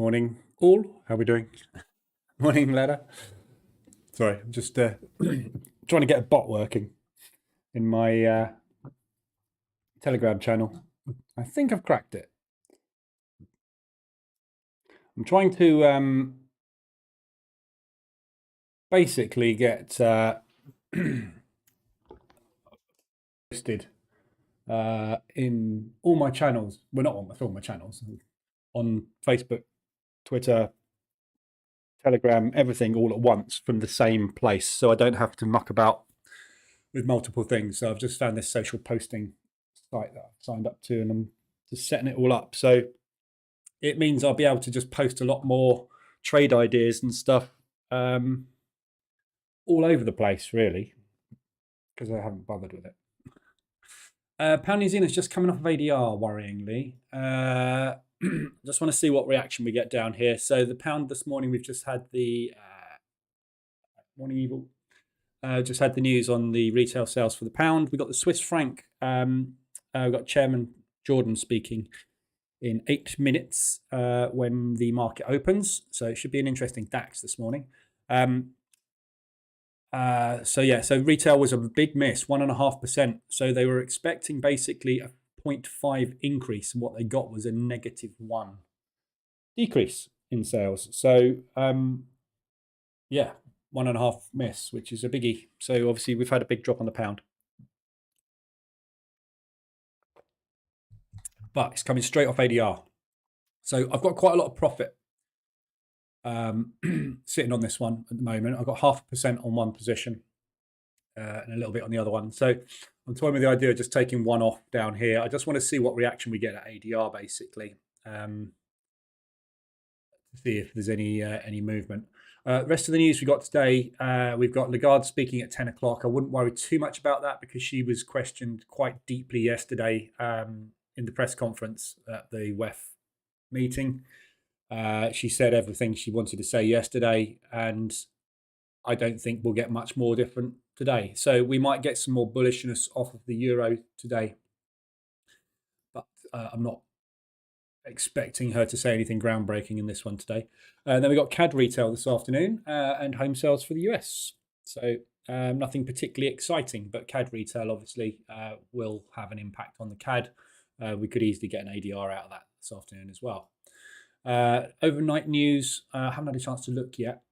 Morning, all. How are we doing? Morning, Leda. Sorry, I'm just trying to get a bot working in my Telegram channel. I think I've cracked it. I'm trying to basically get posted in all my channels. Well, not on all my channels. On Facebook, Twitter, Telegram, everything all at once from the same place, so I don't have to muck about with multiple things. So I've just found this social posting site that I've signed up to, and I'm just setting it all up. So it means I'll be able to just post a lot more trade ideas and stuff all over the place, really, because I haven't bothered with it. Pound New Zealand's just coming off of ADR, worryingly. Just want to see what reaction we get down here. So the pound this morning, we've just had the morning evil. Just had the news on the retail sales for the pound. We got the Swiss franc. We've got Chairman Jordan speaking in 8 minutes when the market opens. So it should be an interesting DAX this morning. So retail was a big miss, 1.5%. So they were expecting basically a 0.5 increase, and what they got was a -1 decrease in sales. So 1.5 miss, which is a biggie. So obviously we've had a big drop on the pound, but it's coming straight off ADR. So I've got quite a lot of profit sitting on this one at the moment. I've got 0.5% on one position and a little bit on the other one. So I'm toying with the idea of just taking one off down here. I just want to see what reaction we get at ADR, basically, to see if there's any movement. Rest of the news we got today, we've got Lagarde speaking at 10 o'clock. I wouldn't worry too much about that because she was questioned quite deeply yesterday in the press conference at the WEF meeting. She said everything she wanted to say yesterday, and I don't think we'll get much more different today. So we might get some more bullishness off of the euro today, but I'm not expecting her to say anything groundbreaking in this one today. And then we got CAD retail this afternoon and home sales for the US. So nothing particularly exciting, but CAD retail obviously will have an impact on the CAD. We could easily get an ADR out of that this afternoon as well. Overnight news, I haven't had a chance to look yet.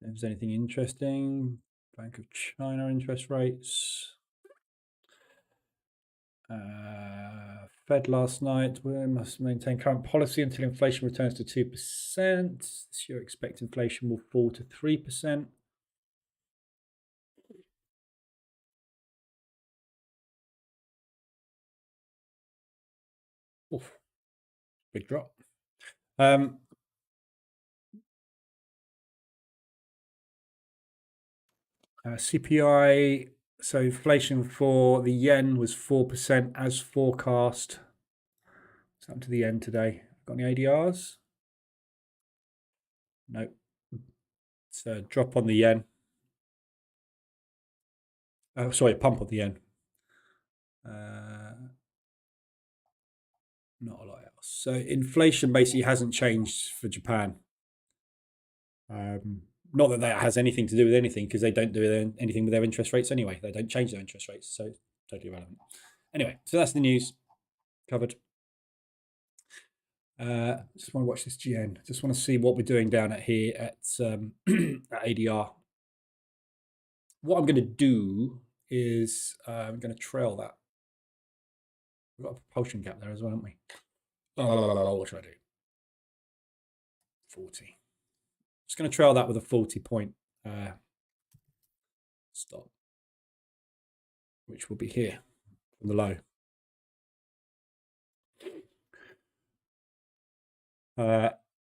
If there's anything interesting, Bank of China interest rates. Fed last night, we must maintain current policy until inflation returns to 2%. This year expect inflation will fall to 3%. Oof, big drop. CPI, so inflation for the yen was 4% as forecast. What's happened to the yen today? Got any ADRs? No. It's a drop on the yen. Sorry, a pump on the yen. Not a lot else. So inflation basically hasn't changed for Japan. Not that that has anything to do with anything, because they don't do anything with their interest rates anyway. They don't change their interest rates, so it's totally irrelevant. Anyway, so that's the news covered. Just want to watch this GN. Just want to see what we're doing down at here at ADR. What I'm going to do is I'm going to trail that. We've got a propulsion gap there as well, haven't we? What should I do? 40. Just going to trail that with a 40-point stop, which will be here from the low.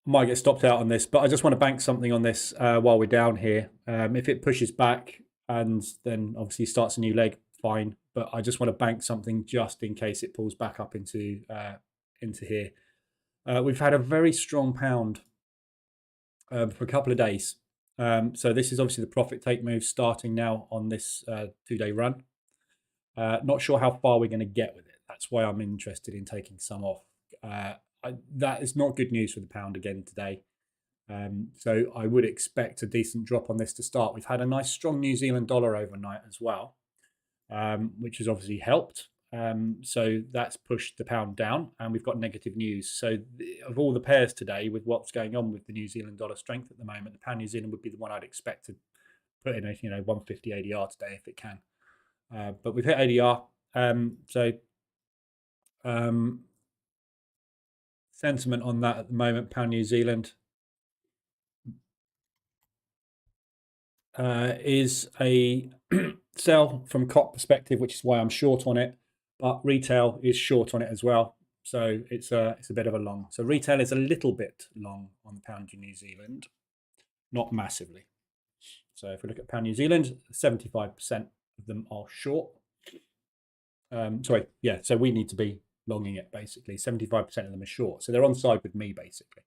Might get stopped out on this, but I just want to bank something on this while we're down here. If it pushes back and then obviously starts a new leg, fine. But I just want to bank something just in case it pulls back up into here. We've had a very strong pound for a couple of days. So this is obviously the profit take move starting now on this 2-day run. Not sure how far we're going to get with it. That's why I'm interested in taking some off. That is not good news for the pound again today. So I would expect a decent drop on this to start. We've had a nice strong New Zealand dollar overnight as well, which has obviously helped. So that's pushed the pound down, and we've got negative news. So of all the pairs today, with what's going on with the New Zealand dollar strength at the moment, the pound New Zealand would be the one I'd expect to put in a 150 ADR today if it can. But we've hit ADR. Sentiment on that at the moment, pound New Zealand is a sell from COP perspective, which is why I'm short on it. But retail is short on it as well. So it's a bit of a long. So retail is a little bit long on the pound New Zealand, not massively. So if we look at pound New Zealand, 75% of them are short. So we need to be longing it basically. 75% of them are short. So they're on side with me basically.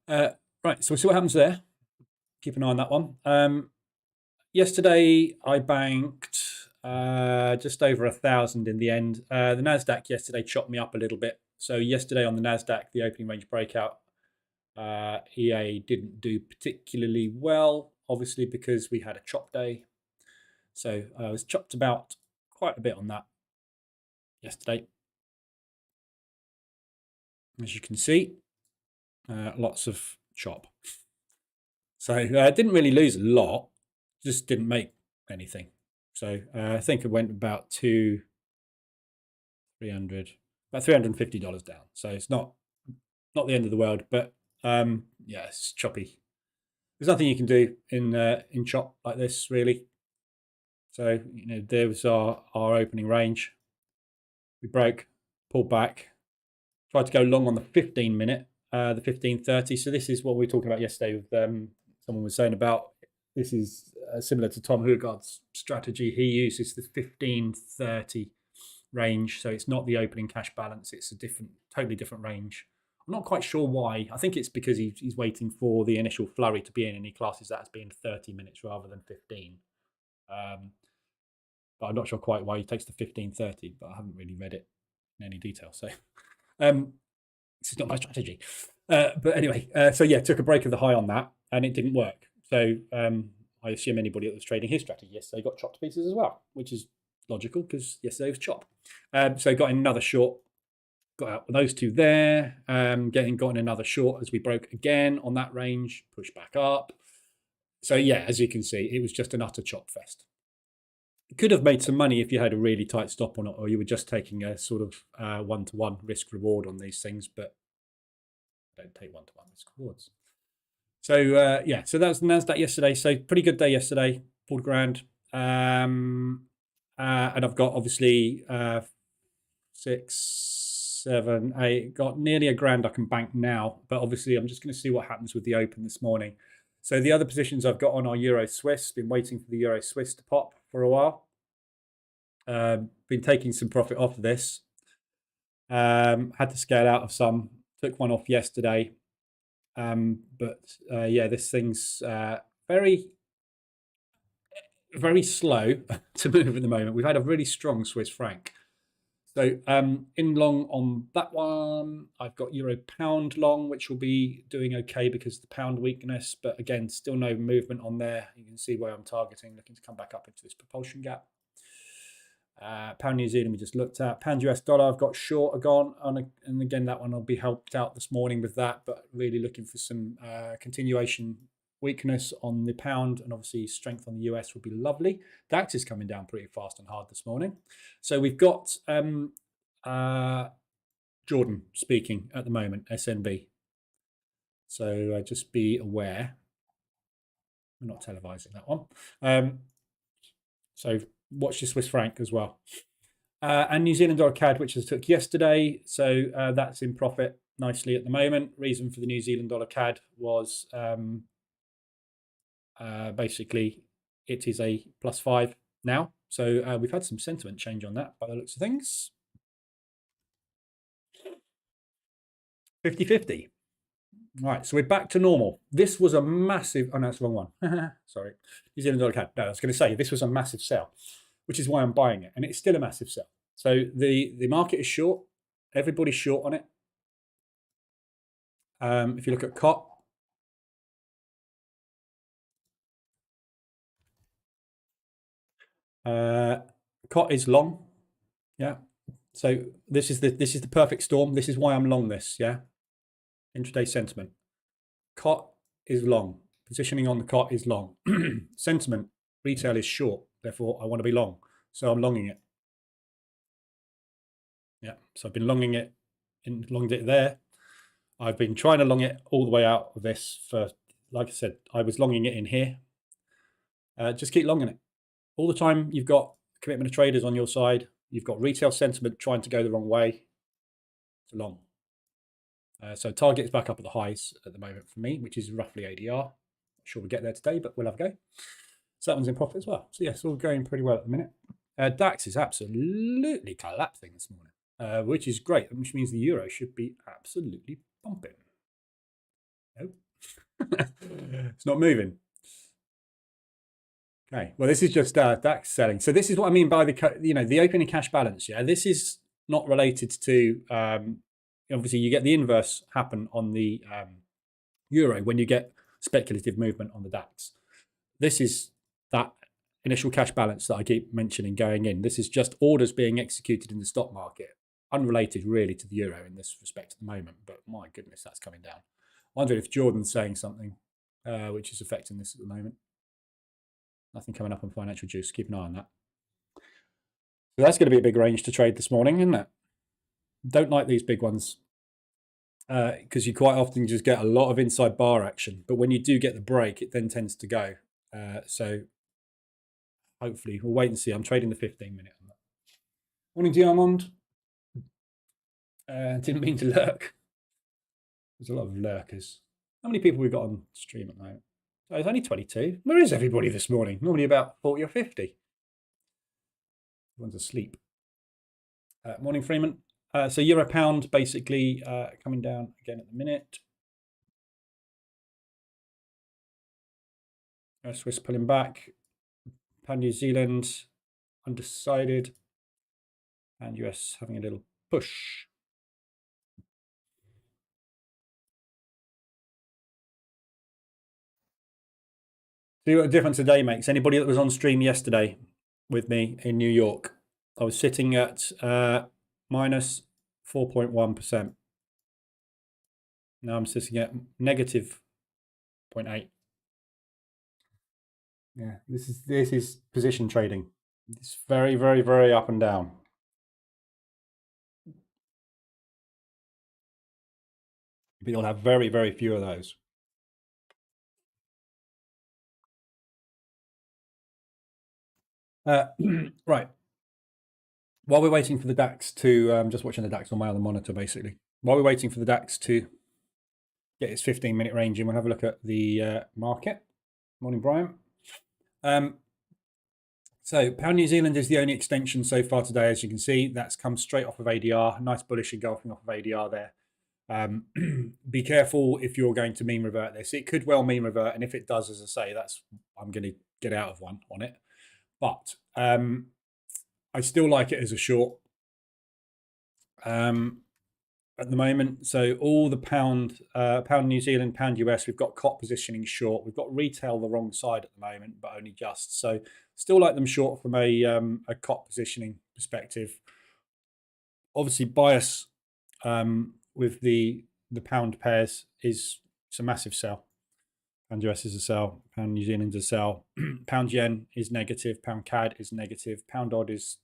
Right, so we'll see what happens there. Keep an eye on that one. Yesterday I banked just over 1,000 in the end. The Nasdaq yesterday chopped me up a little bit. So yesterday on the Nasdaq, the opening range breakout, EA didn't do particularly well, obviously because we had a chop day. So I was chopped about quite a bit on that yesterday. As you can see, lots of chop. So I didn't really lose a lot, just didn't make anything. So I think it went about $350 down. So it's not the end of the world, but yeah, it's choppy. There's nothing you can do in chop like this really. So there's our opening range. We broke, pulled back, tried to go long on the 15-minute, the 15:30. So this is what we were talking about yesterday with someone was saying about. This is similar to Tom Hugard's strategy. He uses the 15:30 range, so it's not the opening cash balance. It's a totally different range. I'm not quite sure why. I think it's because he's waiting for the initial flurry to be in, and he classes that as being 30 minutes rather than 15. But I'm not sure quite why he takes the 15:30. But I haven't really read it in any detail. So this is not my strategy. But anyway, so yeah, took a break of the high on that, and it didn't work. So I assume anybody that was trading his strategy yesterday got chopped to pieces as well, which is logical because yesterday was chop. So got in another short, got out with those two there, got in another short as we broke again on that range, pushed back up. So yeah, as you can see, it was just an utter chop fest. You could have made some money if you had a really tight stop on it, or you were just taking a sort of one-to-one risk reward on these things, but I don't take one-to-one risk rewards. So yeah, so that was the Nasdaq yesterday. So pretty good day yesterday, $4 grand. And I've got obviously 6, 7, 8, got nearly $1 grand I can bank now, but obviously I'm just going to see what happens with the open this morning. So the other positions I've got on are Euro Swiss. Been waiting for the Euro Swiss to pop for a while. Been taking some profit off of this. Had to scale out of some. Took one off yesterday. But yeah, this thing's very, very slow to move at the moment. We've had a really strong Swiss franc. So in long on that one, I've got Euro pound long, which will be doing okay because of the pound weakness. But again, still no movement on there. You can see where I'm targeting, looking to come back up into this propulsion gap. Pound New Zealand we just looked at. Pound US dollar I've got short gone on, and again that one will be helped out this morning with that, but really looking for some continuation weakness on the pound, and obviously strength on the US would be lovely. Dax is coming down pretty fast and hard this morning. So we've got Jordan speaking at the moment, SNB. So just be aware. We're not televising that one. So watch the Swiss franc as well. And New Zealand dollar CAD, which I took yesterday. So that's in profit nicely at the moment. Reason for the New Zealand dollar CAD was basically it is a +5 now. So we've had some sentiment change on that by the looks of things. 50-50. Right, so we're back to normal. This was a massive, oh no, that's the wrong one. Sorry, New Zealand dollar CAD. No, I was going to say this was a massive sell, which is why I'm buying it, and it's still a massive sell. So the market is short. Everybody's short on it. If you look at COT, COT is long. Yeah. So this is the perfect storm. This is why I'm long this. Yeah. Intraday sentiment. COT is long. Positioning on the COT is long. Sentiment, retail is short. Therefore, I want to be long. So I'm longing it. Yeah. So I've been longing it, longed it there. I've been trying to long it all the way out of this for, like I said, I was longing it in here. Just keep longing it. All the time you've got commitment of traders on your side. You've got retail sentiment trying to go the wrong way. It's long. So target is back up at the highs at the moment for me, which is roughly ADR. Not sure we'll get there today, but we'll have a go. So that one's in profit as well. So yes, all going pretty well at the minute. Dax is absolutely collapsing this morning, which is great, which means the euro should be absolutely pumping. Nope. It's not moving. Okay, well, this is just DAX selling. So this is what I mean by the opening cash balance. Yeah, this is not related to obviously you get the inverse happen on the euro when you get speculative movement on the DAX. This is that initial cash balance that I keep mentioning going in. This is just orders being executed in the stock market, unrelated really to the euro in this respect at the moment. But my goodness, that's coming down. I wonder if Jordan's saying something which is affecting this at the moment. Nothing coming up on financial juice. Keep an eye on that. So that's going to be a big range to trade this morning, isn't it? Don't like these big ones because you quite often just get a lot of inside bar action. But when you do get the break, it then tends to go. So hopefully we'll wait and see. I'm trading the 15-minute on that. Morning, Diamond. Didn't mean to lurk. There's a lot of lurkers. How many people we've got on stream at the moment? Oh, it's only 22. Where is everybody this morning? Normally about 40 or 50. Everyone's asleep. Morning, Freeman. So euro pound basically coming down again at the minute. Swiss pulling back. Pound New Zealand undecided. And US having a little push. See what a difference a day makes. Anybody that was on stream yesterday with me in New York, I was sitting at minus 4.1%. Now I'm sitting at negative 0.8. Yeah, this is position trading. It's very, very, very up and down. But you'll have very, very few of those. Right. While we're waiting for the DAX to, I'm just watching the DAX on my other monitor, basically. While we're waiting for the DAX to get its 15-minute range in, we'll have a look at the market. Morning, Brian. So Pound New Zealand is the only extension so far today, as you can see. That's come straight off of ADR. Nice bullish engulfing off of ADR there. Be careful if you're going to mean revert this. It could well mean revert, and if it does, as I say, I'm going to get out of one on it. But I still like it as a short at the moment. So all the pound New Zealand, pound US, we've got COT positioning short. We've got retail the wrong side at the moment, but only just. So still like them short from a COT positioning perspective. Obviously, bias with the pound pairs is it's a massive sell. Pound US is a sell. Pound New Zealand is a sell. Pound yen is negative. Pound CAD is negative. Pound odd is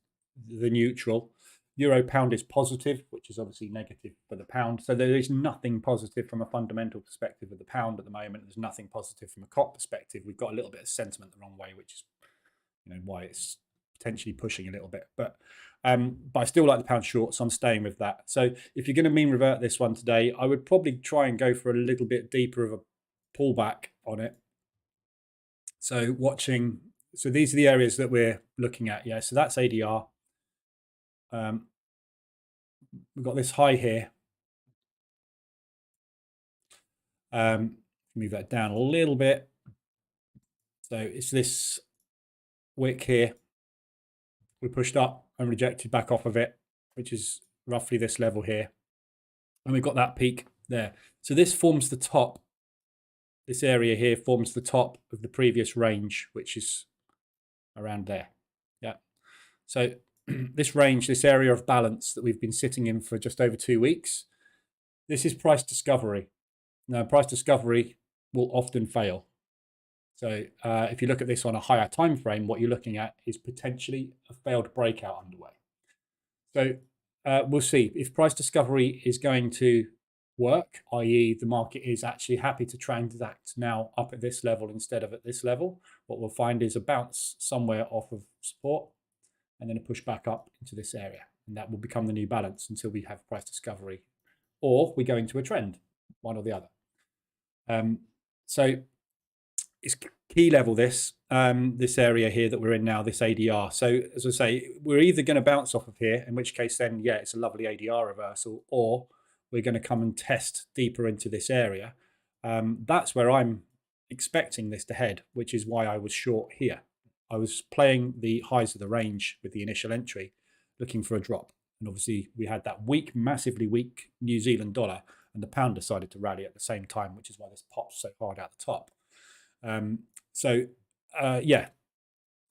the neutral. Euro pound is positive, which is obviously negative for the pound. So there is nothing positive from a fundamental perspective of the pound at the moment. There's nothing positive from a COT perspective. We've got a little bit of sentiment the wrong way, which is why it's potentially pushing a little bit. But I still like the pound short, so I'm staying with that. So if you're going to mean revert this one today, I would probably try and go for a little bit deeper of a pullback on it. So so these are the areas that we're looking at. Yeah, so that's ADR. We've got this high here. Move that down a little bit. So it's this wick here. We pushed up and rejected back off of it, which is roughly this level here. And we've got that peak there. So this forms the top. This area here forms the top of the previous range, which is around there. Yeah. So this range, this area of balance that we've been sitting in for just over 2 weeks, this is price discovery. Now, price discovery will often fail. So if you look at this on a higher time frame, what you're looking at is potentially a failed breakout underway. So we'll see if price discovery is going to work, i.e. the market is actually happy to transact now up at this level instead of at this level. What we'll find is a bounce somewhere off of support and then a push back up into this area. And that will become the new balance until we have price discovery, or we go into a trend, one or the other. So it's key level this area here that we're in now, this ADR. So as I say, we're either going to bounce off of here, in which case then, yeah, it's a lovely ADR reversal, or we're going to come and test deeper into this area. That's where I'm expecting this to head, which is why I was short here. I was playing the highs of the range with the initial entry, looking for a drop. And obviously we had that weak, massively weak New Zealand dollar, and the pound decided to rally at the same time, which is why this pops so hard out the top. Yeah,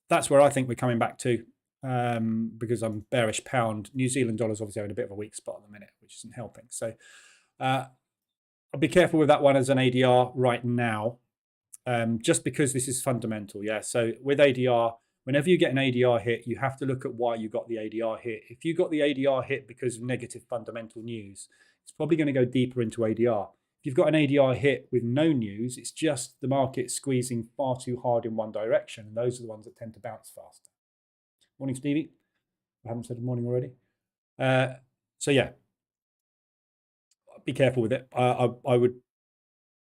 that's where I think we're coming back to, because I'm bearish pound. New Zealand dollar's obviously having a bit of a weak spot at the minute, which isn't helping. So I'll be careful with that one as an ADR right now, just because this is fundamental. Yeah. So with ADR, whenever you get an ADR hit, you have to look at why you got the ADR hit. If you got the ADR hit because of negative fundamental news, it's probably going to go deeper into ADR. If you've got an ADR hit with no news, it's just the market squeezing far too hard in one direction. And those are the ones that tend to bounce faster. Morning, Stevie. I haven't said good morning already. So yeah, be careful with it. I would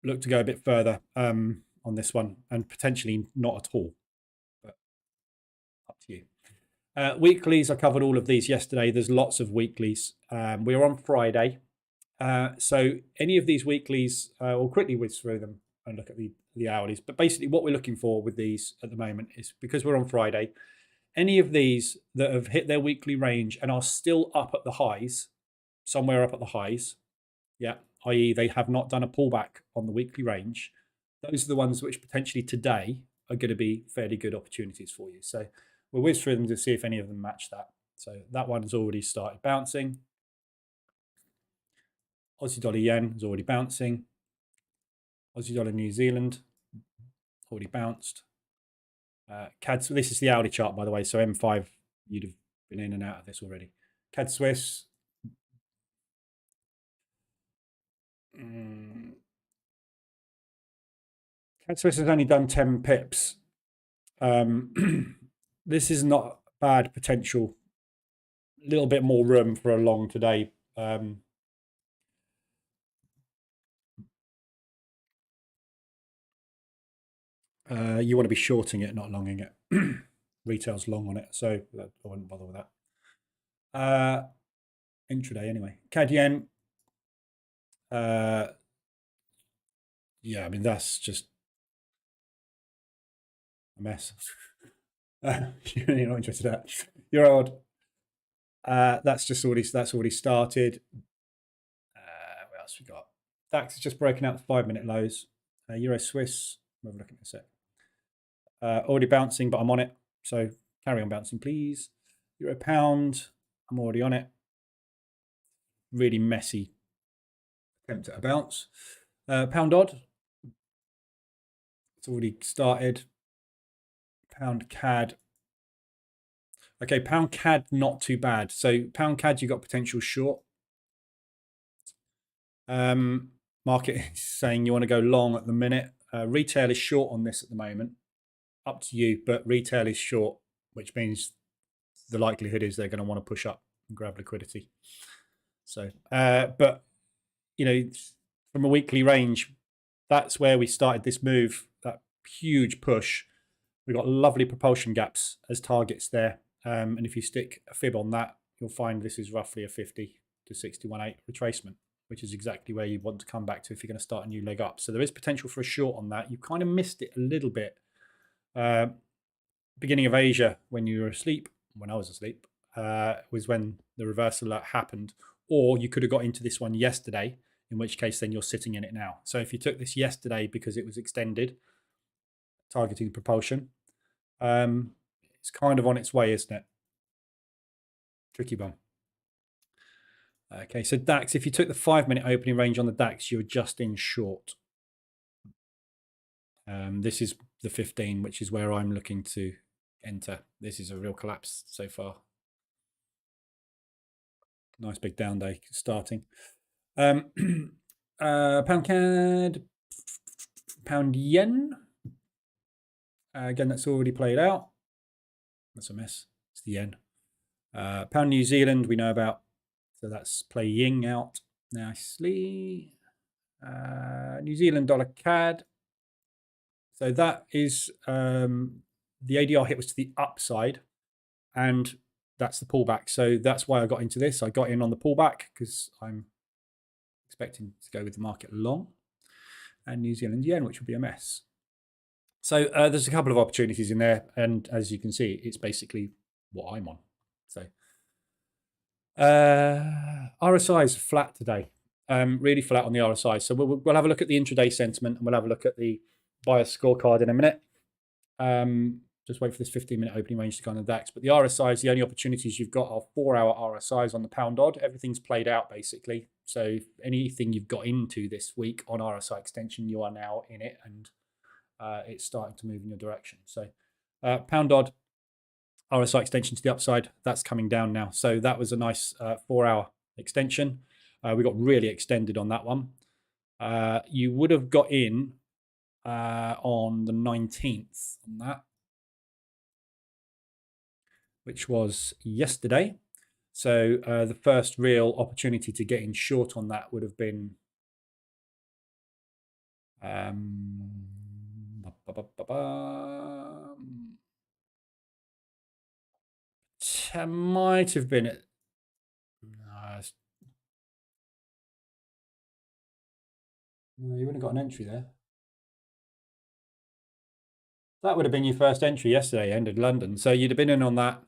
look to go a bit further on this one, and potentially not at all, but up to you. Weeklies, I covered all of these yesterday. There's lots of weeklies. We're on Friday. So any of these weeklies, we'll quickly whiz through them and look at the hourlies. But basically what we're looking for with these at the moment is, because we're on Friday, any of these that have hit their weekly range and are still up at the highs, somewhere up at the highs, yeah, i.e. they have not done a pullback on the weekly range, those are the ones which potentially today are going to be fairly good opportunities for you. So we'll whiz through them to see if any of them match that. So that one has already started bouncing. Aussie dollar yen is already bouncing. Aussie dollar New Zealand already bounced. CAD, so this is the hourly chart, by the way. So M5, you'd have been in and out of this already. CAD Swiss. CAD Swiss has only done 10 pips. This is not bad potential. A little bit more room for a long today. You want to be shorting it, not longing it. Retail's long on it, so I wouldn't bother with that. Intraday anyway. CAD Yen. Yeah, I mean, that's just a mess. You're not interested in that. You're odd. That's already started. What else we got? Dax is just breaking out the 5-minute lows. Euro Swiss. We're looking at a sec. Already bouncing, but I'm on it. So carry on bouncing, please. Euro pound. I'm already on it. Really messy attempt at a bounce. Pound odd. It's already started. Pound CAD. Okay, pound CAD not too bad. So pound CAD, you got potential short. Market is saying you want to go long at the minute. Retail is short on this at the moment. Up to you, but retail is short, which means the likelihood is they're going to want to push up and grab liquidity. So, but you know, from a weekly range, that's where we started this move, that huge push. We've got lovely propulsion gaps as targets there. And if you stick a fib on that, you'll find this is roughly a 50 to 61.8 retracement. which is exactly where you want to come back to if you're going to start a new leg up. So there is potential for a short on that. You kind of missed it a little bit. Beginning of Asia, when you were asleep, when I was asleep, was when the reversal happened. Or you could have got into this one yesterday, in which case then you're sitting in it now. So if you took this yesterday because it was extended, targeting propulsion, it's kind of on its way, isn't it? Tricky one. Okay, so DAX, if you took the 5-minute opening range on the DAX, you're just in short. This is the 15, which is where I'm looking to enter. This is a real collapse so far. Nice big down day starting. Pound CAD, pound yen. Again, that's already played out. That's a mess. It's the yen. Pound New Zealand, we know about. So that's play ying out nicely. New Zealand dollar CAD. So that is the ADR hit was to the upside, and that's the pullback. So that's why I got into this. I got in on the pullback because I'm expecting to go with the market long, and New Zealand yen, which would be a mess. So there's a couple of opportunities in there, and as you can see, it's basically what I'm on. So RSI is flat today, really flat on the RSI. So we'll have a look at the intraday sentiment, and we'll have a look at the bias scorecard in a minute. Just wait for this 15-minute opening range to go on the DAX. But the RSIs, the only opportunities you've got are 4-hour RSIs on the pound odd. Everything's played out basically. So anything you've got into this week on RSI extension, you are now in it, and it's starting to move in your direction. So pound odd RSI extension to the upside, that's coming down now. So that was a nice 4-hour extension. We got really extended on that one. You would have got in on the 19th on that, which was yesterday. So the first real opportunity to get in short on that would have been might have been at no, you wouldn't have got an entry there. That would have been your first entry yesterday, ended London. So you'd have been in on that.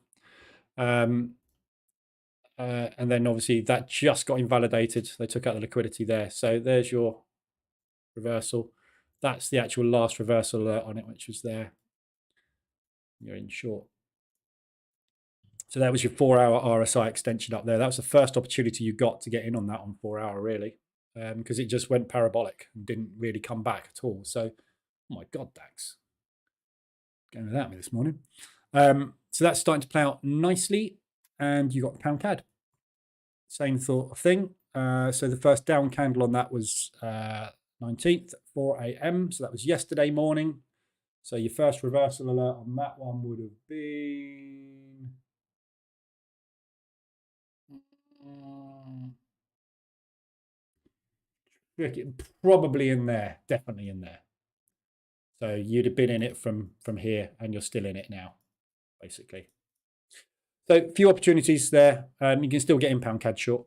And then obviously that just got invalidated. They took out the liquidity there. So there's your reversal. That's the actual last reversal on it, which was there. You're in short. So that was your 4-hour RSI extension up there. That was the first opportunity you got to get in on that on 4-hour, really, because it just went parabolic and didn't really come back at all. So, oh my God, Dax. Going without me this morning. So that's starting to play out nicely. And you got the pound CAD. Same sort of thing. So the first down candle on that was 19th at 4 a.m. So that was yesterday morning. So your first reversal alert on that one would have been probably in there, definitely in there. So you'd have been in it from here, and you're still in it now, basically. So a few opportunities there. You can still get in pound CAD short.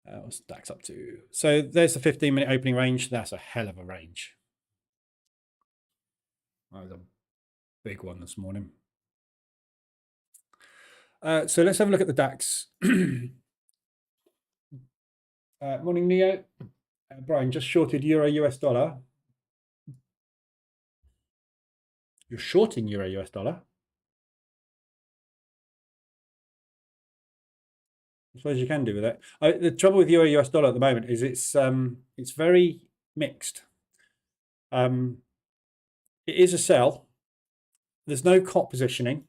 What's DAX up to? So there's the 15-minute opening range. That's a hell of a range. That was a big one this morning. So let's have a look at the DAX. Morning, Neo. Brian, just shorted Euro US dollar. You're shorting Euro US dollar? I suppose you can do with it. The trouble with Euro US dollar at the moment is it's very mixed. It is a sell. There's no cop positioning,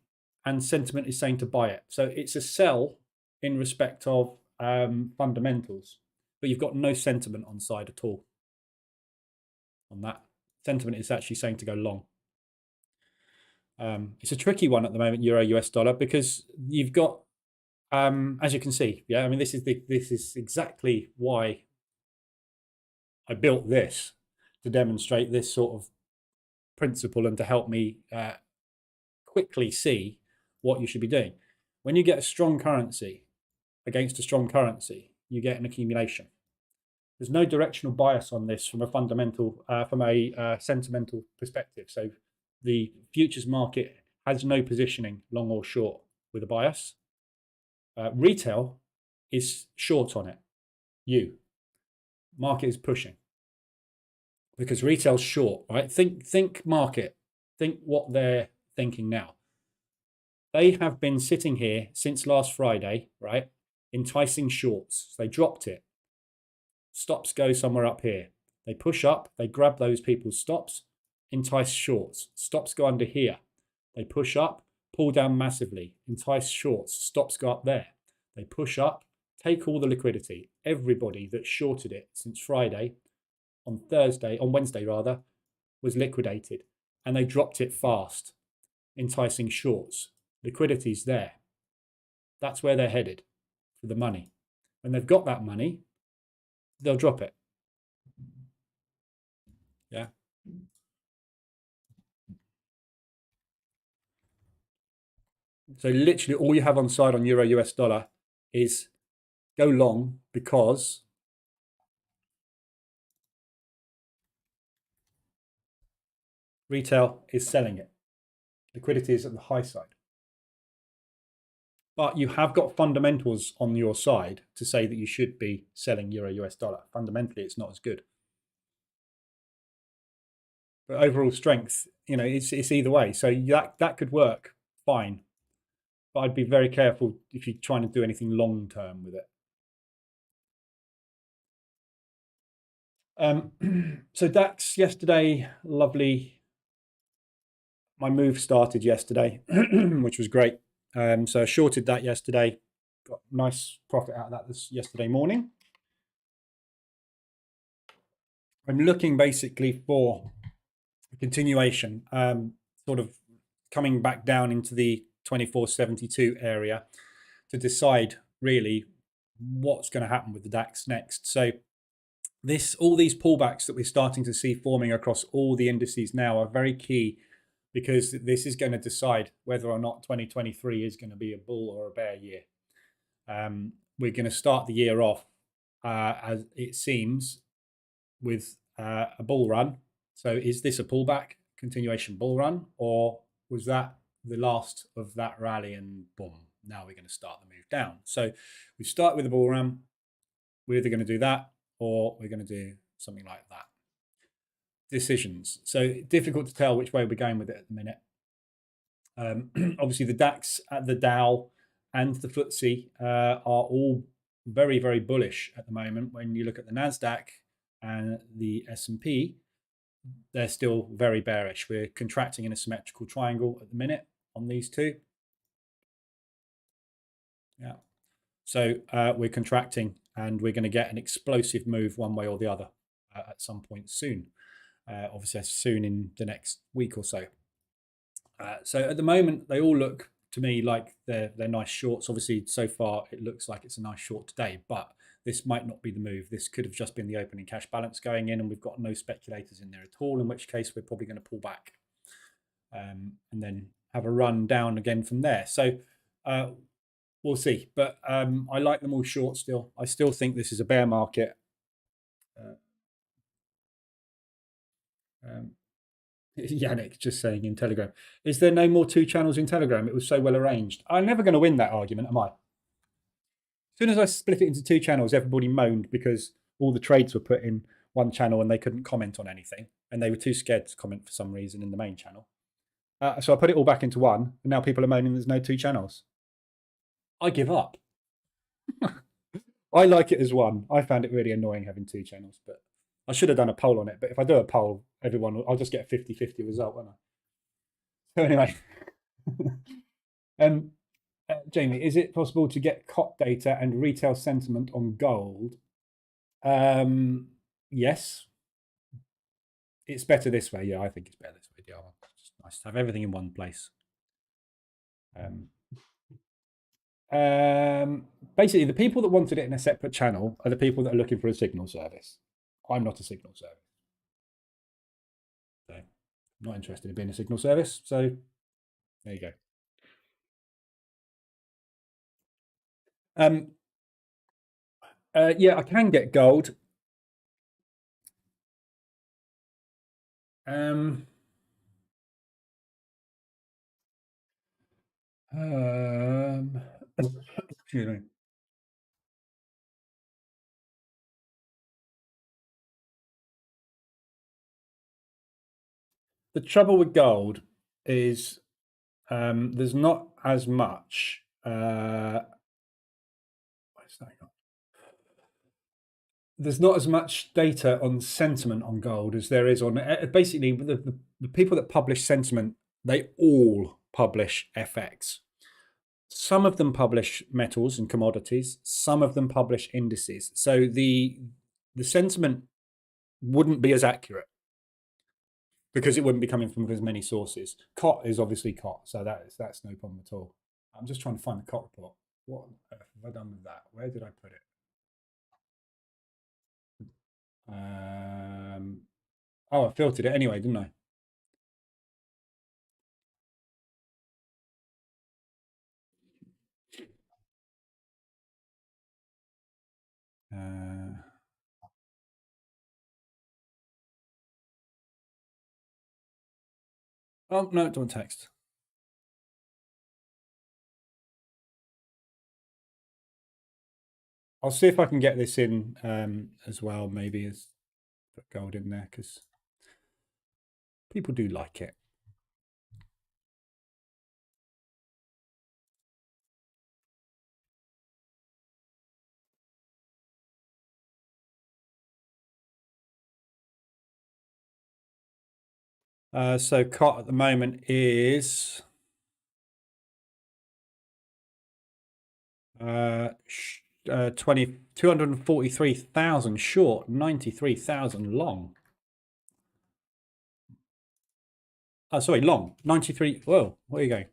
and sentiment is saying to buy it. So it's a sell in respect of fundamentals, but you've got no sentiment on side at all. On that sentiment is actually saying to go long. It's a tricky one at the moment, Euro US dollar, because you've got, as you can see, yeah. I mean, this is exactly why I built this, to demonstrate this sort of principle and to help me quickly see what you should be doing. When you get a strong currency, against a strong currency, you get an accumulation. There's no directional bias on this from a fundamental, from a sentimental perspective. So the futures market has no positioning long or short with a bias. Retail is short on it. Market is pushing because retail's short, right? Think market, think what they're thinking now. They have been sitting here since last Friday, right? Enticing shorts. So they dropped it. Stops go somewhere up here. They push up, they grab those people's stops, entice shorts. Stops go under here. They push up, pull down massively, entice shorts. Stops go up there. They push up, take all the liquidity. Everybody that shorted it since Friday, on Wednesday rather, was liquidated. And they dropped it fast, enticing shorts. Liquidity's there. That's where they're headed for the money. When they've got that money, they'll drop it. Yeah. So literally all you have on side on euro US dollar is go long because retail is selling it. Liquidity is at the high side. But you have got fundamentals on your side to say that you should be selling euro US dollar. Fundamentally, it's not as good. But overall strength, it's either way. So that could work fine. But I'd be very careful if you're trying to do anything long term with it. So Dax yesterday, lovely. My move started yesterday, which was great. So I shorted that yesterday, got nice profit out of that yesterday morning. I'm looking basically for a continuation, sort of coming back down into the 2472 area to decide really what's going to happen with the DAX next. So all these pullbacks that we're starting to see forming across all the indices now are very key, because this is going to decide whether or not 2023 is going to be a bull or a bear year. We're going to start the year off, as it seems, with a bull run. So is this a pullback, continuation bull run, or was that the last of that rally and boom, now we're going to start the move down? So we start with a bull run. We're either going to do that or we're going to do something like that. Decisions. So difficult to tell which way we're going with it at the minute. Obviously, the DAX, the Dow, and the FTSE are all very, very bullish at the moment. When you look at the Nasdaq and the S&P, they're still very bearish. We're contracting in a symmetrical triangle at the minute on these two. Yeah. So we're contracting, and we're going to get an explosive move one way or the other at some point soon. Obviously, as soon in the next week or so. So at the moment, they all look to me like they're nice shorts. Obviously, so far it looks like it's a nice short today, but this might not be the move. This could have just been the opening cash balance going in, and we've got no speculators in there at all, in which case we're probably going to pull back and then have a run down again from there. So we'll see. But I like them all short still. I still think this is a bear market. Yannick just saying in Telegram, is there no more 2 channels in Telegram? It was so well arranged. I'm never going to win that argument, am I? As soon as I split it into 2 channels, everybody moaned because all the trades were put in one channel and they couldn't comment on anything, and they were too scared to comment for some reason in the main channel. So I put it all back into one, and now people are moaning there's no 2 channels. I give up. I like it as one. I found it really annoying having 2 channels, but I should have done a poll on it. But if I do a poll, I'll just get a 50-50 result, won't I? So anyway, Jamie, is it possible to get COT data and retail sentiment on gold? Yes. It's better this way. Yeah, I think it's better this way. Yeah, it's nice to have everything in one place. Basically, the people that wanted it in a separate channel are the people that are looking for a signal service. I'm not a signal service. So I'm not interested in being a signal service. So there you go. Yeah, I can get gold. Um, excuse me. The trouble with gold is there's not as much. Where's that gone? There's not as much data on sentiment on gold as there is on basically the people that publish sentiment. They all publish FX. Some of them publish metals and commodities. Some of them publish indices. So the sentiment wouldn't be as accurate because it wouldn't be coming from as many sources. COT is obviously COT, so that's no problem at all. I'm just trying to find the COT report. What on earth have I done with that? Where did I put it? Oh, I filtered it anyway, didn't I? Oh no, don't text. I'll see if I can get this in as well. Maybe as put gold in there because people do like it. So COT at the moment is 243,000 short, 93,000 long. Oh, sorry, long 93. Whoa, where are you going?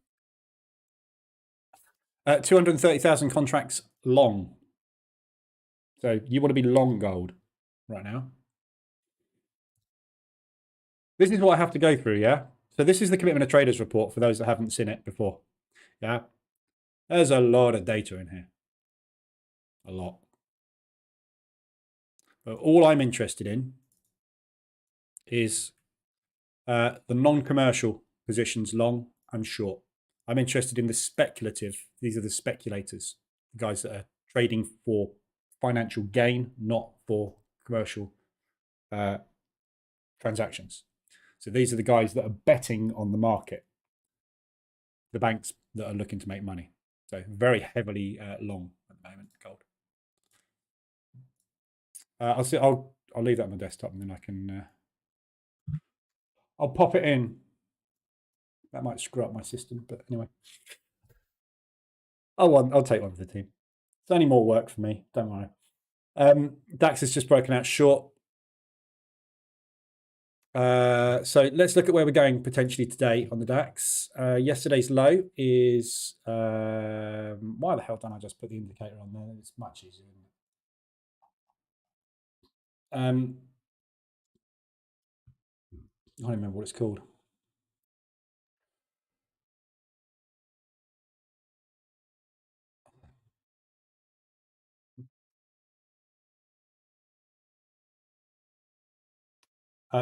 230,000 contracts long. So you want to be long gold right now. This is what I have to go through, yeah? So this is the commitment of traders report for those that haven't seen it before. Yeah. There's a lot of data in here. A lot. But all I'm interested in is the non-commercial positions long and short. I'm interested in the speculative. These are the speculators, the guys that are trading for financial gain, not for commercial transactions. So these are the guys that are betting on the market, the banks that are looking to make money. So very heavily long at the moment, gold. I'll see. I'll leave that on my desktop, and then I can. I'll pop it in. That might screw up my system, but anyway. I'll take one for the team. It's only more work for me. Don't worry. Dax has just broken out short. So let's look at where we're going potentially today on the DAX. Yesterday's low is why the hell don't I just put the indicator on there? It's much easier. I don't remember what it's called.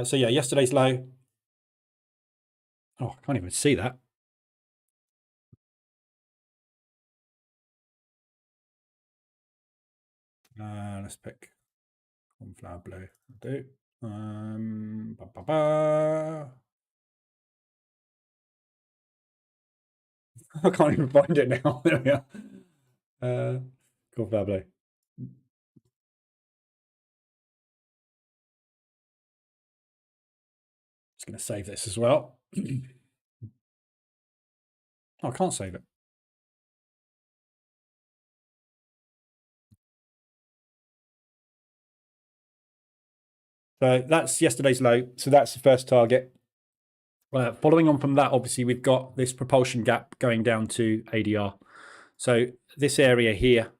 So yeah, yesterday's low. Oh, I can't even see that. Let's pick cornflower blue. I'll do. Ba, ba, ba. I can't even find it now. There we are. Cornflower blue. Just going to save this as well. Oh, I can't save it. So that's yesterday's low. So that's the first target. Following on from that, obviously, we've got this propulsion gap going down to ADR. So this area here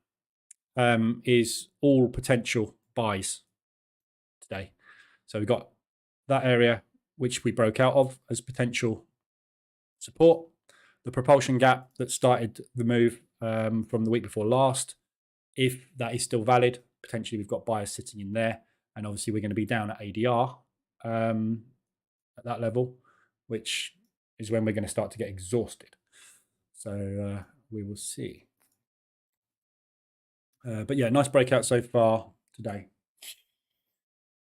is all potential buys today. So we've got that area, which we broke out of as potential support. The propulsion gap that started the move from the week before last, if that is still valid, potentially we've got buyers sitting in there, and obviously we're going to be down at ADR at that level, which is when we're going to start to get exhausted. So we will see. But yeah, nice breakout so far today.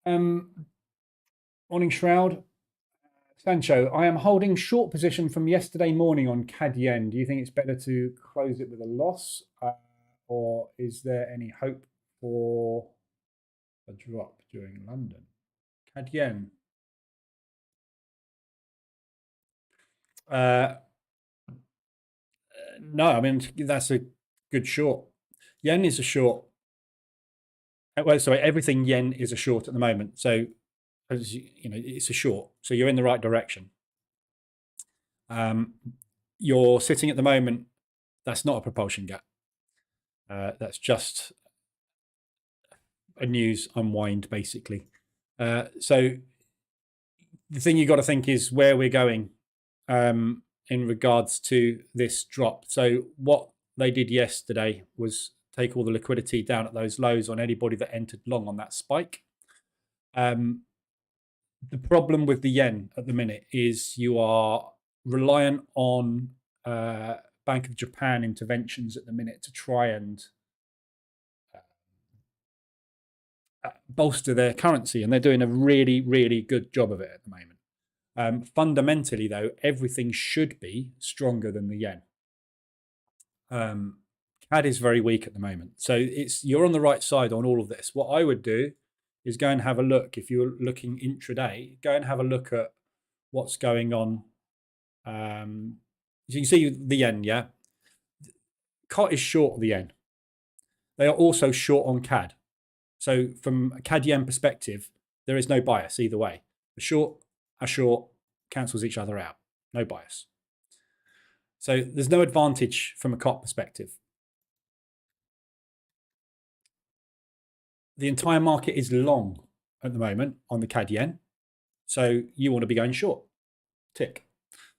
Morning Shroud. Sancho, I am holding short position from yesterday morning on CAD Yen. Do you think it's better to close it with a loss, or is there any hope for a drop during London? CAD Yen. No, I mean, that's a good short. Yen is a short. Well, sorry, everything yen is a short at the moment. So, as you know, it's a short. So you're in the right direction. You're sitting at the moment. That's not a propulsion gap. That's just a news unwind, basically. So the thing you got to think is where we're going in regards to this drop. So what they did yesterday was take all the liquidity down at those lows on anybody that entered long on that spike. The problem with the yen at the minute is you are reliant on Bank of Japan interventions at the minute to try and bolster their currency, and they're doing a really, really good job of it at the moment. Fundamentally, though, everything should be stronger than the yen. CAD is very weak at the moment, so you're on the right side on all of this. What I would do is go and have a look. If you're looking intraday, go and have a look at what's going on. You can see the yen, yeah? COT is short of the yen. They are also short on CAD. So from a CAD yen perspective, there is no bias either way. A short cancels each other out. No bias. So there's no advantage from a COT perspective. The entire market is long at the moment on the CAD yen. So you want to be going short. Tick.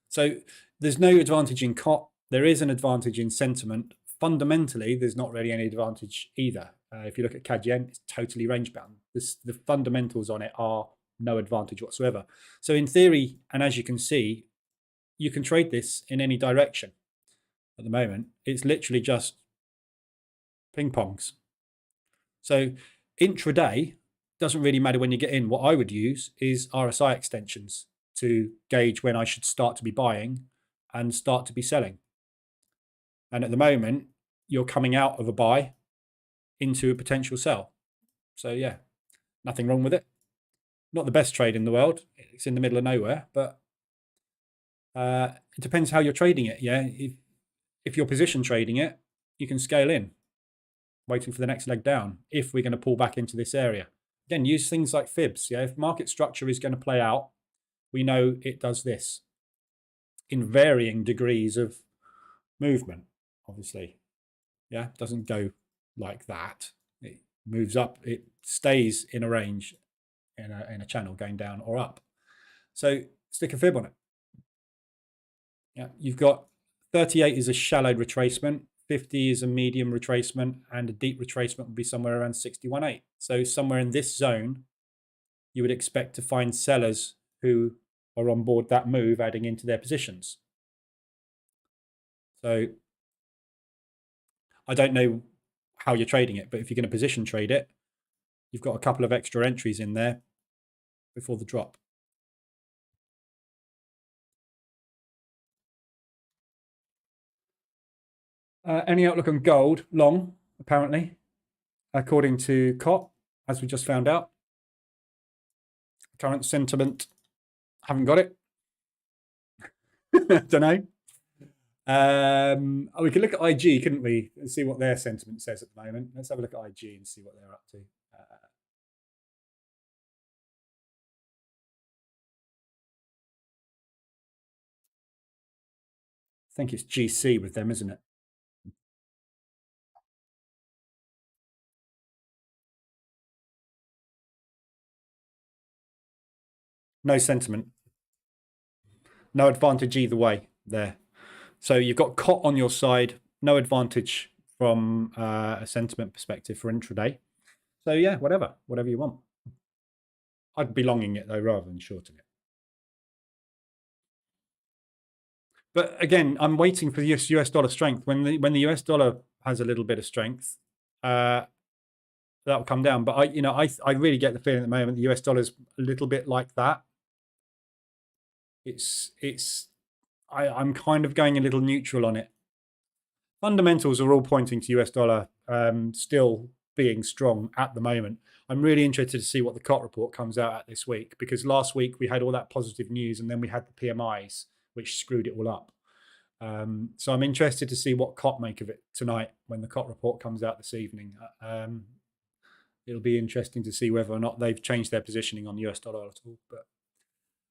So there's no advantage in COT. There is an advantage in sentiment. Fundamentally, there's not really any advantage either. If you look at CAD yen, it's totally range bound. The fundamentals on it are no advantage whatsoever. So in theory, and as you can see, you can trade this in any direction at the moment. It's literally just ping pongs. So intraday doesn't really matter when you get in. What I would use is RSI extensions to gauge when I should start to be buying and start to be selling. And at the moment, you're coming out of a buy into a potential sell. So yeah, nothing wrong with it. Not the best trade in the world. It's in the middle of nowhere, but it depends how you're trading it. Yeah, if you're position trading it, you can scale in, waiting for the next leg down. If we're going to pull back into this area, again, use things like fibs. Yeah, if market structure is going to play out, we know it does this in varying degrees of movement. Obviously, yeah, it doesn't go like that. It moves up. It stays in a range, in a channel going down or up. So stick a fib on it. Yeah, you've got 38 is a shallow retracement, 50 is a medium retracement, and a deep retracement would be somewhere around 61.8. So somewhere in this zone, you would expect to find sellers who are on board that move, adding into their positions. So I don't know how you're trading it, but if you're going to position trade it, you've got a couple of extra entries in there before the drop. Any outlook on gold? Long, apparently, according to COT, as we just found out. Current sentiment, haven't got it. Don't know. We could look at IG, couldn't we, and see what their sentiment says at the moment. Let's have a look at IG and see what they're up to. I think it's GC with them, isn't it? No sentiment. No advantage either way there. So you've got COT on your side, no advantage from a sentiment perspective for intraday. So yeah, whatever you want. I'd be longing it though rather than shorting it. But again, I'm waiting for the US dollar strength. When the US dollar has a little bit of strength, that will come down. But I really get the feeling at the moment the US dollar is a little bit like that. I'm kind of going a little neutral on it. Fundamentals are all pointing to US dollar still being strong at the moment. I'm really interested to see what the COT report comes out at this week, because last week we had all that positive news and then we had the PMIs, which screwed it all up. So I'm interested to see what COT make of it tonight when the COT report comes out this evening. It'll be interesting to see whether or not they've changed their positioning on US dollar at all.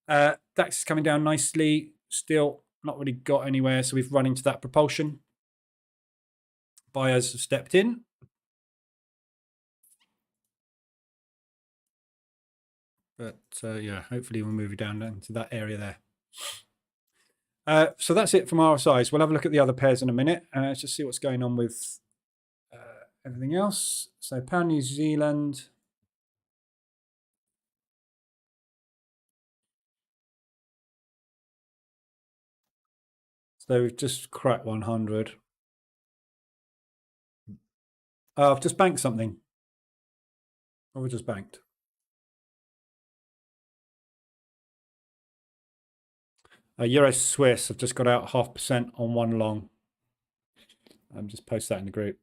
But DAX is coming down nicely, still not really got anywhere. So we've run into that propulsion. Buyers have stepped in. But yeah, hopefully we'll move down into that area there. So that's it from our size. We'll have a look at the other pairs in a minute. Let's just see what's going on with everything else. So pound New Zealand. So we've just cracked 100. I've just banked something. Or we just banked. Euro Swiss, I've just got out 0.5% on one long. Just post that in the group.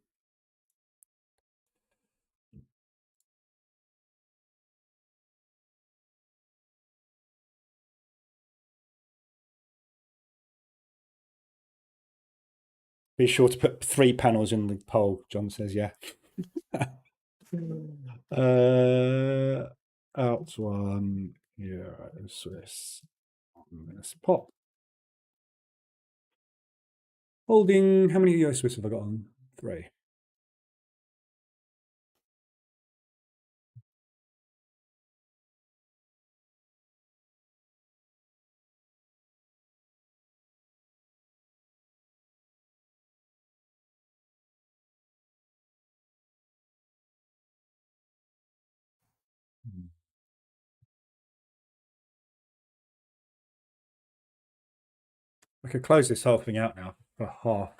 Be sure to put 3 panels in the poll, John says, yeah. Out one, Euro Swiss. Let's pop. Holding, how many Euro Swiss have I got on? 3. I could close this whole thing out now for half.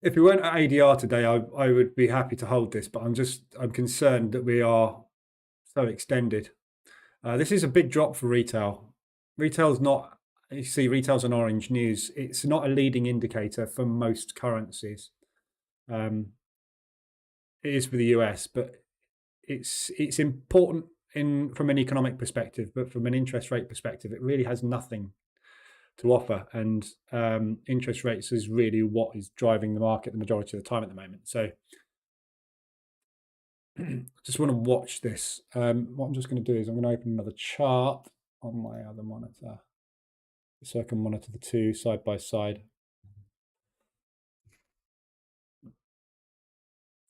If we weren't at ADR today, I would be happy to hold this, but I'm concerned that we are so extended. This is a big drop for retail. Retail's not, you see retail's on orange news. It's not a leading indicator for most currencies. It is for the US, but it's important from an economic perspective, but from an interest rate perspective, it really has nothing to offer. And interest rates is really what is driving the market the majority of the time at the moment. So just want to watch this. What I'm just going to do is I'm going to open another chart on my other monitor so I can monitor the two side by side.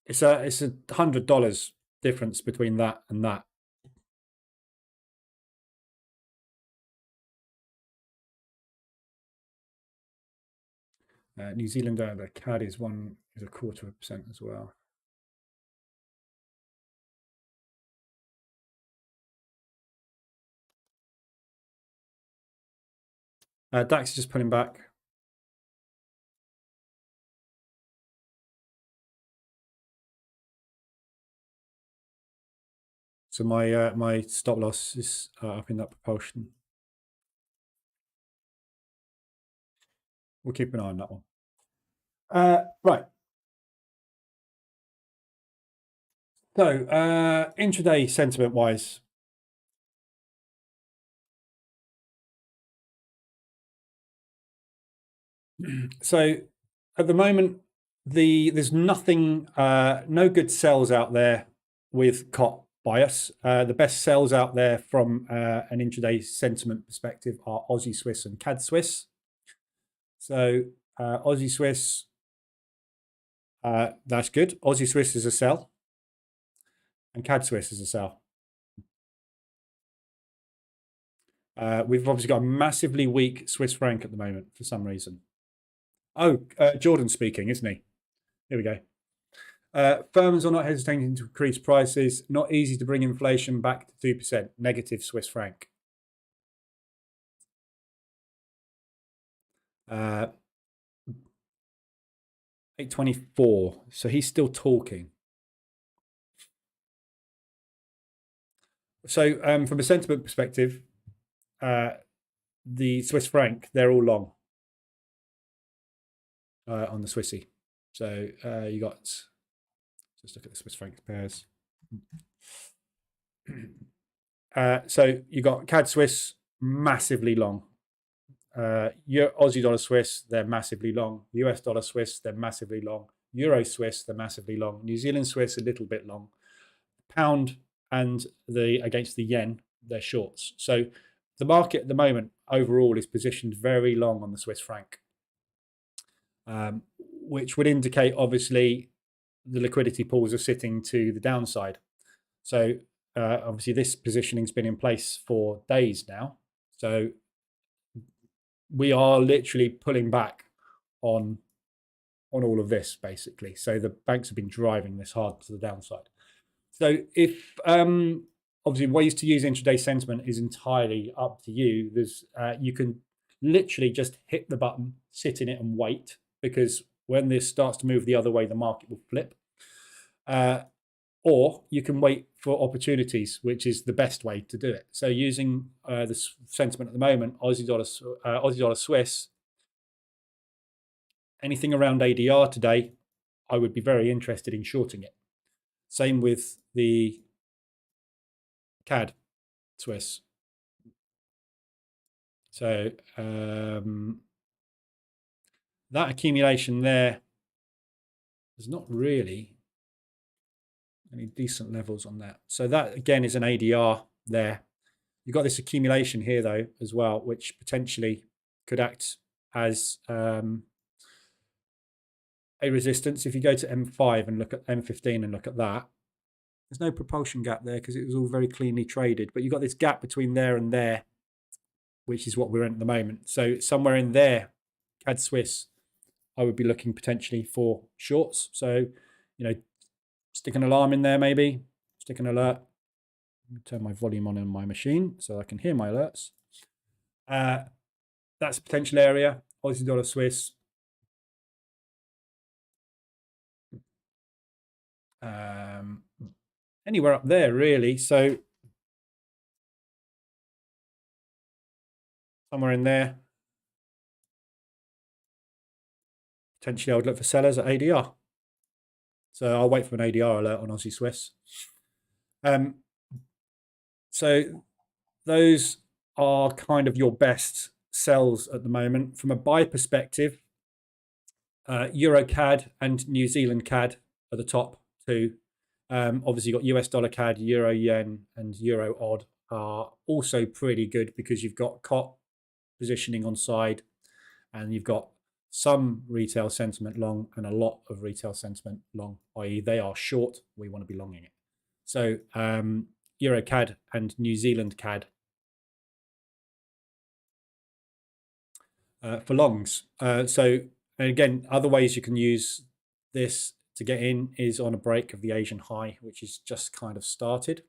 It's $100 difference between that and that. New Zealand, the CAD is 0.25% as well. Dax is just pulling back. So my stop loss is up in that propulsion. We'll keep an eye on that one. Right. So intraday sentiment wise, so at the moment there's nothing, no good sells out there with COT bias. The best sells out there from an intraday sentiment perspective are Aussie Swiss and CAD Swiss. So Aussie Swiss, that's good. Aussie Swiss is a sell, and CAD Swiss is a sell. We've obviously got a massively weak Swiss franc at the moment for some reason. Oh, Jordan speaking, isn't he? Here we go. Firms are not hesitating to increase prices. Not easy to bring inflation back to 2%. Negative Swiss franc. 824. So he's still talking. So from a sentiment perspective, the Swiss franc, they're all long on the Swissy. So you got, just look at the Swiss franc pairs. So you got CAD Swiss, massively long. Aussie dollar Swiss, they're massively long. US dollar Swiss, they're massively long. Euro Swiss, they're massively long. New Zealand Swiss, a little bit long. Pound and against the yen, they're shorts. So the market at the moment overall is positioned very long on the Swiss franc, which would indicate obviously the liquidity pools are sitting to the downside. So obviously this positioning's been in place for days now. So we are literally pulling back on all of this basically. So the banks have been driving this hard to the downside. So if obviously ways to use intraday sentiment is entirely up to you. There's you can literally just hit the button, sit in it and wait, because when this starts to move the other way, the market will flip. Or you can wait for opportunities, which is the best way to do it. So using the sentiment at the moment, Aussie dollar Swiss, anything around ADR today, I would be very interested in shorting it. Same with the CAD Swiss. So that accumulation there, there's not really any decent levels on that. So that again is an ADR there. You've got this accumulation here though as well, which potentially could act as a resistance. If you go to M5 and look at M15 and look at that, there's no propulsion gap there because it was all very cleanly traded. But you've got this gap between there and there, which is what we're in at the moment. So somewhere in there, CAD Swiss, I would be looking potentially for shorts. So, stick an alarm in there maybe, stick an alert. Let me turn my volume on my machine so I can hear my alerts. That's a potential area. Aussie dollar Swiss. Anywhere up there really. So somewhere in there. Potentially I would look for sellers at ADR. So I'll wait for an ADR alert on Aussie Swiss. So those are kind of your best sells at the moment. From a buy perspective, Euro CAD and New Zealand CAD are the top two. Obviously, you've got US dollar CAD, Euro Yen, and Euro Odd are also pretty good because you've got COT positioning on side, and you've got some retail sentiment long and a lot of retail sentiment long, i.e. they are short, we want to be longing it. So Euro CAD and New Zealand CAD for longs. So again, other ways you can use this to get in is on a break of the Asian high, which is just kind of started.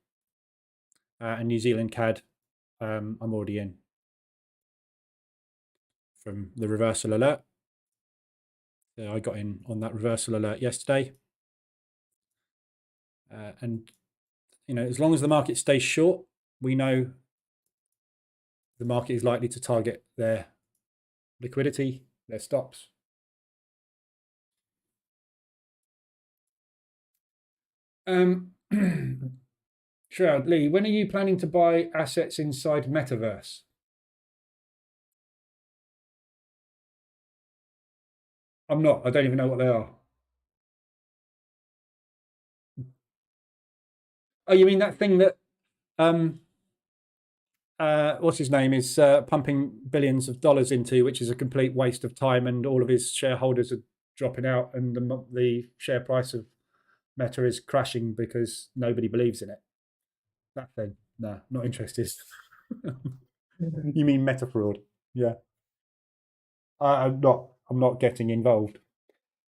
And New Zealand CAD, I'm already in from the reversal alert. So I got in on that reversal alert yesterday. And, as long as the market stays short, we know the market is likely to target their liquidity, their stops. Shroud Lee, when are you planning to buy assets inside Metaverse? I'm not. I don't even know what they are. Oh, you mean that thing that what's his name is pumping billions of dollars into, which is a complete waste of time, and all of his shareholders are dropping out, and the share price of Meta is crashing because nobody believes in it. That thing, no, not interested. You mean Meta fraud? Yeah, I'm not. I'm not getting involved.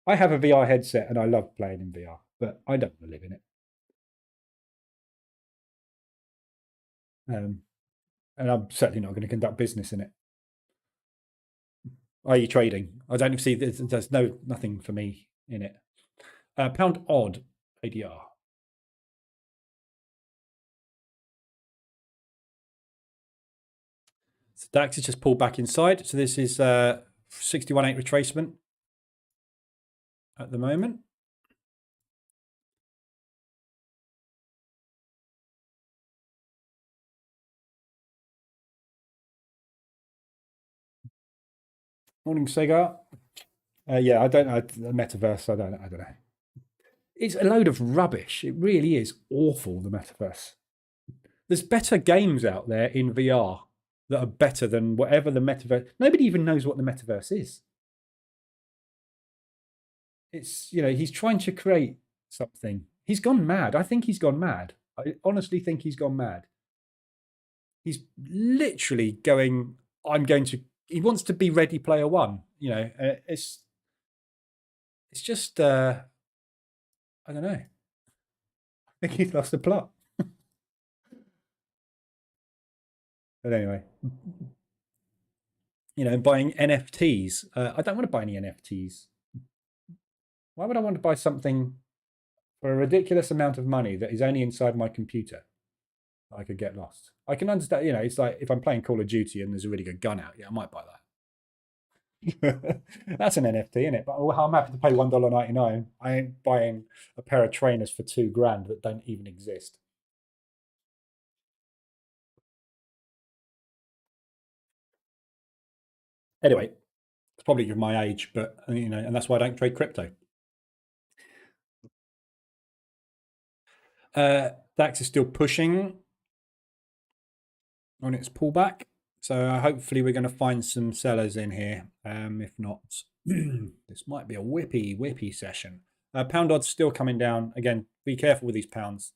I have a VR headset and I love playing in VR, but I don't want to live in it. And I'm certainly not going to conduct business in it. i.e. trading. I don't see there's nothing for me in it. Pound odd ADR. So Dax has just pulled back inside. So this is 61.8 retracement at the moment. Morning, Sega. Yeah, I don't know the Metaverse. I don't know. It's a load of rubbish. It really is awful. The Metaverse. There's better games out there in VR that are better than whatever the Metaverse. Nobody even knows what the Metaverse is. It's he's trying to create something. He's gone mad. I think he's gone mad. I honestly think he's gone mad. He's literally going. I'm going to. He wants to be Ready Player One. It's just. I don't know. I think he's lost the plot. But anyway, buying NFTs. I don't want to buy any NFTs. Why would I want to buy something for a ridiculous amount of money that is only inside my computer? I could get lost. I can understand, it's like if I'm playing Call of Duty and there's a really good gun out, yeah, I might buy that. That's an NFT, isn't it? But I'm happy to pay $1.99. I ain't buying a pair of trainers for $2,000 that don't even exist. Anyway, it's probably give my age, but and that's why I don't trade crypto. DAX is still pushing on its pullback. So hopefully we're going to find some sellers in here. If not, this might be a whippy session. Pound odd's still coming down. Again, be careful with these pounds.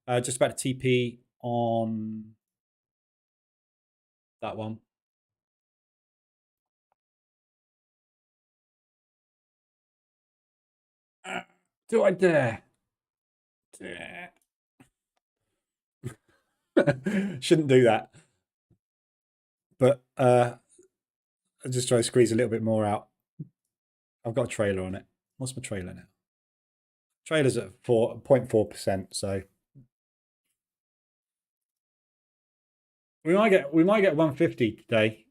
Just about to TP on that one. Do I dare? Shouldn't do that. But I'll just try to squeeze a little bit more out. I've got a trailer on it. What's my trailer now? Trailer's at 0.4%, so we might get 150 today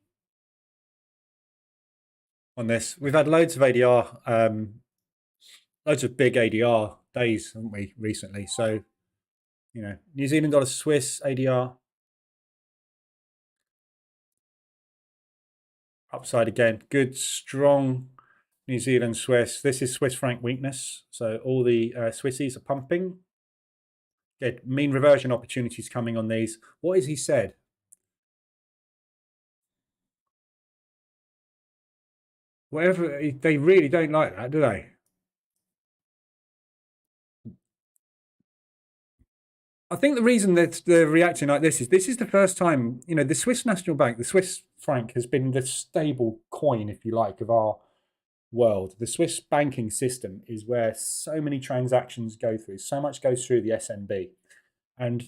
on this. We've had loads of ADR, loads of big ADR days, haven't we, recently? So, New Zealand dollar Swiss ADR upside again. Good, strong New Zealand Swiss. This is Swiss franc weakness. So all the Swissies are pumping. Good. Mean reversion opportunities coming on these. What has he said? Whatever, they really don't like that, do they? I think the reason that they're reacting like this is the first time, the Swiss National Bank, the Swiss franc has been the stable coin, if you like, of our world. The Swiss banking system is where so many transactions go through, so much goes through the SNB. And,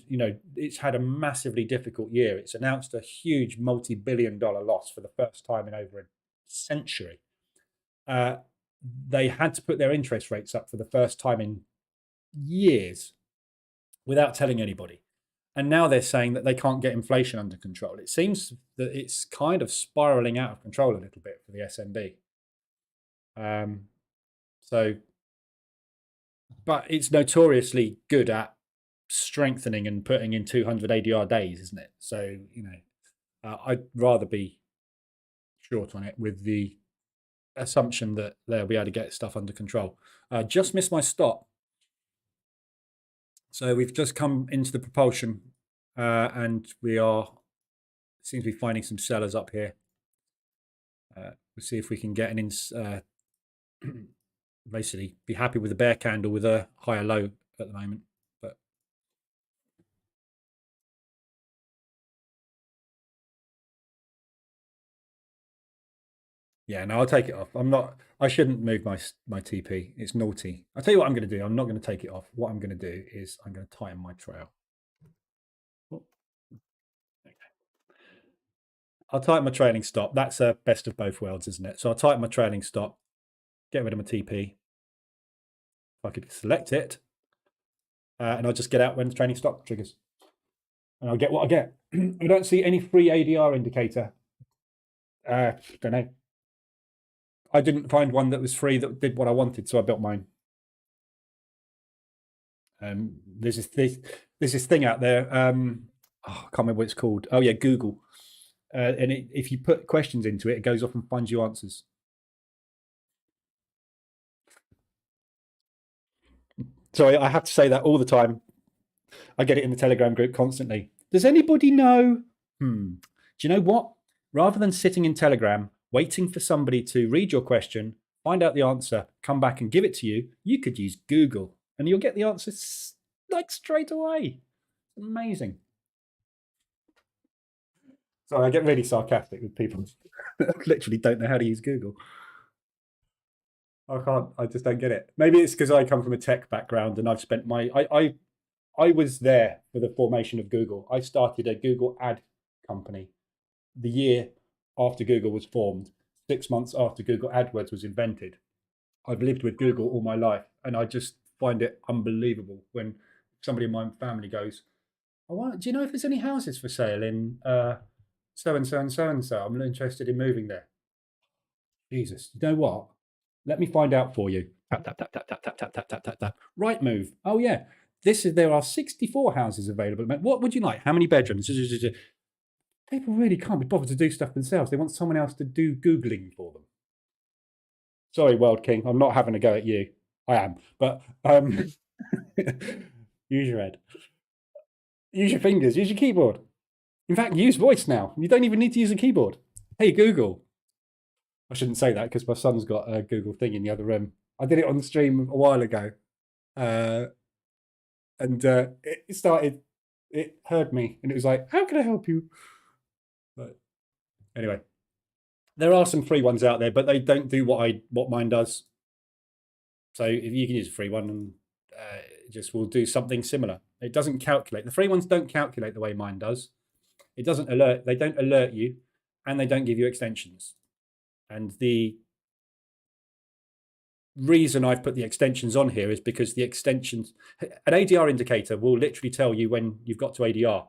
it's had a massively difficult year. It's announced a huge multi-billion-dollar loss for the first time in over a century. They had to put their interest rates up for the first time in years without telling anybody. And now they're saying that they can't get inflation under control. It seems that it's kind of spiraling out of control a little bit for the SNB. But it's notoriously good at strengthening and putting in 200 ADR days, isn't it? So, I'd rather be short on it with the assumption that they'll be able to get stuff under control. Just missed my stop. So we've just come into the propulsion and we seems to be finding some sellers up here. We'll see if we can get an basically be happy with the bear candle with a higher low at the moment. But Yeah, no, I'll take it off. I shouldn't move my TP. It's naughty. I'll tell you what I'm going to do. I'm not going to take it off. What I'm going to do is I'm going to tighten my trail. Oh, okay. I'll tighten my trailing stop. That's a best of both worlds, isn't it? So I'll tighten my trailing stop, get rid of my TP. If I could select it, and I'll just get out when the trailing stop triggers. And I'll get what I get. I don't see any free ADR indicator. Don't know. I didn't find one that was free that did what I wanted, so I built mine. There's this thing out there. I can't remember what it's called. Oh yeah, Google. And if you put questions into it, it goes off and finds you answers. So I have to say that all the time. I get it in the Telegram group constantly. Does anybody know? Do you know what? Rather than sitting in Telegram waiting for somebody to read your question, find out the answer, come back and give it to you, you could use Google and you'll get the answers like straight away. Amazing. So I get really sarcastic with people that literally don't know how to use Google. I just don't get it. Maybe it's because I come from a tech background and I've spent I was there for the formation of Google. I started a Google ad company the year after Google was formed, 6 months after Google AdWords was invented. I've lived with Google all my life, and I just find it unbelievable when somebody in my family goes, "Oh, do you know if there's any houses for sale in so and so and so and so? I'm interested in moving there." Jesus, you know what? Let me find out for you. Tap tap tap tap tap tap tap tap tap tap tap. Right move. Oh yeah, there are 64 houses available. What would you like? How many bedrooms? People really can't be bothered to do stuff themselves. They want someone else to do Googling for them. Sorry, World King, I'm not having a go at you. I am, but use your head. Use your fingers. Use your keyboard. In fact, use voice now. You don't even need to use a keyboard. Hey, Google. I shouldn't say that because my son's got a Google thing in the other room. I did it on the stream a while ago. And it heard me and it was like, how can I help you? But anyway, there are some free ones out there, but they don't do what mine does. So if you can use a free one and just will do something similar. It doesn't calculate. The free ones don't calculate the way mine does. It doesn't alert. They don't alert you, and they don't give you extensions. And the reason I've put the extensions on here is because the extensions, an ADR indicator will literally tell you when you've got to ADR.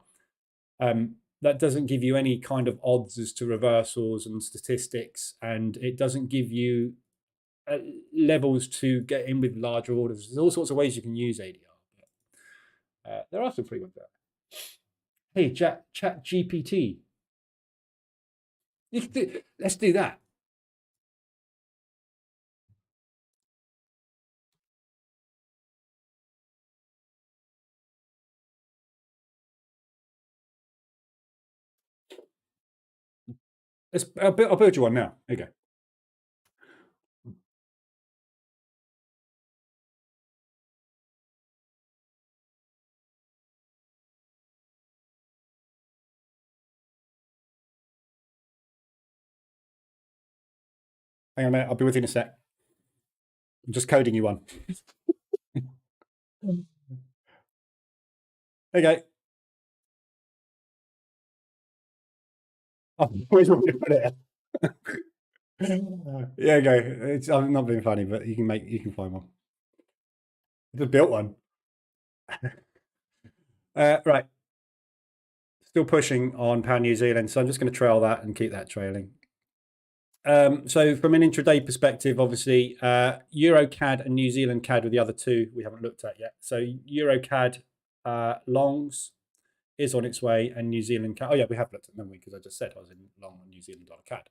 That doesn't give you any kind of odds as to reversals and statistics, and it doesn't give you levels to get in with larger orders. There's all sorts of ways you can use ADR. There are some free ones out. Hey, chat GPT. Let's do that. I'll build you one now. There you go. Hang on a minute. I'll be with you in a sec. I'm just coding you one. There you go. Oh, where's where to put it? Yeah, go. I'm not being funny, but you can find one. I just built one. Right. Still pushing on pound New Zealand, so I'm just going to trail that and keep that trailing. So from an intraday perspective, obviously, Euro CAD and New Zealand CAD were the other two we haven't looked at yet. So Euro CAD longs is on its way, and New Zealand CAD. Oh yeah, we have looked at them because I just said I was in long on New Zealand CAD.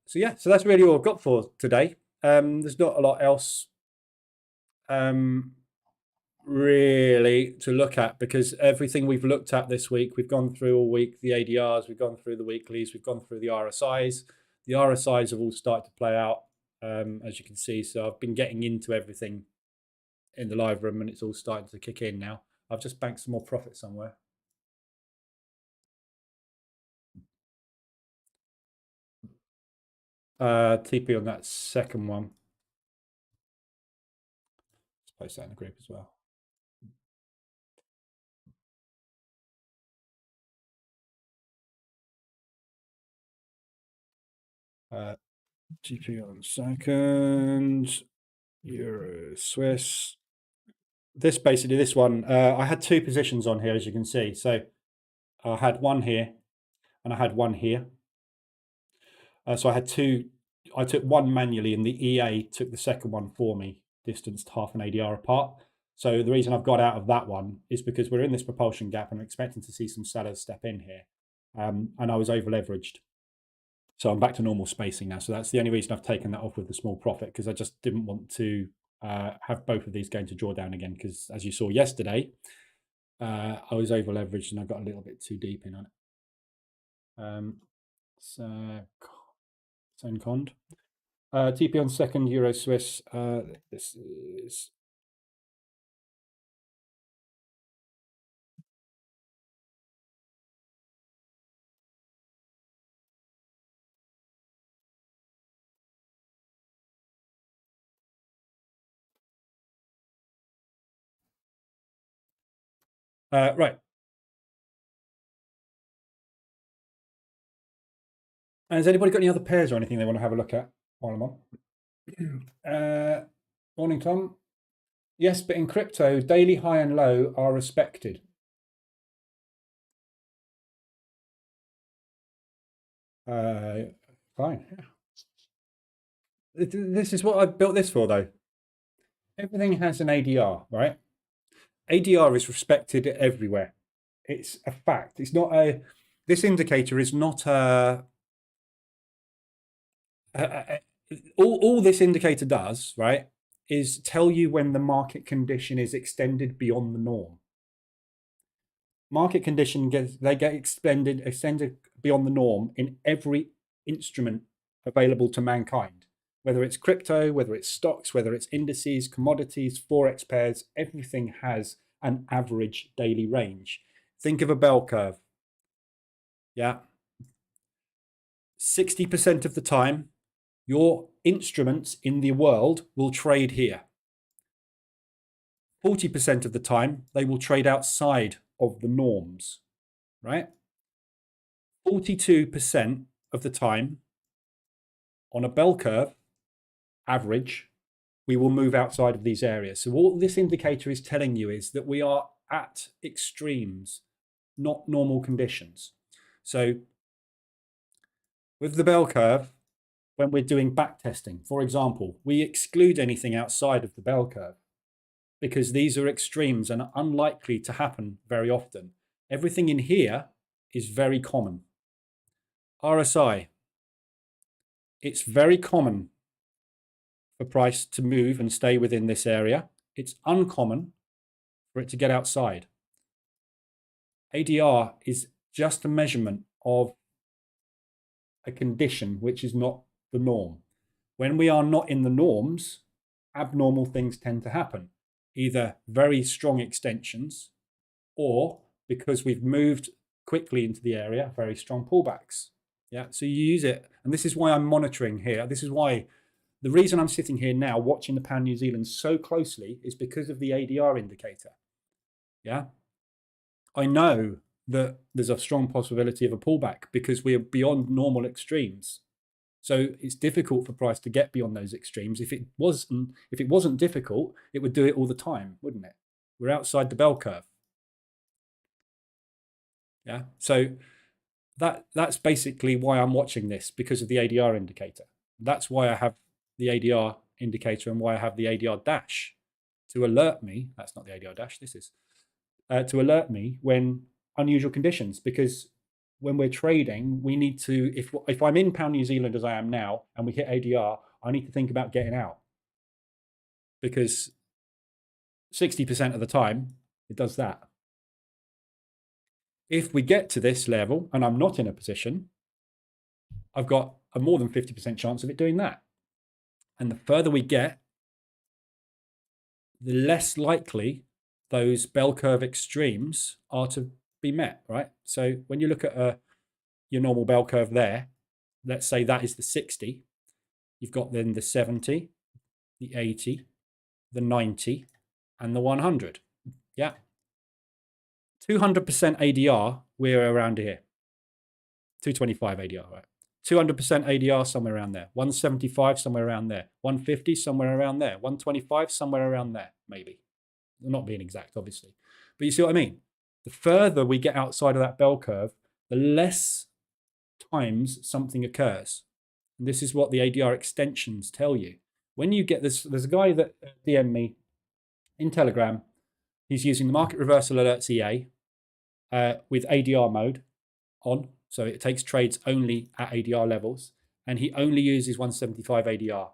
So yeah, so that's really all I've got for today. There's not a lot else really to look at because everything we've looked at this week, we've gone through all week, the ADRs, we've gone through the weeklies, we've gone through the RSIs. The RSIs have all started to play out, as you can see. So I've been getting into everything in the live room and it's all starting to kick in now. I've just banked some more profit somewhere. TP on that second one. Let's post that in the group as well. GP on second, Euro Swiss. This basically, this one, I had two positions on here, as you can see. So I had one here and I had one here. So I had two, I took one manually and the EA took the second one for me, distanced half an ADR apart. So the reason I've got out of that one is because we're in this propulsion gap and I'm expecting to see some sellers step in here. And I was over leveraged. So I'm back to normal spacing now. So that's the only reason I've taken that off with the small profit, because I just didn't want to have both of these going to drawdown again. Because as you saw yesterday, I was over leveraged and I got a little bit too deep in on it. So cond. TP on second, Euro Swiss. This is right. Has anybody got any other pairs or anything they want to have a look at while I'm on? Morning, Tom. Yes, but in crypto, daily high and low are respected. Fine. This is what I've built this for, though. Everything has an ADR, right? ADR is respected everywhere. It's a fact. It's not a. This indicator is not a. All this indicator does, right, is tell you when the market condition is extended beyond the norm. Market condition get extended beyond the norm in every instrument available to mankind, whether it's crypto, whether it's stocks, whether it's indices, commodities, Forex pairs. Everything has an average daily range. Think of a bell curve. Yeah. 60% of the time, your instruments in the world will trade here. 40% of the time, they will trade outside of the norms, right? 42% of the time, on a bell curve, average, we will move outside of these areas. So what this indicator is telling you is that we are at extremes, not normal conditions. So with the bell curve, when we're doing back testing, for example, we exclude anything outside of the bell curve because these are extremes and are unlikely to happen very often. Everything in here is very common. RSI, it's very common for price to move and stay within this area. It's uncommon for it to get outside. ADR is just a measurement of a condition which is not the norm. When we are not in the norms, abnormal things tend to happen, either very strong extensions or because we've moved quickly into the area, very strong pullbacks. Yeah, so you use it. And this is why I'm monitoring here. This is why the reason I'm sitting here now watching the pound New Zealand so closely is because of the ADR indicator. Yeah, I know that there's a strong possibility of a pullback because we are beyond normal extremes. So it's difficult for price to get beyond those extremes. If it wasn't difficult, it would do it all the time, wouldn't it? We're outside the bell curve. Yeah. So that's basically why I'm watching this, because of the ADR indicator. That's why I have the ADR indicator and why I have the ADR dash to alert me. That's not the ADR dash. This is to alert me when unusual conditions, because when we're trading, we need to, if I'm in pound New Zealand as I am now and we hit ADR, I need to think about getting out, because 60% of the time it does that. If we get to this level and I'm not in a position, I've got a more than 50% chance of it doing that. And the further we get, the less likely those bell curve extremes are to be met, right? So when you look at your normal bell curve there, let's say that is the 60. You've got then the 70, the 80, the 90, and the 100. Yeah. 200% ADR, we're around here. 225 ADR, right? 200% ADR, somewhere around there. 175, somewhere around there. 150, somewhere around there. 125, somewhere around there, maybe. I'm not being exact, obviously. But you see what I mean? The further we get outside of that bell curve, the less times something occurs. And this is what the ADR extensions tell you. When you get this, there's a guy that DM'd me in Telegram. He's using the market reversal alerts EA with ADR mode on. So it takes trades only at ADR levels. And he only uses 175 ADR.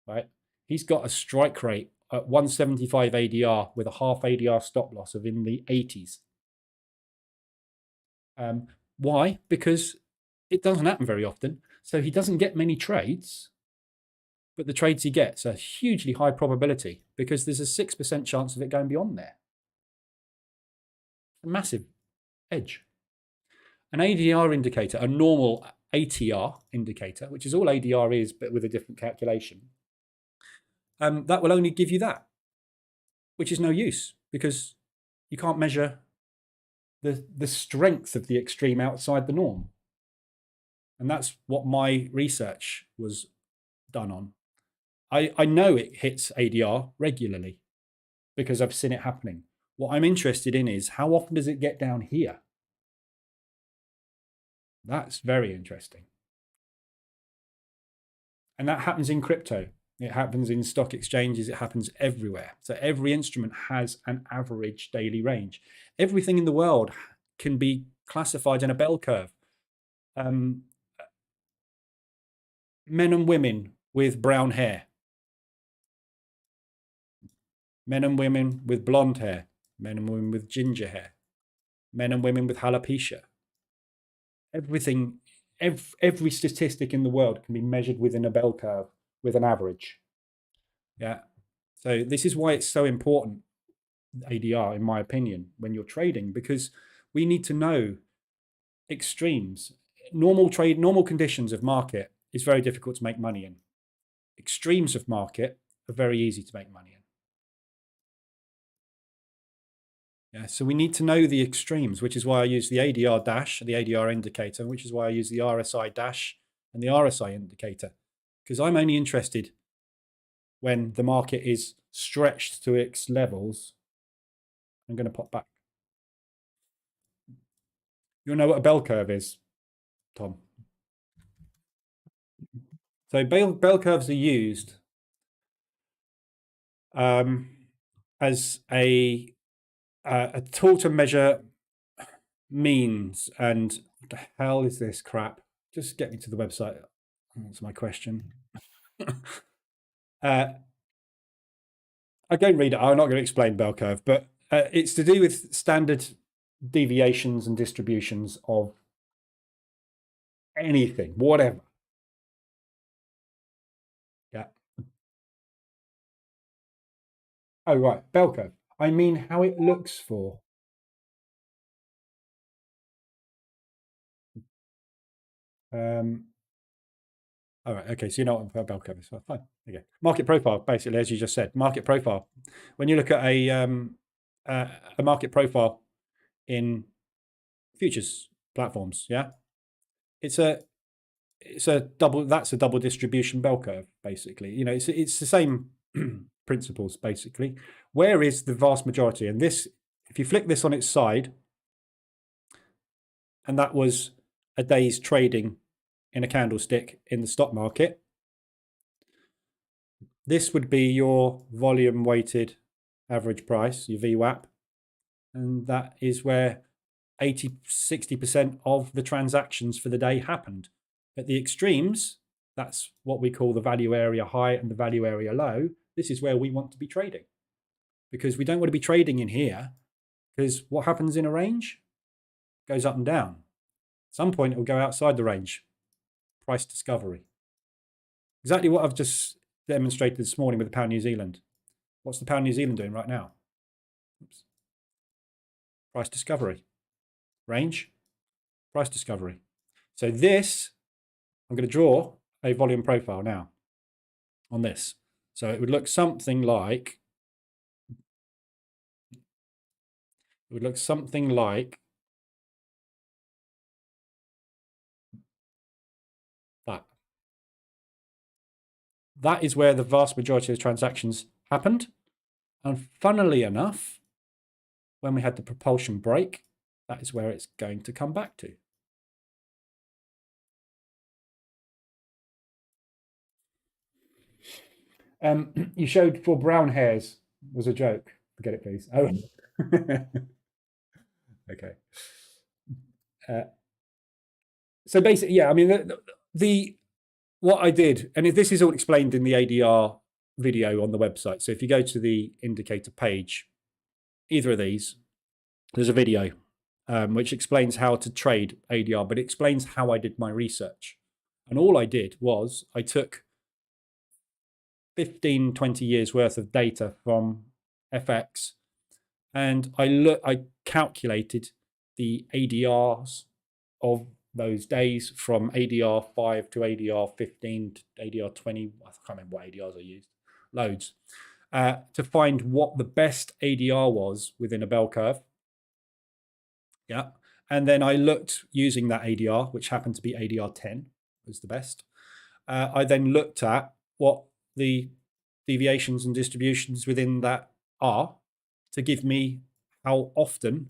Right? He's got a strike rate at 175 ADR with a half ADR stop loss of in the 80s. Why? Because it doesn't happen very often. So he doesn't get many trades, but the trades he gets are hugely high probability because there's a 6% chance of it going beyond there. A massive edge. An ADR indicator, a normal ATR indicator, which is all ADR is, but with a different calculation, that will only give you that, which is no use because you can't measure the strength of the extreme outside the norm. And that's what my research was done on. I know it hits ADR regularly because I've seen it happening. What I'm interested in is how often does it get down here? That's very interesting. And that happens in crypto. It happens in stock exchanges. It happens everywhere. So every instrument has an average daily range. Everything in the world can be classified in a bell curve. Men and women with brown hair. Men and women with blonde hair. Men and women with ginger hair. Men and women with alopecia. Everything, every statistic in the world can be measured within a bell curve with an average. Yeah. So this is why it's so important, ADR, in my opinion, when you're trading, because we need to know extremes. Normal trade, normal conditions of market is very difficult to make money in. Extremes of market are very easy to make money in. Yeah, so we need to know the extremes, which is why I use the ADR dash, the ADR indicator, which is why I use the RSI dash and the RSI indicator, because I'm only interested when the market is stretched to its levels. I'm going to pop back. You'll know what a bell curve is, Tom. So bell curves are used as a tool to measure means. And what the hell is this crap? Just get me to the website. That's my question. I don't read it. I'm not going to explain bell curve, but it's to do with standard deviations and distributions of anything, whatever. Yeah. Oh, right. Bell curve. I mean how it looks for. All right. Okay. So you know what a bell curve is. Well, fine. Okay. Market profile, basically, as you just said, market profile. When you look at a market profile in futures platforms, yeah, it's a double. That's a double distribution bell curve, basically. You know, it's the same principles, basically. Where is the vast majority? And this, if you flick this on its side, and that was a day's trading in a candlestick in the stock market, this would be your volume weighted average price, your VWAP. And that is where 60% of the transactions for the day happened. At the extremes, that's what we call the value area high and the value area low. This is where we want to be trading, because we don't want to be trading in here, because what happens in a range goes up and down. At some point, it will go outside the range. Price discovery. Exactly what I've just demonstrated this morning with the pound New Zealand. What's the pound New Zealand doing right now? Oops. Price discovery. Range, price discovery. So this, I'm going to draw a volume profile now on this. So it would look something like, that. That is where the vast majority of the transactions happened. And funnily enough, when we had the propulsion break, that is where it's going to come back to. You showed for brown hairs was a joke. Forget it, please. Oh, okay. So basically, yeah, I mean, what I did, and this is all explained in the ADR video on the website. So if you go to the indicator page, either of these, there's a video which explains how to trade ADR, but it explains how I did my research. And all I did was I took 15, 20 years worth of data from FX, and I calculated the ADRs of those days from ADR 5 to ADR 15 to ADR 20. I can't remember what ADRs I used, loads, to find what the best ADR was within a bell curve. Yeah. And then I looked using that ADR, which happened to be ADR 10 was the best. I then looked at what the deviations and distributions within that are to give me how often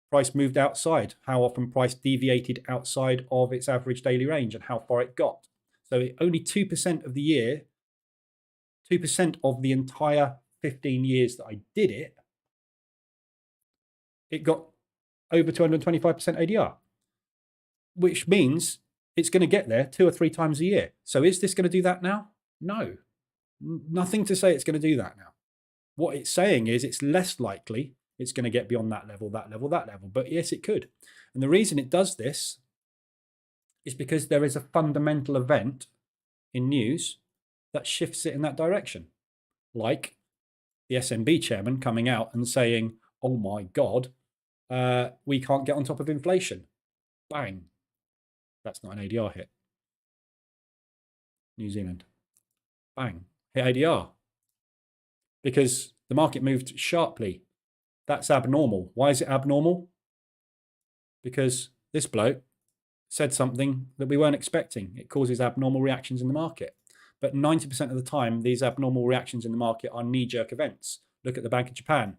price moved outside, how often price deviated outside of its average daily range, and how far it got. So only 2% of the year, 2% of the entire 15 years that I did it, it got over 225% ADR, which means it's going to get there 2 or 3 times a year. So is this going to do that now? No, nothing to say it's going to do that now. What it's saying is it's less likely it's going to get beyond that level, that level, that level. But yes, it could. And the reason it does this is because there is a fundamental event in news that shifts it in that direction. Like the SNB chairman coming out and saying, oh my God, we can't get on top of inflation. Bang. That's not an ADR hit. New Zealand. Bang. Hit ADR. Because the market moved sharply. That's abnormal. Why is it abnormal? Because this bloke said something that we weren't expecting. It causes abnormal reactions in the market. But 90% of the time, these abnormal reactions in the market are knee-jerk events. Look at the Bank of Japan.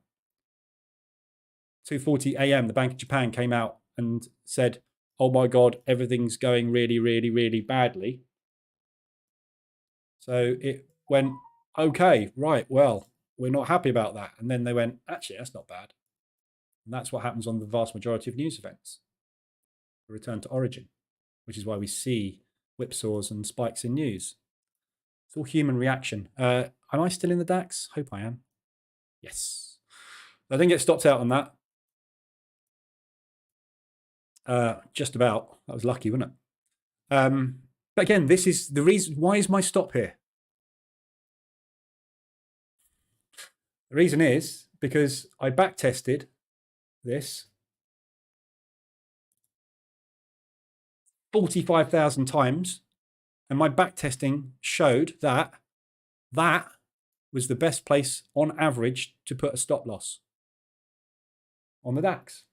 2:40 a.m., the Bank of Japan came out and said, oh my God, everything's going really, really, really badly. So it went, okay, right, well, we're not happy about that. And then they went, actually, that's not bad. And that's what happens on the vast majority of news events. A return to origin, which is why we see whipsaws and spikes in news. It's all human reaction. Am I still in the DAX? Hope I am. Yes. I didn't get stopped out on that. Just about. That was lucky, wasn't it? But again, this is the reason. Why is my stop here? The reason is because I back tested this 45,000 times, and my back testing showed that that was the best place on average to put a stop loss on the DAX,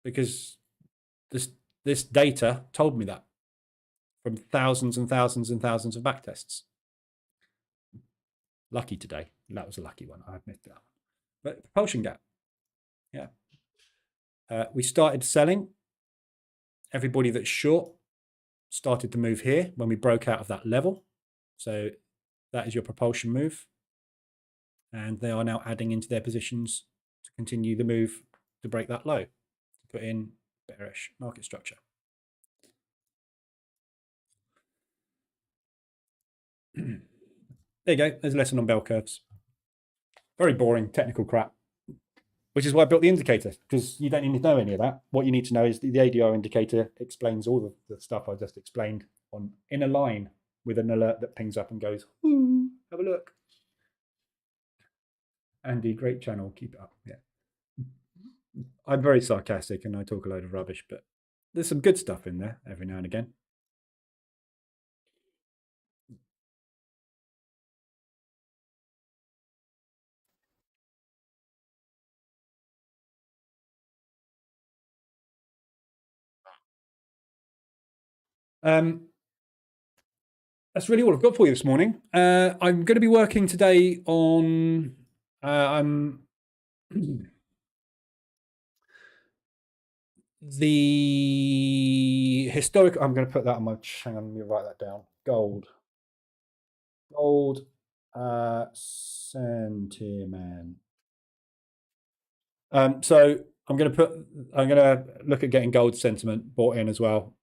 because this data told me that from thousands and thousands and thousands of back tests. Lucky today. That was a lucky one. I admit that. But propulsion gap. Yeah. We started selling. Everybody that's short started to move here when we broke out of that level. So that is your propulsion move. And they are now adding into their positions to continue the move to break that low, to put in bearish market structure. There you go. There's a lesson on bell curves. Very boring technical crap, which is why I built the indicator, because you don't need to know any of that. What you need to know is the ADR indicator explains all of the stuff I just explained in a line with an alert that pings up and goes, ooh, have a look. Andy, great channel. Keep it up. Yeah. I'm very sarcastic and I talk a load of rubbish, but there's some good stuff in there every now and again. That's really all I've got for you this morning. I'm going to be working today on the historic. I'm going to put that on my. Hang on, let me write that down. Gold sentiment. So I'm going to look at getting gold sentiment bought in as well.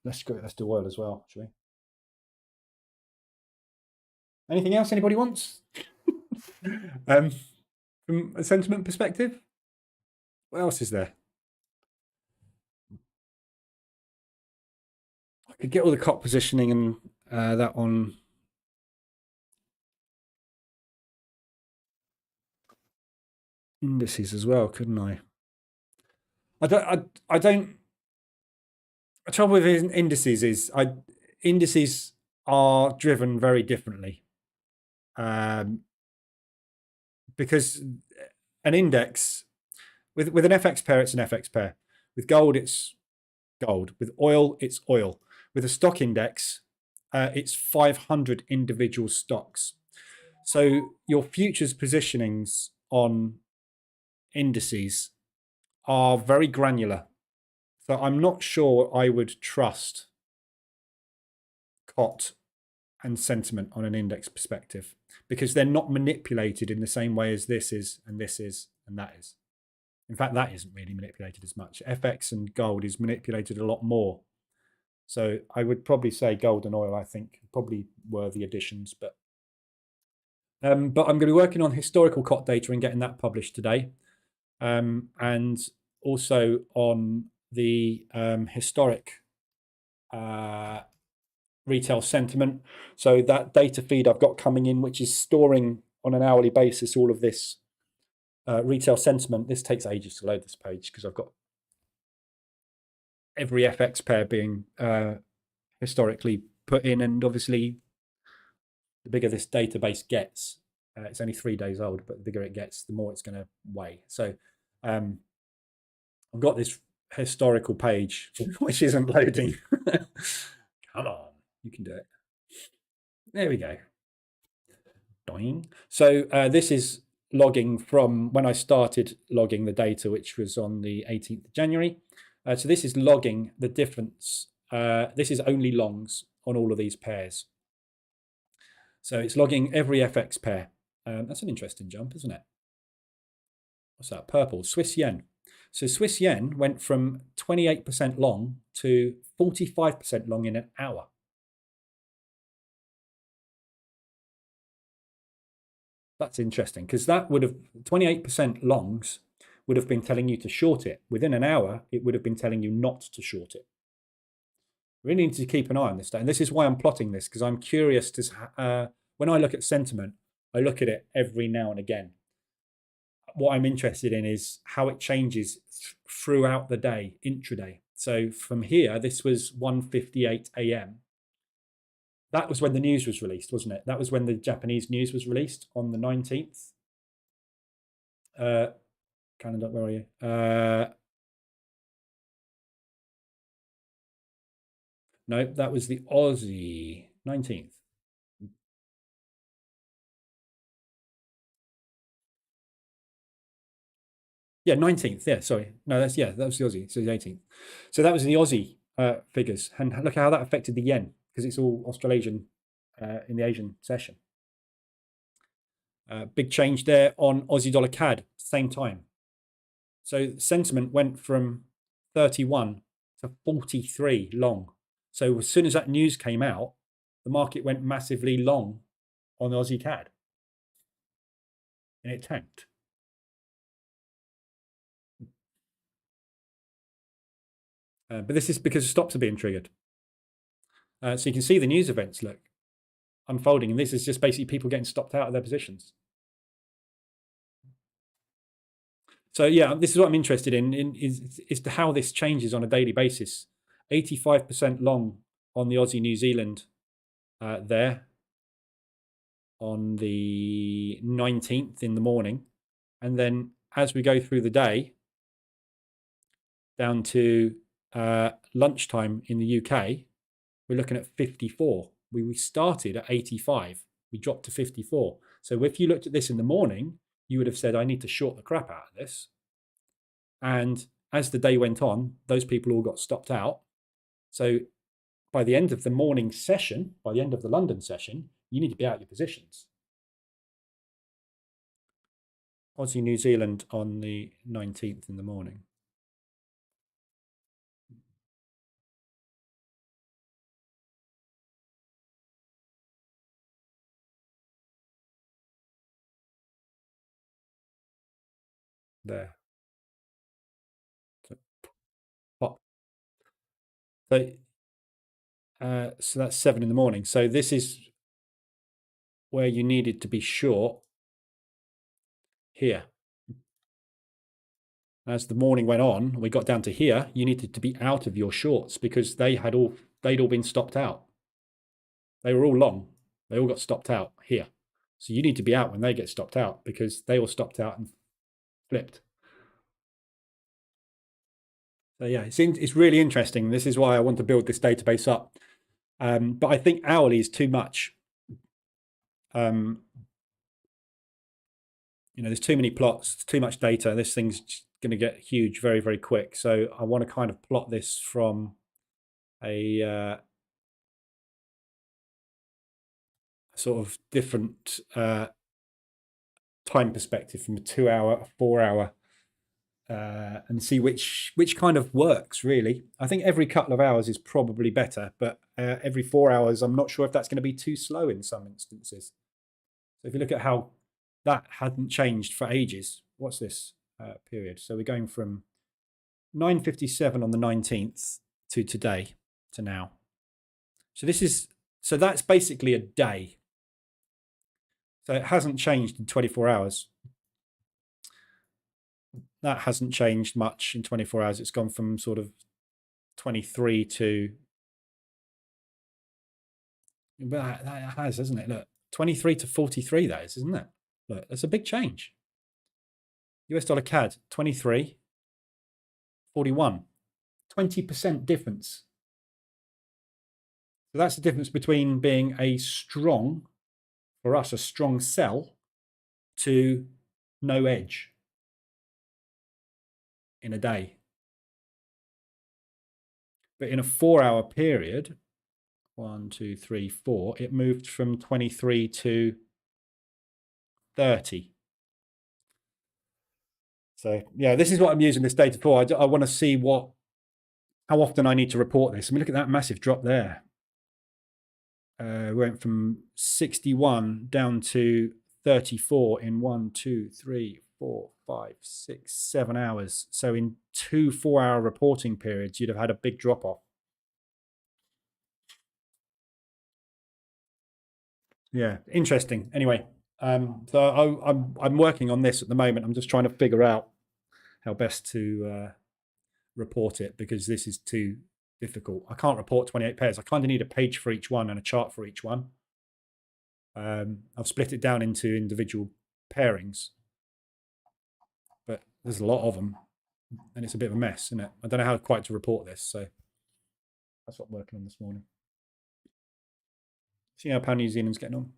Let's do oil as well, actually. Anything else anybody wants? From a sentiment perspective, what else is there? I could get all the cot positioning and that on. Indices as well, couldn't I? I don't. The trouble with indices is indices are driven very differently. Because an index with an FX pair, it's an FX pair. With gold, it's gold. With oil, it's oil. With a stock index, it's 500 individual stocks. So your futures positionings on indices are very granular. So I'm not sure I would trust COT and sentiment on an index perspective because they're not manipulated in the same way as this is, and that is. In fact, that isn't really manipulated as much. FX and gold is manipulated a lot more. So I would probably say gold and oil, I think, probably were the additions. But I'm going to be working on historical COT data and getting that published today. And also on the historic retail sentiment. So that data feed I've got coming in, which is storing on an hourly basis all of this retail sentiment. This takes ages to load this page because I've got every FX pair being historically put in, and obviously the bigger this database gets, it's only 3 days old, but the bigger it gets, the more it's going to weigh. So I've got this historical page which isn't loading. Come on, you can do it. There we go. Doing. So this is logging from when I started logging the data, which was on the 18th of January. So this is logging the difference. This is only longs on all of these pairs. So it's logging every FX pair. That's an interesting jump, isn't it? What's that? Purple, Swiss yen. So Swiss yen went from 28% long to 45% long in an hour. That's interesting because that would have 28% longs would have been telling you to short it. Within an hour, it would have been telling you not to short it. We really need to keep an eye on this day. And this is why I'm plotting this, because I'm curious to, when I look at sentiment, I look at it every now and again. What I'm interested in is how it changes throughout the day, intraday. So from here, this was 1:58 a.m. That was when the news was released, wasn't it? That was when the Japanese news was released on the 19th. Canada, where are you? No, that was the Aussie 19th. Yeah, 19th. Yeah, sorry. No, that was the Aussie. So the 18th. So that was the Aussie figures. And look how that affected the yen, because it's all Australasian in the Asian session. Big change there on Aussie dollar CAD, same time. So sentiment went from 31 to 43 long. So as soon as that news came out, the market went massively long on Aussie CAD. And it tanked. But this is because stops are being triggered. So you can see the news events, look, unfolding. And this is just basically people getting stopped out of their positions. So yeah, this is what I'm interested in is to how this changes on a daily basis. 85% long on the Aussie New Zealand there on the 19th in the morning. And then as we go through the day, down to lunchtime in the UK, we're looking at 54. We started at 85. We dropped to 54. So if you looked at this in the morning, you would have said, I need to short the crap out of this. And as the day went on, those people all got stopped out. So by the end of the morning session, by the end of the London session, you need to be out of your positions. Aussie New Zealand on the 19th in the morning. There. So pop. So that's 7 in the morning. So this is where you needed to be short here. As the morning went on, we got down to here, you needed to be out of your shorts because they'd all been stopped out. They were all long. They all got stopped out here. So you need to be out when they get stopped out because they all stopped out and flipped. So yeah, it's really interesting. This is why I want to build this database up. But I think hourly is too much. There's too many plots, too much data. This thing's going to get huge very, very quick. So I want to kind of plot this from a sort of different time perspective, from a 2 hour, a 4 hour, and see which kind of works really. I think every couple of hours is probably better, but every 4 hours, I'm not sure if that's going to be too slow in some instances. So if you look at how that hadn't changed for ages, what's this period? So we're going from 9:57 on the 19th to today, to now. So that's basically a day. So it hasn't changed in 24 hours. That hasn't changed much in 24 hours. It's gone from sort of 23 to, that has, hasn't it? Look, 23 to 43, that is, isn't it? Look, that's a big change. US dollar CAD, 23, 41, 20% difference. So that's the difference between being a strong, for us, a strong sell to no edge in a day. But in a 4 hour period, 1, 2, 3, 4, it moved from 23 to 30. So yeah, this is what I'm using this data for. I want to see how often I need to report this. I mean, look at that massive drop there. We went from 61 down to 34 in 1, 2, 3, 4, 5, 6, 7 hours. So in 2 4 hour reporting periods, you'd have had a big drop off. Yeah, interesting. Anyway, so I'm working on this at the moment. I'm just trying to figure out how best to report it, because this is too difficult. I can't report 28 pairs. I kind of need a page for each one and a chart for each one. I've split it down into individual pairings, but there's a lot of them, and it's a bit of a mess, isn't it? I don't know how quite to report this, so that's what I'm working on this morning. See how pound New Zealand's getting on.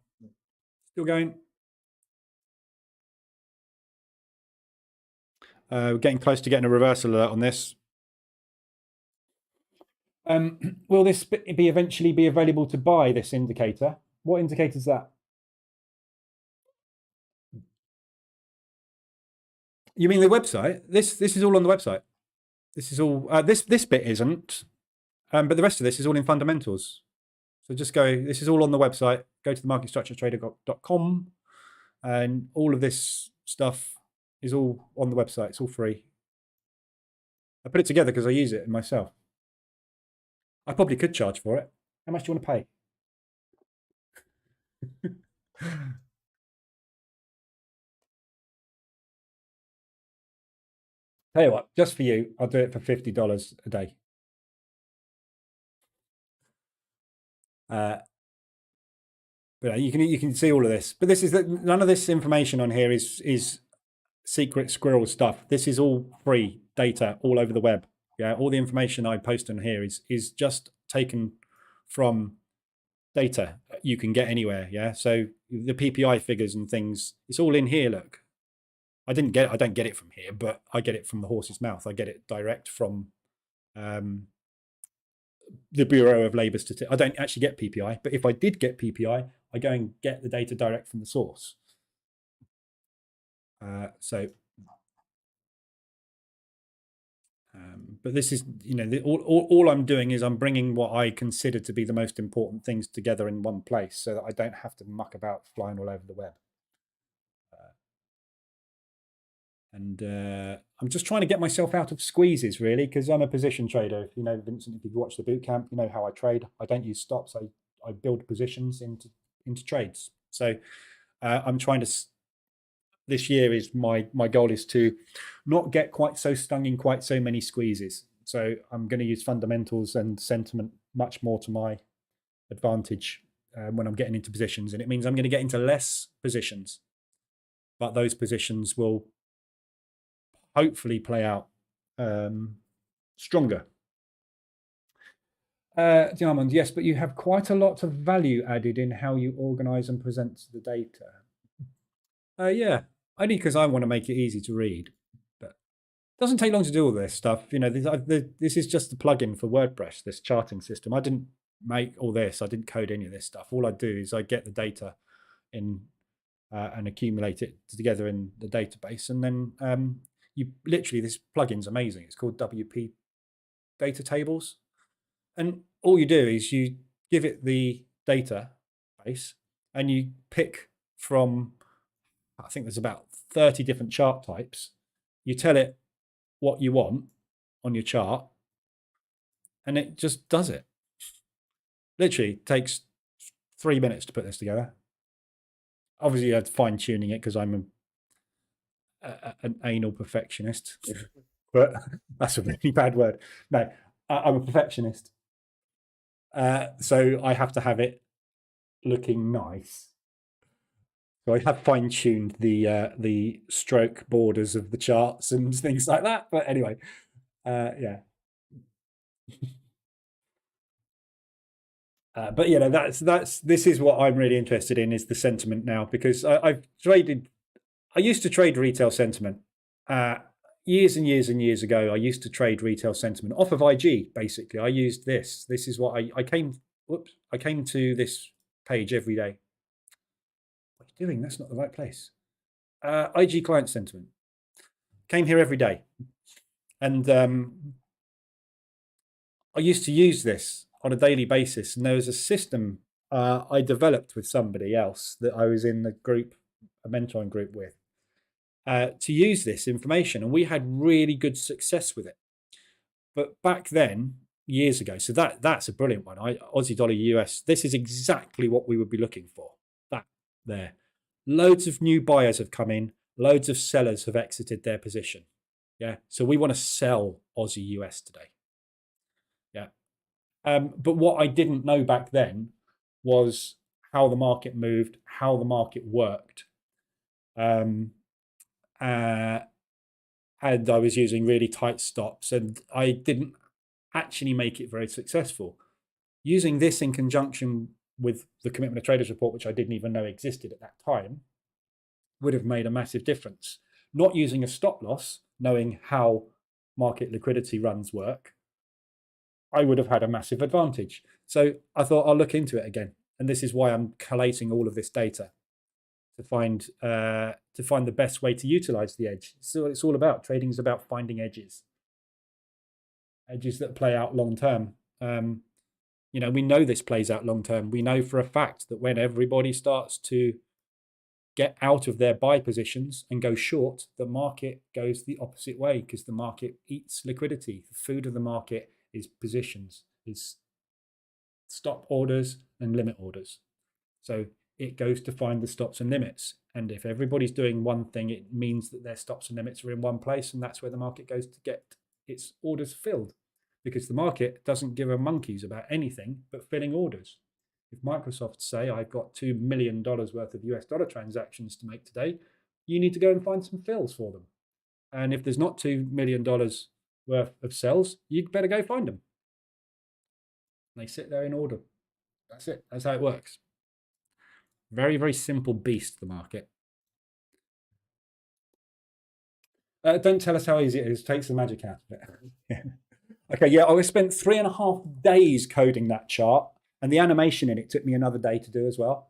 Still going. We're getting close to getting a reversal alert on this. Will this eventually be available to buy, this indicator? What indicator is that? You mean the website? This is all on the website. This is all. This bit isn't, but the rest of this is all in fundamentals. So just go. This is all on the website. Go to the marketstructuretrader.com, and all of this stuff is all on the website. It's all free. I put it together because I use it myself. I probably could charge for it. How much do you want to pay? Tell you what, just for you, I'll do it for $50 a day. But you can see all of this. But this is none of this information on here is secret squirrel stuff. This is all free data all over the web. Yeah, all the information I post on here is just taken from data you can get anywhere. Yeah, so the PPI figures and things, it's all in here. Look, I don't get it from here, but I get it from the horse's mouth. I get it direct from the Bureau of Labour Statistics. I don't actually get PPI, but if I did get PPI, I go and get the data direct from the source. But this is, all I'm doing is I'm bringing what I consider to be the most important things together in one place, so that I don't have to muck about flying all over the web. And I'm just trying to get myself out of squeezes, really, because I'm a position trader. Vincent, if you've watched the bootcamp, you know how I trade. I don't use stops. I build positions into trades. So I'm trying to. This year is my goal is to not get quite so stung in quite so many squeezes. So I'm going to use fundamentals and sentiment much more to my advantage when I'm getting into positions, and it means I'm going to get into less positions, but those positions will hopefully play out stronger. Diamond, yes, but you have quite a lot of value added in how you organize and present the data. Yeah, only because I want to make it easy to read. But it doesn't take long to do all this stuff. This is just the plugin for WordPress, this charting system. I didn't make all this. I didn't code any of this stuff. All I do is I get the data in and accumulate it together in the database, and then you literally, this plugin's amazing. It's called WP Data Tables, and all you do is you give it the database, and you pick from, I think there's about 30 different chart types. You tell it what you want on your chart, and it just does it. Literally takes 3 minutes to put this together. Obviously, you have fine tuning it because I'm an anal perfectionist, but that's a really bad word. No, I'm a perfectionist. So I have to have it looking nice. So I have fine-tuned the stroke borders of the charts and things like that. But anyway, yeah. But this is what I'm really interested in, is the sentiment now, because I used to trade retail sentiment years and years and years ago. I used to trade retail sentiment off of IG. Basically, I used this. This is what I came. Whoops! I came to this page every day. What are you doing? That's not the right place. IG client sentiment. Came here every day, and I used to use this on a daily basis. And there was a system I developed with somebody else that I was in the group, a mentoring group with, to use this information, and we had really good success with it. But back then, years ago, so that's a brilliant one. Aussie dollar US. This is exactly what we would be looking for. That there, loads of new buyers have come in. Loads of sellers have exited their position. Yeah, so we want to sell Aussie US today. Yeah, but what I didn't know back then was how the market moved, how the market worked. And I was using really tight stops, and I didn't actually make it very successful. Using this in conjunction with the Commitment of Traders report, which I didn't even know existed at that time, would have made a massive difference. Not using a stop loss, knowing how market liquidity runs work, I would have had a massive advantage. So I thought I'll look into it again. And this is why I'm collating all of this data to find the best way to utilize the edge. So it's all about trading is about finding edges that play out long term. We know this plays out long term. We know for a fact that when everybody starts to get out of their buy positions and go short, the market goes the opposite way, because the market eats liquidity. The food of the market is positions, is stop orders and limit orders. So it goes to find the stops and limits. And if everybody's doing one thing, it means that their stops and limits are in one place, and that's where the market goes to get its orders filled, because the market doesn't give a monkeys about anything but filling orders. If Microsoft say, I've got $2 million worth of US dollar transactions to make today, you need to go and find some fills for them. And if there's not $2 million worth of sells, you'd better go find them. They sit there in order. That's it. That's how it works. Very, very simple beast, the market. Don't tell us how easy it is. Takes the magic out of it. Okay, yeah, I spent 3.5 days coding that chart, and the animation in it took me another day to do as well.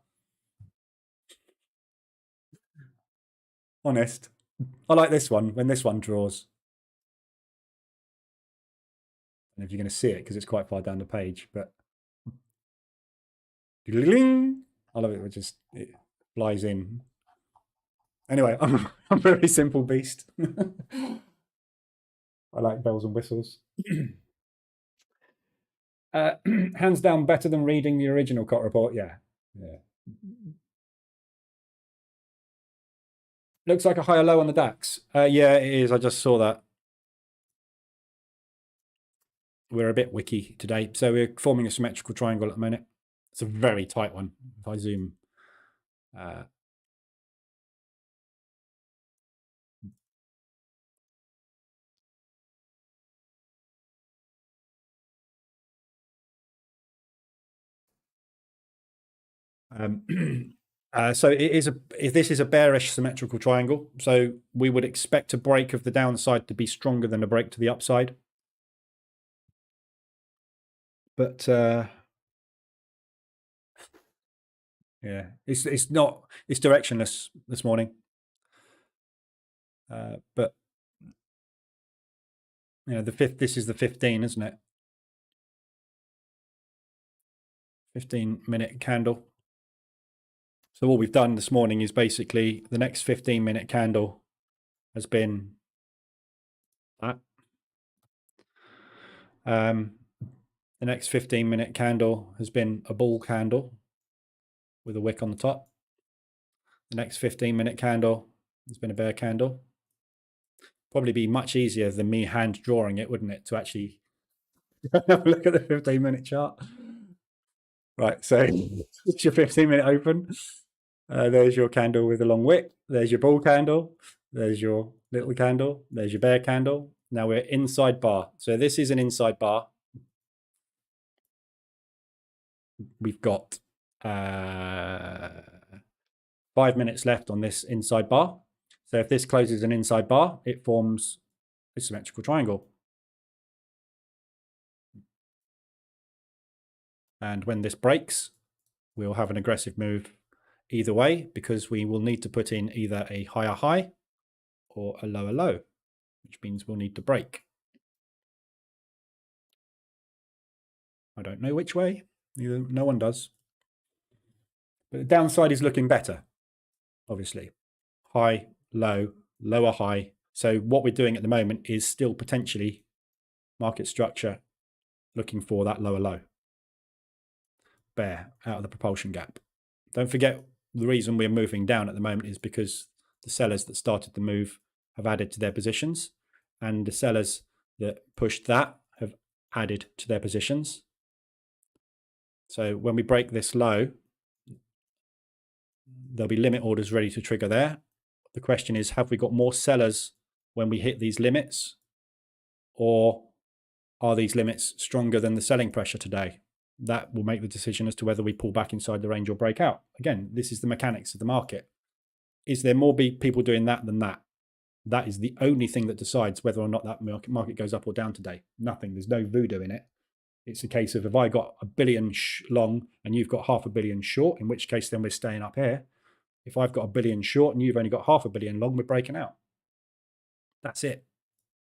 Honest. I like this one, when this one draws. And if you're going to see it, because it's quite far down the page, but I love it. It flies in. Anyway, I'm a very simple beast. I like bells and whistles. Hands down, better than reading the original COT report. Yeah. Looks like a higher low on the Dax. Yeah, it is. I just saw that. We're a bit wicky today. So we're forming a symmetrical triangle at the minute. It's a very tight one. If I zoom. So this is a bearish symmetrical triangle. So we would expect a break of the downside to be stronger than a break to the upside. But yeah, it's directionless this morning. But you know, this is the 15, isn't it? 15-minute candle. So what we've done this morning is basically the next 15-minute candle has been that. The next 15-minute candle has been a bull candle with a wick on the top. The next 15-minute candle has been a bear candle. Probably be much easier than me hand drawing it, wouldn't it, to actually have a look at the 15-minute chart. Right, so it's your 15-minute open. There's your candle with a long wick. There's your bull candle. There's your little candle. There's your bear candle. Now we're inside bar. So this is an inside bar. We've got 5 minutes left on this inside bar. So if this closes an inside bar, it forms a symmetrical triangle. And when this breaks, we'll have an aggressive move either way, because we will need to put in either a higher high or a lower low, which means we'll need to break. I don't know which way. No one does. But the downside is looking better, obviously. High, low, lower high. So what we're doing at the moment is still potentially market structure looking for that lower low. Bear out of the propulsion gap. Don't forget, the reason we're moving down at the moment is because the sellers that started the move have added to their positions, and the sellers that pushed that have added to their positions. So when we break this low, there'll be limit orders ready to trigger there. The question is, have we got more sellers when we hit these limits, or are these limits stronger than the selling pressure today? That will make the decision as to whether we pull back inside the range or break out. Again, this is the mechanics of the market. Is there more people doing that than that? That is the only thing that decides whether or not that market goes up or down today. Nothing. There's no voodoo in it. It's a case of, if I got $1 billion long and you've got $500 million short, in which case then we're staying up here. If I've got $1 billion short and you've only got $500 million long, we're breaking out. That's it.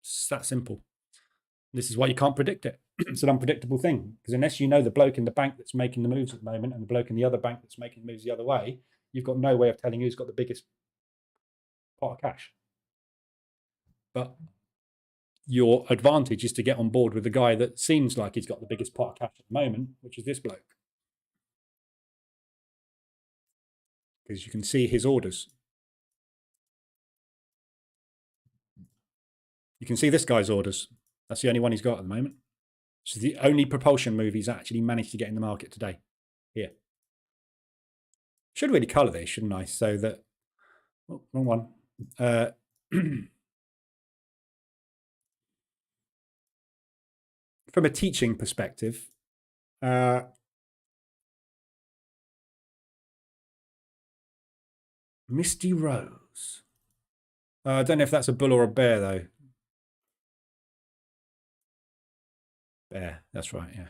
It's that simple. This is why you can't predict it. It's an unpredictable thing, because unless you know the bloke in the bank that's making the moves at the moment and the bloke in the other bank that's making moves the other way, you've got no way of telling who's got the biggest pot of cash. But your advantage is to get on board with the guy that seems like he's got the biggest pot of cash at the moment, which is this bloke. Because you can see his orders. You can see this guy's orders. That's the only one he's got at the moment. It's the only propulsion move he's actually managed to get in the market today. Here. Should really colour this, shouldn't I? So that, oh, wrong one. from a teaching perspective, Misty Rose. I don't know if that's a bull or a bear, though. Bear, that's right, yeah.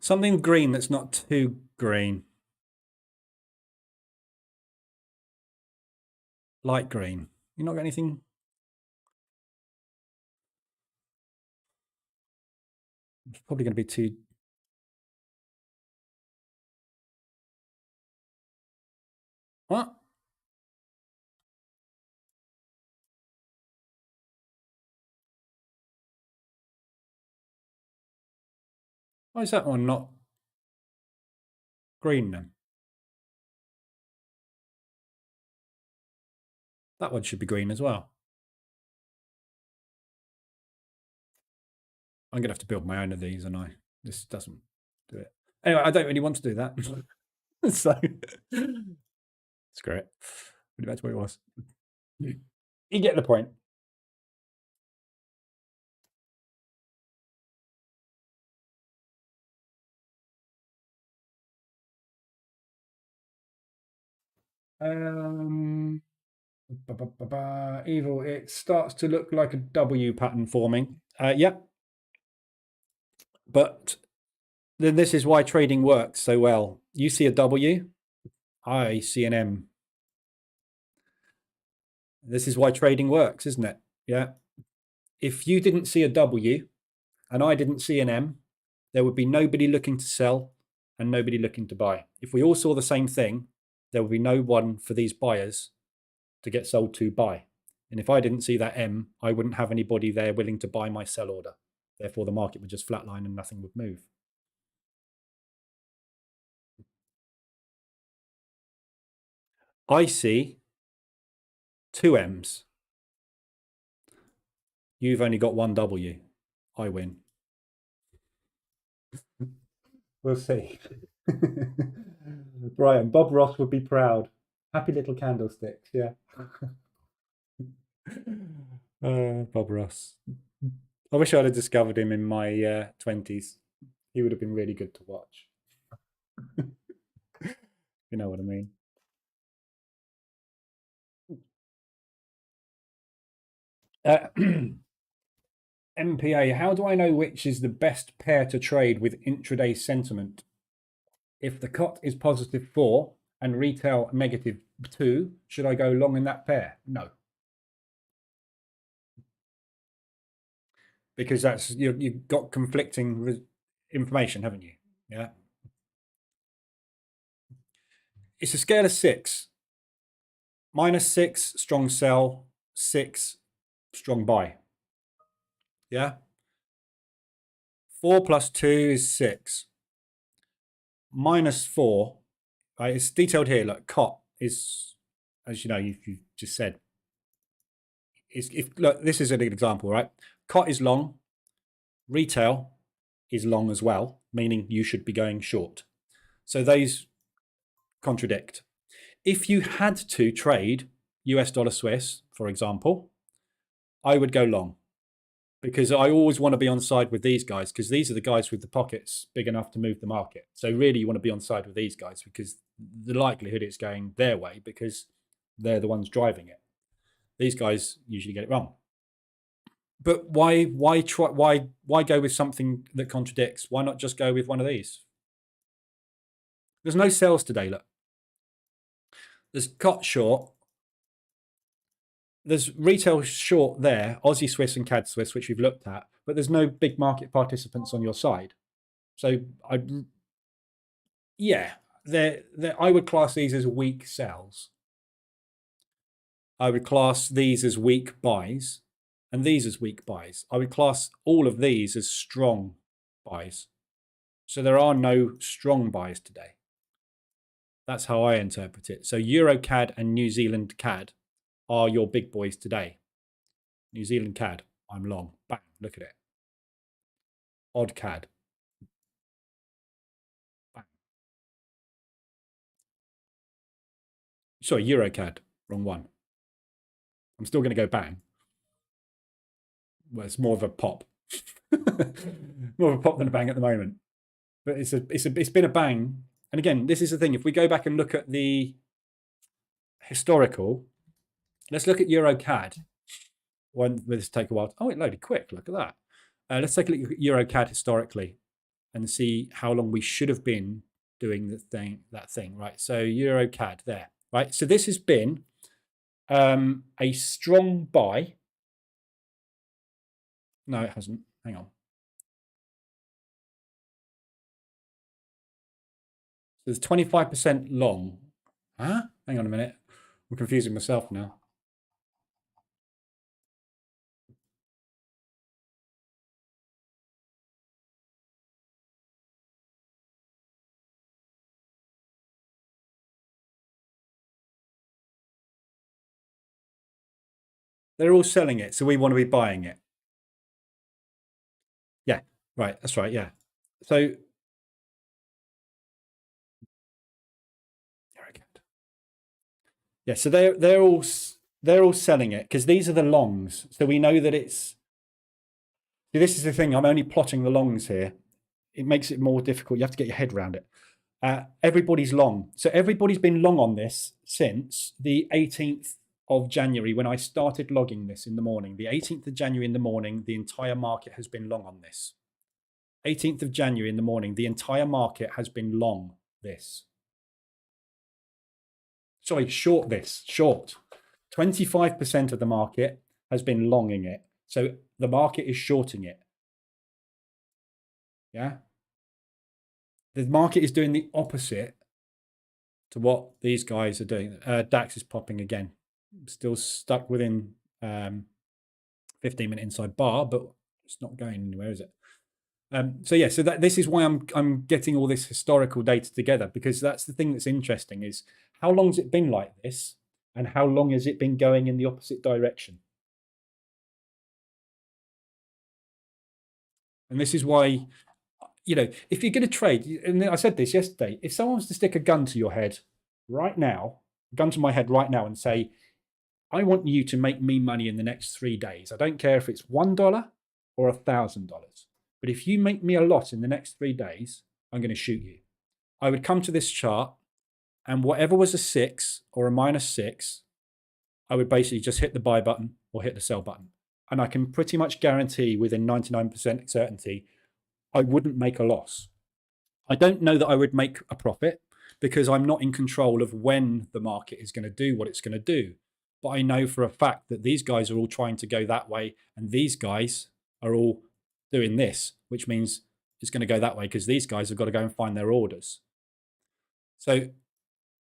Something green that's not too green. Light green. You not got anything? It's probably going to be too... What? Why is that one not green then? That one should be green as well. I'm going to have to build my own of these, and this doesn't do it. Anyway, I don't really want to do that. So, screw it. Put it back to where it was. You get the point. Evil, it starts to look like a W pattern forming. Yeah. But then this is why trading works so well. You see a W, I see an M. This is why trading works, isn't it? Yeah. If you didn't see a W and I didn't see an M, there would be nobody looking to sell and nobody looking to buy. If we all saw the same thing, there would be no one for these buyers to get sold to buy. And if I didn't see that M, I wouldn't have anybody there willing to buy my sell order. Therefore, the market would just flatline and nothing would move. I see two M's. You've only got one W. I win. We'll see. Brian, Bob Ross would be proud. Happy little candlesticks, yeah. Bob Ross. I wish I'd have discovered him in my 20s. He would have been really good to watch. You know what I mean? MPA, how do I know which is the best pair to trade with intraday sentiment? If the COT is +4 and retail -2, should I go long in that pair? No. Because that's you've got conflicting information, haven't you? Yeah. It's a scale of 6. -6, strong sell. 6, strong buy. Yeah. 4 + 2 is 6. -4, right? It's detailed here. Look, COT is, as you know, you've just said. Look, this is an example, right? COT is long. Retail is long as well, meaning you should be going short. So those contradict. If you had to trade US dollar Swiss, for example, I would go long, because I always want to be on side with these guys, because these are the guys with the pockets big enough to move the market. So really you want to be on side with these guys, because the likelihood it's going their way, because they're the ones driving it. These guys usually get it wrong. But why go with something that contradicts? Why not just go with one of these? There's no sales today, look. There's COT short. There's retail short there, Aussie Swiss and CAD Swiss, which we've looked at, but there's no big market participants on your side. So I would class these as weak sells. I would class these as weak buys, and these as weak buys. I would class all of these as strong buys. So there are no strong buys today. That's how I interpret it. So Euro CAD and New Zealand CAD are your big boys today. New Zealand CAD, I'm long. Bang, look at it. Odd CAD. Bang. sorry, EuroCAD, wrong one. I'm still going to go bang. Well, it's more of a pop. More of a pop than a bang at the moment. But it's been a bang. And again, this is the thing. If we go back and look at the historical, let's look at EuroCAD. Will this take a while? Oh, it loaded quick. Look at that. Let's take a look at EuroCAD historically and see how long we should have been doing that thing, right? So EuroCAD there, right? So this has been a strong buy. No, it hasn't. Hang on. So there's 25% long. Huh? Hang on a minute. I'm confusing myself now. They're all selling it, so we want to be buying it. Yeah, right. That's right. Yeah. So yeah, so they're all selling it because these are the longs. So we know that it's. See, this is the thing. I'm only plotting the longs here. It makes it more difficult. You have to get your head around it. Everybody's long. So everybody's been long on this since the 18th of January when I started logging this in the morning. The 18th of January in the morning, the entire market has been long on this. 18th of January in the morning, the entire market has been long this. Sorry, short this, short. 25% of the market has been longing it. So the market is shorting it. Yeah. The market is doing the opposite to what these guys are doing. Dax is popping again. Still stuck within 15-minute inside bar, but it's not going anywhere, is it? So yeah, so this is why I'm getting all this historical data together, because that's the thing that's interesting is how long has it been like this and how long has it been going in the opposite direction? And this is why, if you're going to trade, and I said this yesterday, if someone wants to stick a gun to your head right now, gun to my head right now and say, I want you to make me money in the next 3 days. I don't care if it's $1 or $1,000. But if you make me a lot in the next 3 days, I'm going to shoot you. I would come to this chart and whatever was a 6 or a -6, I would basically just hit the buy button or hit the sell button. And I can pretty much guarantee within 99% certainty, I wouldn't make a loss. I don't know that I would make a profit because I'm not in control of when the market is going to do what it's going to do. But I know for a fact that these guys are all trying to go that way and these guys are all doing this, which means it's going to go that way because these guys have got to go and find their orders. So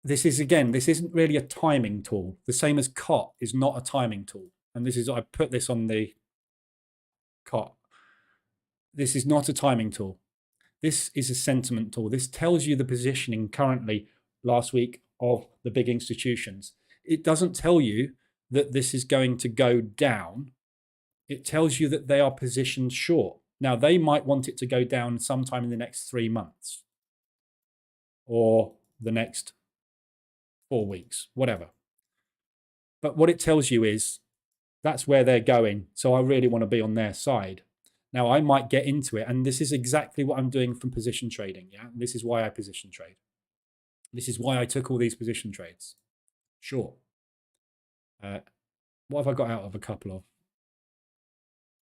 this isn't really a timing tool. The same as COT is not a timing tool. And I put this on the COT. This is not a timing tool. This is a sentiment tool. This tells you the positioning currently last week of the big institutions. It doesn't tell you that this is going to go down. It tells you that they are positioned short. Now, they might want it to go down sometime in the next 3 months or the next 4 weeks, whatever. But what it tells you is that's where they're going. So I really want to be on their side. Now, I might get into it, and this is exactly what I'm doing from position trading. Yeah, this is why I position trade. This is why I took all these position trades. Sure. What have I got out of a couple of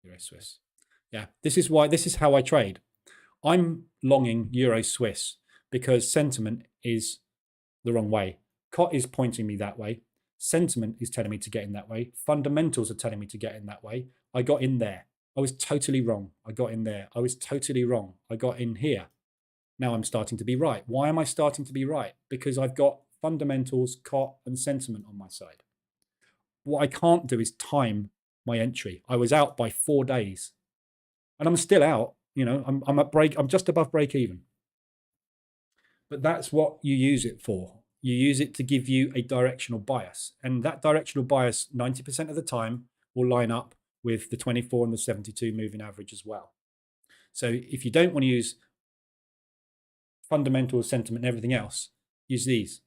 Euro Swiss? Yeah, this is how I trade. I'm longing Euro Swiss because sentiment is the wrong way. COT is pointing me that way. Sentiment is telling me to get in that way. Fundamentals are telling me to get in that way. I got in there. I was totally wrong. I got in there. I was totally wrong. I got in here. Now I'm starting to be right. Why am I starting to be right? Because I've got fundamentals, COT, and sentiment on my side. What I can't do is time my entry. I was out by 4 days, and I'm still out. I'm at break. I'm just above break even. But that's what you use it for. You use it to give you a directional bias, and that directional bias 90% of the time will line up with the 24 and the 72 moving average as well. So if you don't want to use fundamental sentiment and everything else, use these.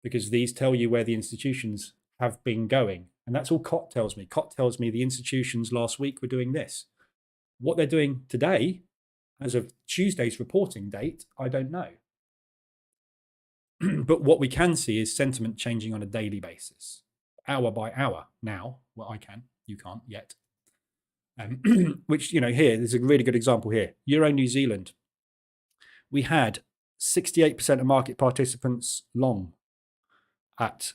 because these tell you where the institutions have been going. And that's all COT tells me. COT tells me the institutions last week were doing this. What they're doing today, as of Tuesday's reporting date, I don't know. But what we can see is sentiment changing on a daily basis, hour by hour now. Well, I can, you can't yet. Which, here, there's a really good example here. Euro New Zealand. We had 68% of market participants long at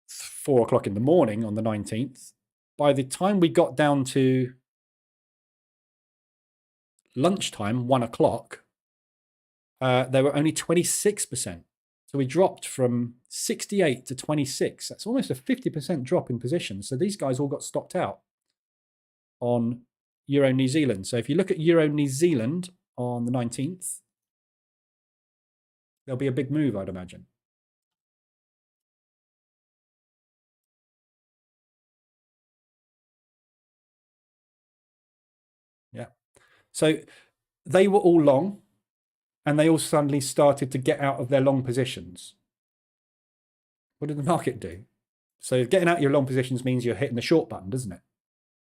4 o'clock in the morning on the 19th. By the time we got down to lunchtime, 1 o'clock, there were only 26%. So we dropped from 68 to 26. That's almost a 50% drop in positions. So these guys all got stopped out on Euro New Zealand. So if you look at Euro New Zealand on the 19th, there'll be a big move, I'd imagine. Yeah. So they were all long, and they all suddenly started to get out of their long positions. What did the market do? So getting out of your long positions means you're hitting the short button, doesn't it?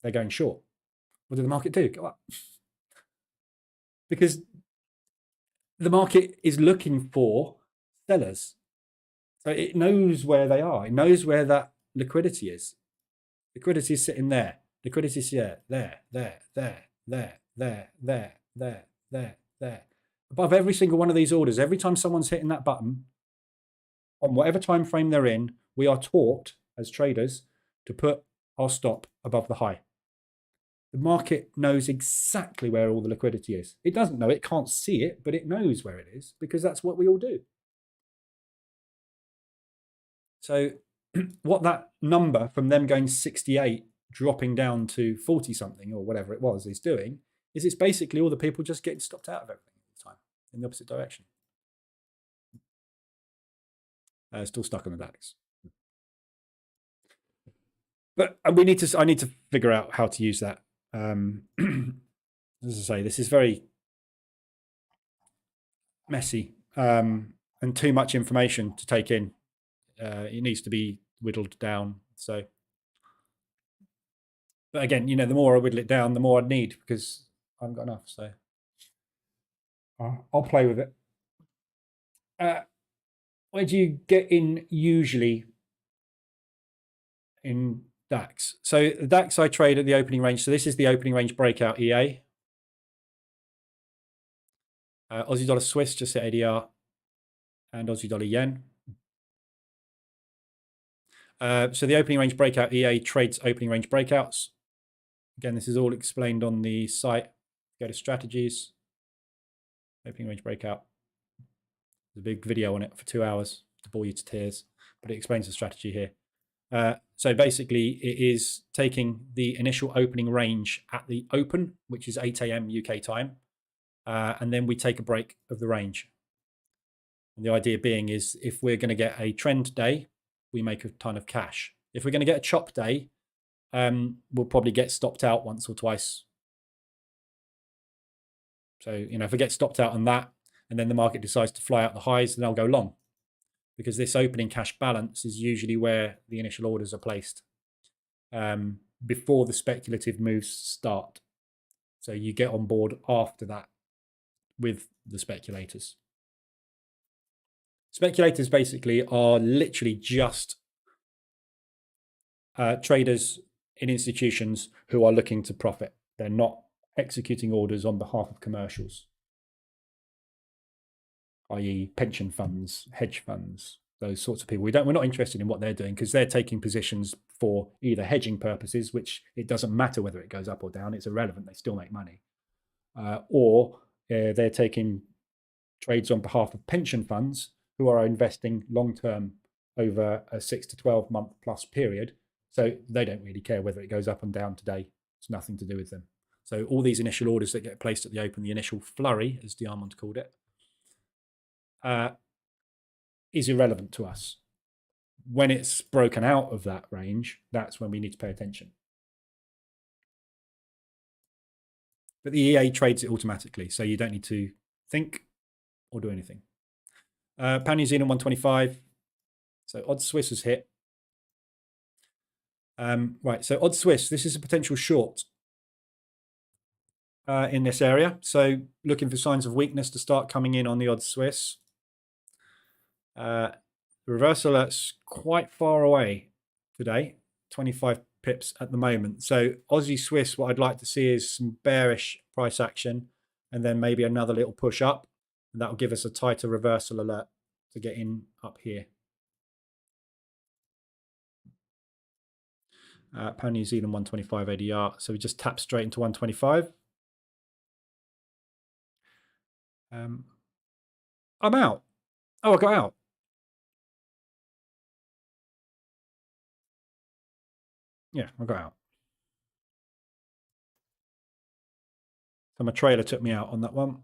They're going short. What did the market do? Go up. Because the market is looking for sellers. So it knows where they are. It knows where that liquidity is. Liquidity is sitting there. Liquidity is there. Above every single one of these orders, every time someone's hitting that button, on whatever time frame they're in, we are taught as traders to put our stop above the high. The market knows exactly where all the liquidity is. It doesn't know, it can't see it, but it knows where it is because that's what we all do. So what that number from them going 68, dropping down to 40 something or whatever it was is doing is it's basically all the people just getting stopped out of everything all the time in the opposite direction. Still stuck on the Dax. But I need to figure out how to use that. As I say, this is very messy and too much information to take in. It needs to be whittled down. So, but again, the more I whittle it down, the more I need because I haven't got enough. So I'll play with it. Where do you get in usually in DAX? So the DAX I trade at the opening range. So this is the opening range breakout EA. Aussie dollar Swiss just hit ADR and Aussie dollar Yen. So the opening range breakout EA trades opening range breakouts. Again, this is all explained on the site. Go to strategies, opening range breakout. There's a big video on it for 2 hours to bore you to tears, but it explains the strategy here. So basically, it is taking the initial opening range at the open, which is 8 a.m. UK time, and then we take a break of the range. And the idea being is if we're going to get a trend day, we make a ton of cash. If we're going to get a chop day, we'll probably get stopped out once or twice. So, if I get stopped out on that, and then the market decides to fly out the highs, then I'll go long. Because this opening cash balance is usually where the initial orders are placed before the speculative moves start. So you get on board after that with the speculators. Speculators basically are literally just traders in institutions who are looking to profit. They're not executing orders on behalf of commercials, i.e. pension funds, hedge funds, those sorts of people. We're not interested in what they're doing because they're taking positions for either hedging purposes, which it doesn't matter whether it goes up or down, it's irrelevant, they still make money, or they're taking trades on behalf of pension funds who are investing long-term over a 6 to 12 month plus period. So they don't really care whether it goes up and down today. It's nothing to do with them. So all these initial orders that get placed at the open, the initial flurry, as Diamond called it, is irrelevant to us. When it's broken out of that range, that's when we need to pay attention. But the EA trades it automatically, so you don't need to think or do anything. Pound New Zealand 125. So odd Swiss has hit. Right, so odd Swiss, this is a potential short in this area. So looking for signs of weakness to start coming in on the odd Swiss. The reverse alert's quite far away today, 25 pips at the moment. So Aussie Swiss, what I'd like to see is some bearish price action and then maybe another little push up. And that'll give us a tighter reversal alert to get in up here. Pound New Zealand 125 ADR. So we just tap straight into 125. I'm out. Oh, I got out. Yeah, I got out. So my trailer took me out on that one.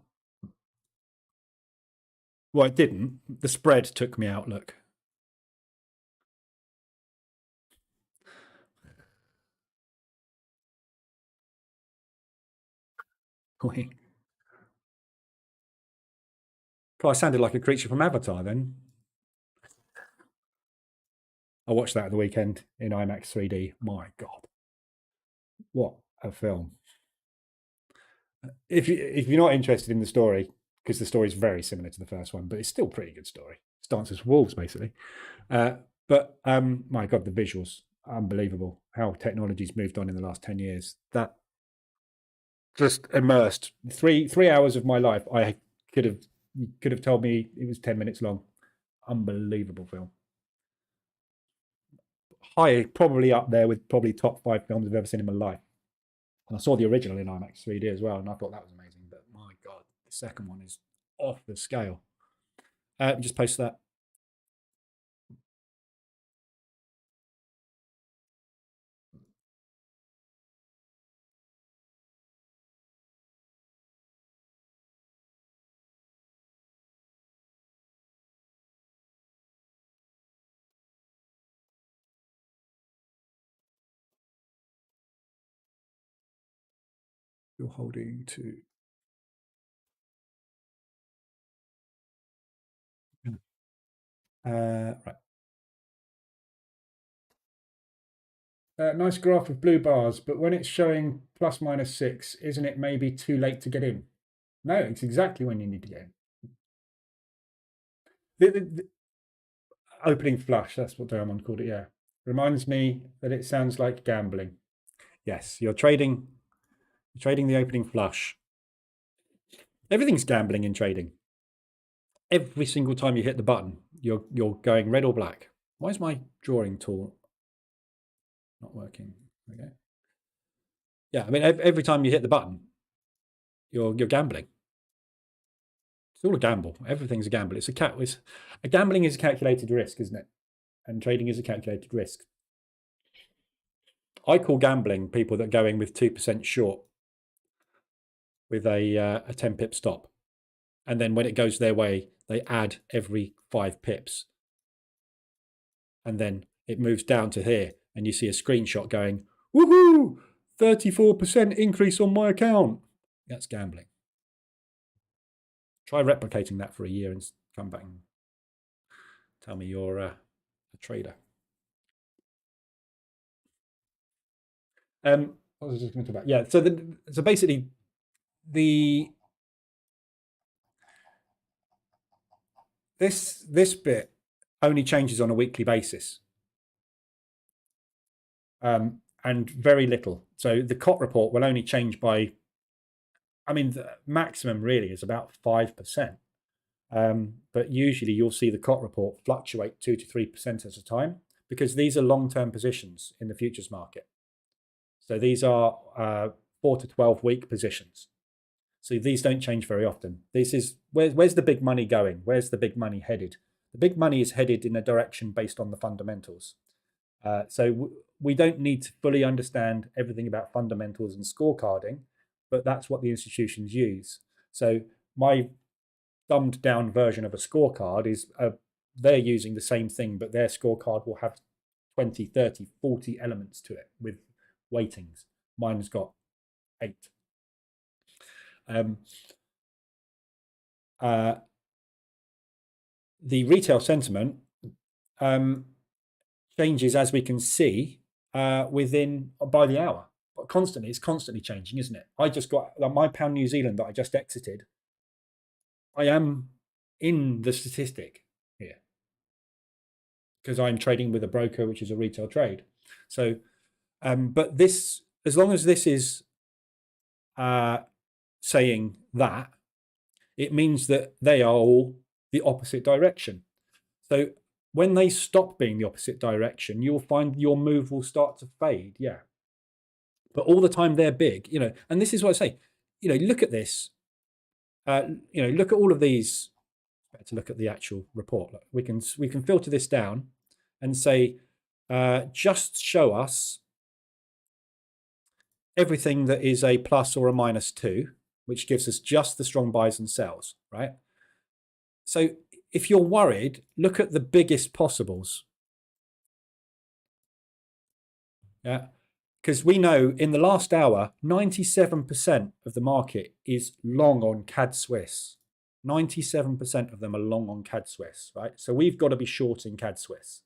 Well, it didn't. The spread took me out, look. I sounded like a creature from Avatar then. I watched that at the weekend in IMAX 3D. My God. What a film. If you're not interested in the story, because the story is very similar to the first one, but it's still a pretty good story. It's Dances with Wolves, basically. But my God, the visuals, unbelievable. How technology's moved on in the last 10 years. That just immersed. Three hours of my life. I could have told me it was 10 minutes long. Unbelievable film. High, probably up there with probably top 5 films I've ever seen in my life. And I saw the original in IMAX 3D as well, and I thought that was amazing. But my God, the second one is off the scale. Just post that. You're holding to. Right. Nice graph of blue bars, but when it's showing ±6, isn't it maybe too late to get in? No, it's exactly when you need to get in. The opening flush, that's what Diamond called it, yeah. Reminds me that it sounds like gambling. Yes, you're trading the opening flush. Everything's gambling in trading. Every single time you hit the button, you're going red or black. Why is my drawing tool not working? Okay. Yeah, I mean, every time you hit the button, you're gambling. It's all a gamble. Everything's a gamble. Gambling is a calculated risk, isn't it? And trading is a calculated risk. I call gambling people that go in with 2% short with a 10 pip stop. And then when it goes their way, they add every 5 pips. And then it moves down to here, and you see a screenshot going, woohoo, 34% increase on my account. That's gambling. Try replicating that for a year and come back and tell me you're a trader. What was I just going to talk about? Yeah, so basically this bit only changes on a weekly basis. And very little. So the COT report will only change by, I mean, the maximum really is about 5%. But usually you'll see the COT report fluctuate 2 to 3% at a time because these are long-term positions in the futures market. So these are 4 to 12 week positions. So these don't change very often. This is where's the big money going? Where's the big money headed? The big money is headed in a direction based on the fundamentals. So we don't need to fully understand everything about fundamentals and scorecarding, but that's what the institutions use. So my dumbed down version of a scorecard is they're using the same thing, but their scorecard will have 20, 30, 40 elements to it with weightings. Mine's got 8. The retail sentiment changes, as we can see, by the hour. But constantly, it's constantly changing, isn't it? I just got my pound New Zealand that I just exited. I am in the statistic here because I'm trading with a broker, which is a retail trade. So, but this, as long as this is saying that, it means that they are all the opposite direction. So when they stop being the opposite direction, you'll find your move will start to fade. Yeah. But all the time they're big, and this is what I say, look at this, look at all of these. Better to look at the actual report. Look, we can filter this down and say, just show us everything that is a plus or a -2, which gives us just the strong buys and sells, right? So if you're worried, look at the biggest possibles. Yeah. Because we know in the last hour, 97% of the market is long on CAD Swiss. 97% of them are long on CAD Swiss, right? So we've got to be short in CAD Swiss,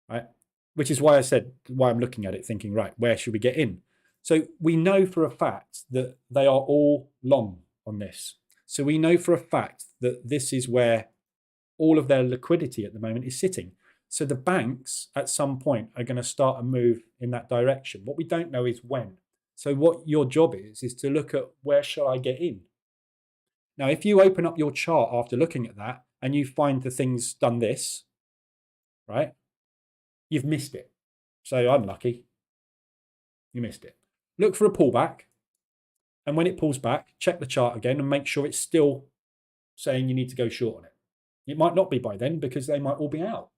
right? Which is why I said, why I'm looking at it thinking, right, where should we get in? So we know for a fact that they are all long on this. So we know for a fact that this is where all of their liquidity at the moment is sitting. So the banks at some point are going to start a move in that direction. What we don't know is when. So what your job is to look at where shall I get in? Now, if you open up your chart after looking at that and you find the thing's done this, right, you've missed it. So unlucky. You missed it. Look for a pullback. And when it pulls back, check the chart again and make sure it's still saying you need to go short on it. It might not be by then because they might all be out.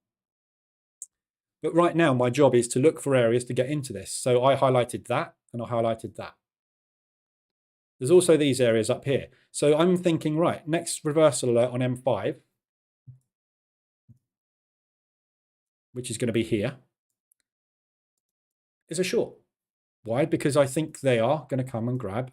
But right now, my job is to look for areas to get into this. So I highlighted that and I highlighted that. There's also these areas up here. So I'm thinking, right, next reversal alert on M5, which is going to be here, is a short. Why? Because I think they are going to come and grab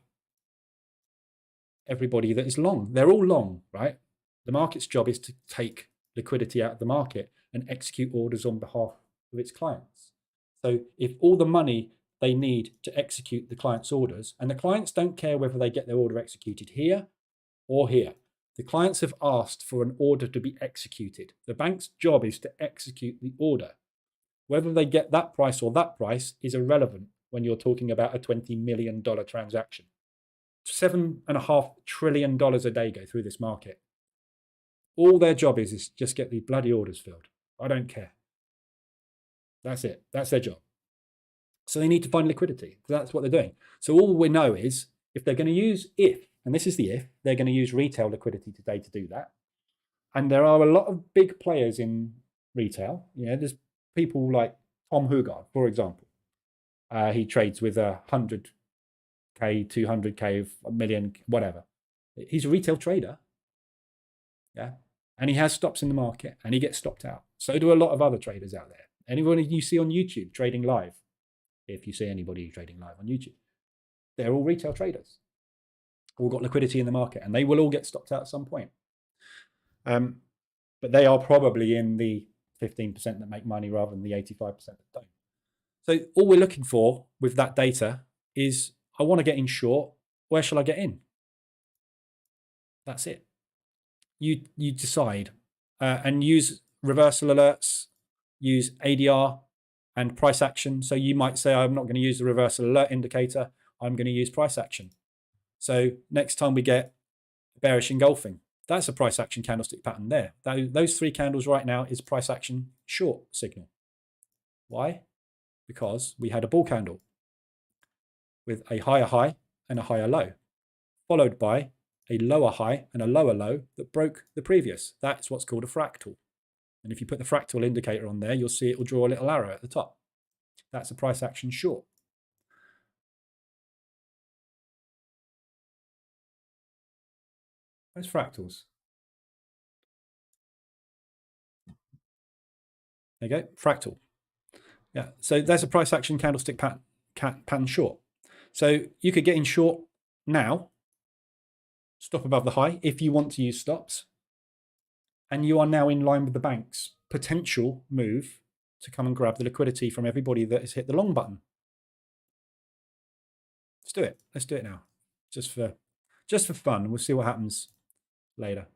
everybody that is long. They're all long, right? The market's job is to take liquidity out of the market and execute orders on behalf of its clients. So if all the money they need to execute the client's orders, and the clients don't care whether they get their order executed here or here. The clients have asked for an order to be executed. The bank's job is to execute the order. Whether they get that price or that price is irrelevant when you're talking about a $20 million transaction. $7.5 trillion a day go through this market. All their job is just get the bloody orders filled. I don't care. That's it. That's their job. So they need to find liquidity. That's what they're doing. So all we know is if they're going to use and this is the if, they're going to use retail liquidity today to do that. And there are a lot of big players in retail. There's people like Tom Hugard, for example. He trades with 100K, 200K, a million, whatever. He's a retail trader. Yeah. And he has stops in the market and he gets stopped out. So do a lot of other traders out there. Anyone you see on YouTube trading live, if you see anybody trading live on YouTube, they're all retail traders. All got liquidity in the market and they will all get stopped out at some point. But they are probably in the 15% that make money rather than the 85% that don't. So all we're looking for with that data is I want to get in short. Where shall I get in? That's it. You decide and use reversal alerts, use ADR and price action. So you might say, I'm not going to use the reversal alert indicator. I'm going to use price action. So next time we get bearish engulfing, that's a price action candlestick pattern there. Those three candles right now is price action short signal. Why? Because we had a bull candle with a higher high and a higher low, followed by a lower high and a lower low that broke the previous. That's what's called a fractal. And if you put the fractal indicator on there, you'll see it will draw a little arrow at the top. That's a price action short. Those fractals. There you go, fractal. Yeah, so there's a price action candlestick pattern short. So you could get in short now, stop above the high if you want to use stops, and you are now in line with the banks. potential move to come and grab the liquidity from everybody that has hit the long button. Let's do it. Let's do it now. Just for fun. We'll see what happens later.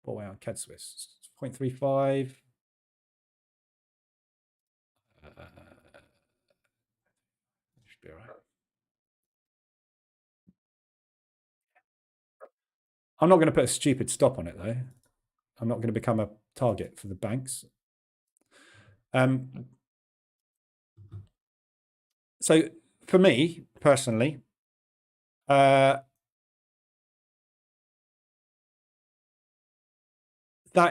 What way on CAD Swiss? 0.35. Should be all right. I'm not going to put a stupid stop on it though. I'm not going to become a target for the banks. So for me personally, that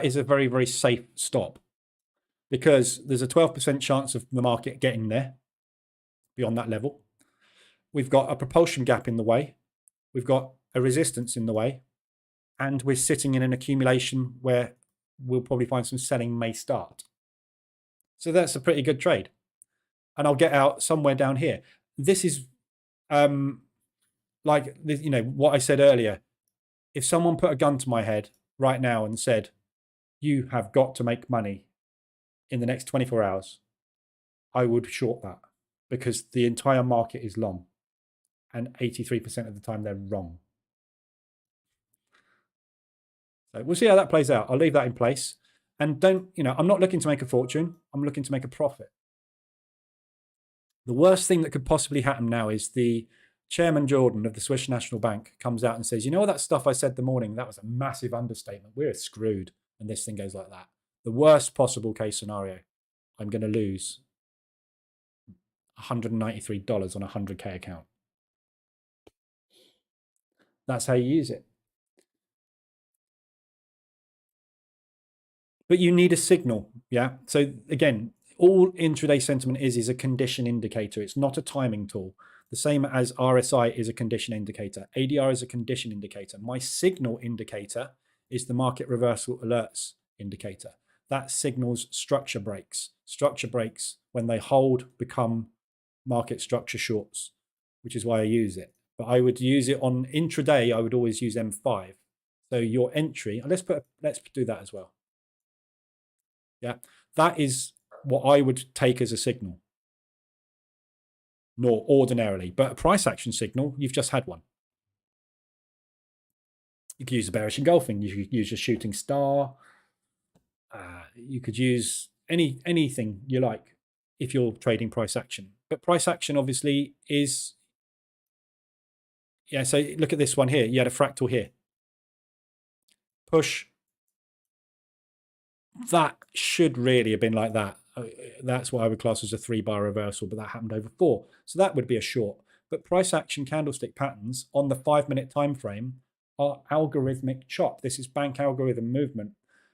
is a very, very safe stop, because there's a 12% chance of the market getting there beyond that level. We've got a propulsion gap in the way. We've got a resistance in the way. And we're sitting in an accumulation where we'll probably find some selling may start. So that's a pretty good trade. And I'll get out somewhere down here. This is like, you know, what I said earlier. If someone put a gun to my head right now and said, you have got to make money in the next 24 hours, I would short that, because the entire market is long and 83% of the time they're wrong. So we'll see how that plays out. I'll leave that in place. And don't, you know, I'm not looking to make a fortune. I'm looking to make a profit. The worst thing that could possibly happen now is the Chairman Jordan of the Swiss National Bank comes out and says, you know all that stuff I said the morning, that was a massive understatement. We're screwed. And this thing goes like that. The worst possible case scenario, I'm going to lose $193 on a 100K account. That's how you use it. But you need a signal, yeah? So again, all intraday sentiment is a condition indicator. It's not a timing tool. The same as RSI is a condition indicator. ADR is a condition indicator. My signal indicator is the market reversal alerts indicator. That signals structure breaks. Structure breaks, when they hold, become market structure shorts, which is why I use it. But I would use it on intraday. I would always use M5. So your entry, let's do that as well. Yeah, that is what I would take as a signal. Nor ordinarily, but a price action signal, you've just had one. You could use a bearish engulfing. You could use a shooting star. You could use anything you like if you're trading price action. But price action obviously is, yeah, so look at this one here. You had a fractal here. Push. That should really have been like that. That's what I would class as a 3-bar reversal, but that happened over 4. So that would be a short. But price action candlestick patterns on the 5-minute time frame are algorithmic chop. This is bank algorithm movement.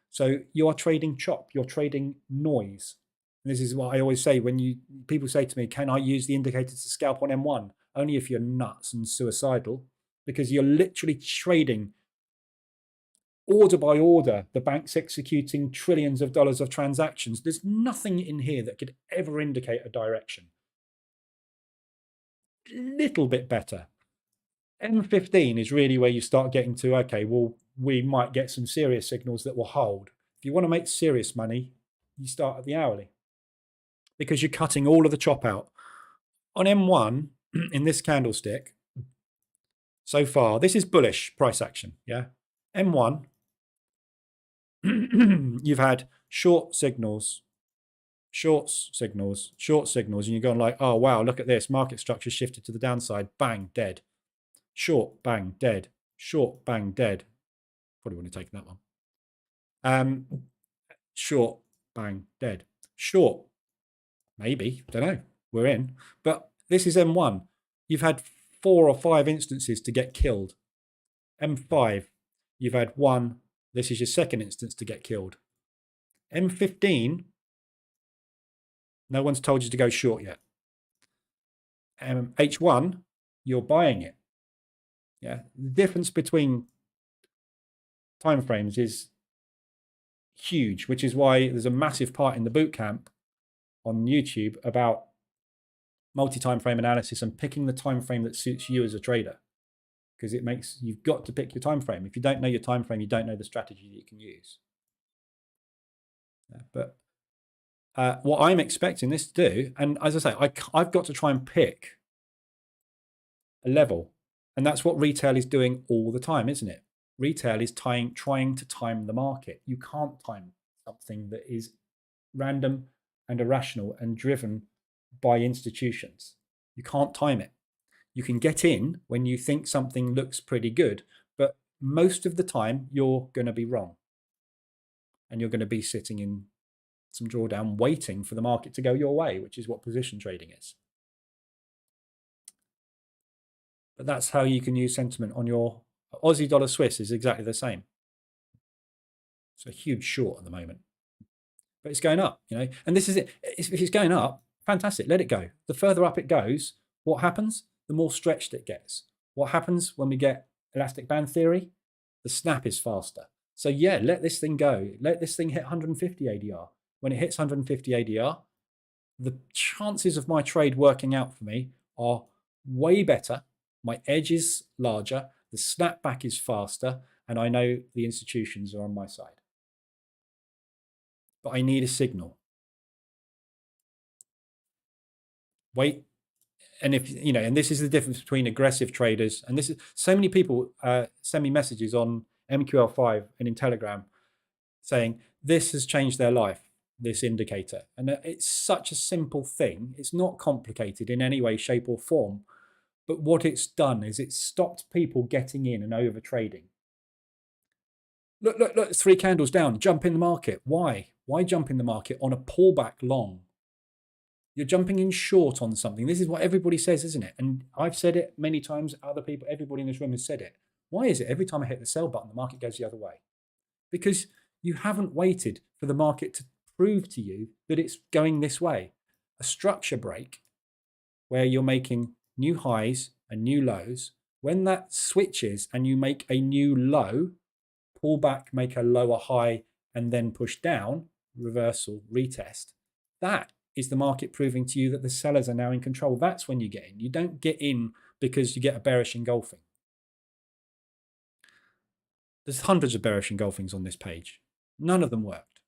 So you are trading chop. You're trading noise. And this is what I always say when people say to me, can I use the indicator to scalp on M1? Only if you're nuts and suicidal, because you're literally trading order by order, the bank's executing trillions of dollars of transactions. There's nothing in here that could ever indicate a direction. Little bit better. M15 is really where you start getting to, okay, well, we might get some serious signals that will hold. If you want to make serious money, you start at the hourly, because you're cutting all of the chop out. On M1, in this candlestick, so far, this is bullish price action, yeah? M1, you've had short signals, shorts signals, short signals, and you're going like, oh, wow, look at this. Market structure shifted to the downside. Bang, dead. Short, bang, dead. Short, bang, dead. Probably wouldn't have taken that one. Short, bang, dead. Short, maybe, don't know. We're in. But this is M1. You've had 4 or 5 instances to get killed. M5, you've had 1. This is your second instance to get killed. M15, no one's told you to go short yet. H1, you're buying it. Yeah, the difference between timeframes is huge, which is why there's a massive part in the bootcamp on YouTube about multi-time frame analysis and picking the time frame that suits you as a trader, because it makes, you've got to pick your time frame. If you don't know your time frame, you don't know the strategy that you can use. But what I'm expecting this to do, and as I say, I've got to try and pick a level, and that's what retail is doing all the time, isn't it? Retail is trying to time the market. You can't time something that is random and irrational and driven by institutions. You can't time it. You can get in when you think something looks pretty good, but most of the time you're going to be wrong. And you're going to be sitting in some drawdown waiting for the market to go your way, which is what position trading is. But that's how you can use sentiment on your Aussie dollar Swiss is exactly the same. It's a huge short at the moment. But it's going up, you know, and this is it. If it's going up, fantastic, let it go. The further up it goes, what happens? The more stretched it gets. What happens when we get elastic band theory? The snap is faster. So yeah, let this thing go. Let this thing hit 150 ADR. When it hits 150 ADR, the chances of my trade working out for me are way better. My edge is larger, the snapback is faster, and I know the institutions are on my side. But I need a signal. Wait, and if you know, and this is the difference between aggressive traders, and this is so many people send me messages on MQL5 and in Telegram saying this has changed their life, this indicator, and it's such a simple thing. It's not complicated in any way, shape, or form. But what it's done is it's stopped people getting in and over trading. Look, it's 3 candles down. Jump in the market. Why? Why jump in the market on a pullback long? You're jumping in short on something. This is what everybody says, isn't it? And I've said it many times. Other people, everybody in this room has said it. Why is it every time I hit the sell button, the market goes the other way? Because you haven't waited for the market to prove to you that it's going this way. A structure break where you're making new highs and new lows, when that switches and you make a new low, pull back, make a lower high, and then push down, reversal, retest, that is the market proving to you that the sellers are now in control. That's when you get in. You don't get in because you get a bearish engulfing. There's hundreds of bearish engulfings on this page. None of them worked.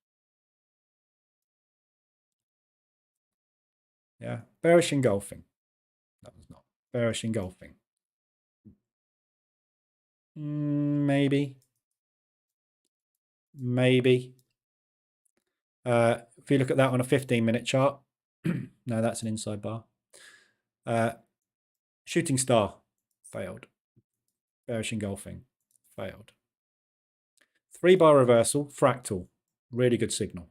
Yeah, bearish engulfing. That was not bearish engulfing. Maybe. If you look at that on a 15-minute chart, no, that's an inside bar. Shooting star, failed. Bearish engulfing, failed. 3-bar reversal, fractal, really good signal.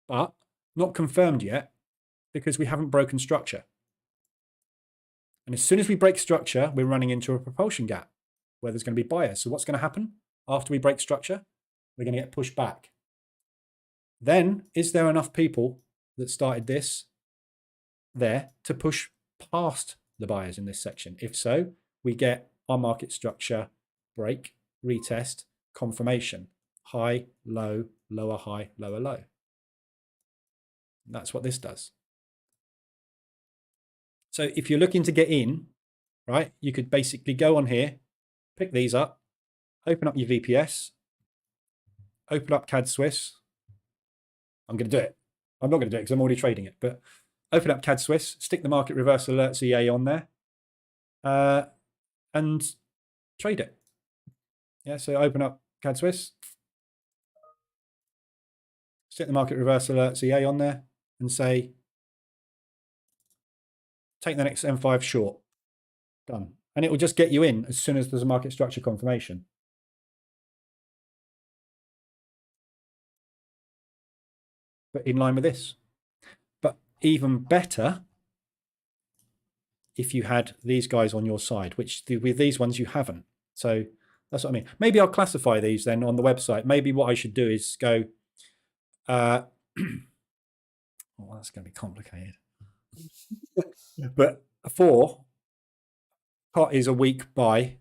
But not confirmed yet because we haven't broken structure. And as soon as we break structure, we're running into a propulsion gap where there's going to be buyers. So what's going to happen after we break structure? We're going to get pushed back. Then, is there enough people that started this there to push past the buyers in this section? If so, we get our market structure break, retest, confirmation, high, low, lower high, lower low. That's what this does. So if you're looking to get in, right, you could basically go on here, pick these up, open up your VPS, open up CAD Swiss. I'm going to do it. I'm not going to do it because I'm already trading it, but open up CAD Swiss, stick the market reversal alerts EA on there, and trade it. Yeah, so open up CAD Swiss, stick the market reversal alerts EA on there, and say, take the next M5 short. Done. And it will just get you in as soon as there's a market structure confirmation. But in line with this. But even better if you had these guys on your side, which with these ones you haven't. So that's what I mean. Maybe I'll classify these then on the website. Maybe what I should do is go, oh, that's going to be complicated. But a 4 pot is a weak buy.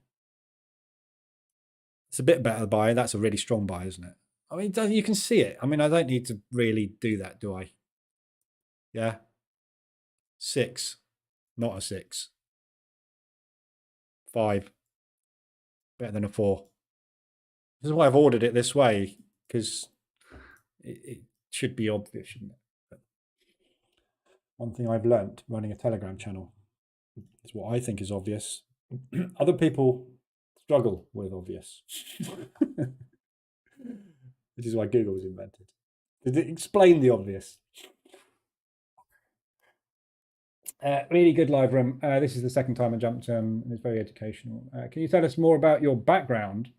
It's a bit better buy. That's a really strong buy, isn't it? I mean, you can see it. I mean, I don't need to really do that, do I? Yeah. 6, not a 6. 5, better than a 4. This is why I've ordered it this way, because it should be obvious, shouldn't it? But one thing I've learnt running a Telegram channel is what I think is obvious. Other people struggle with obvious. Which is why Google was invented. Did it explain the obvious? Really good live room. This is the second time I jumped and it's very educational. Can you tell us more about your background?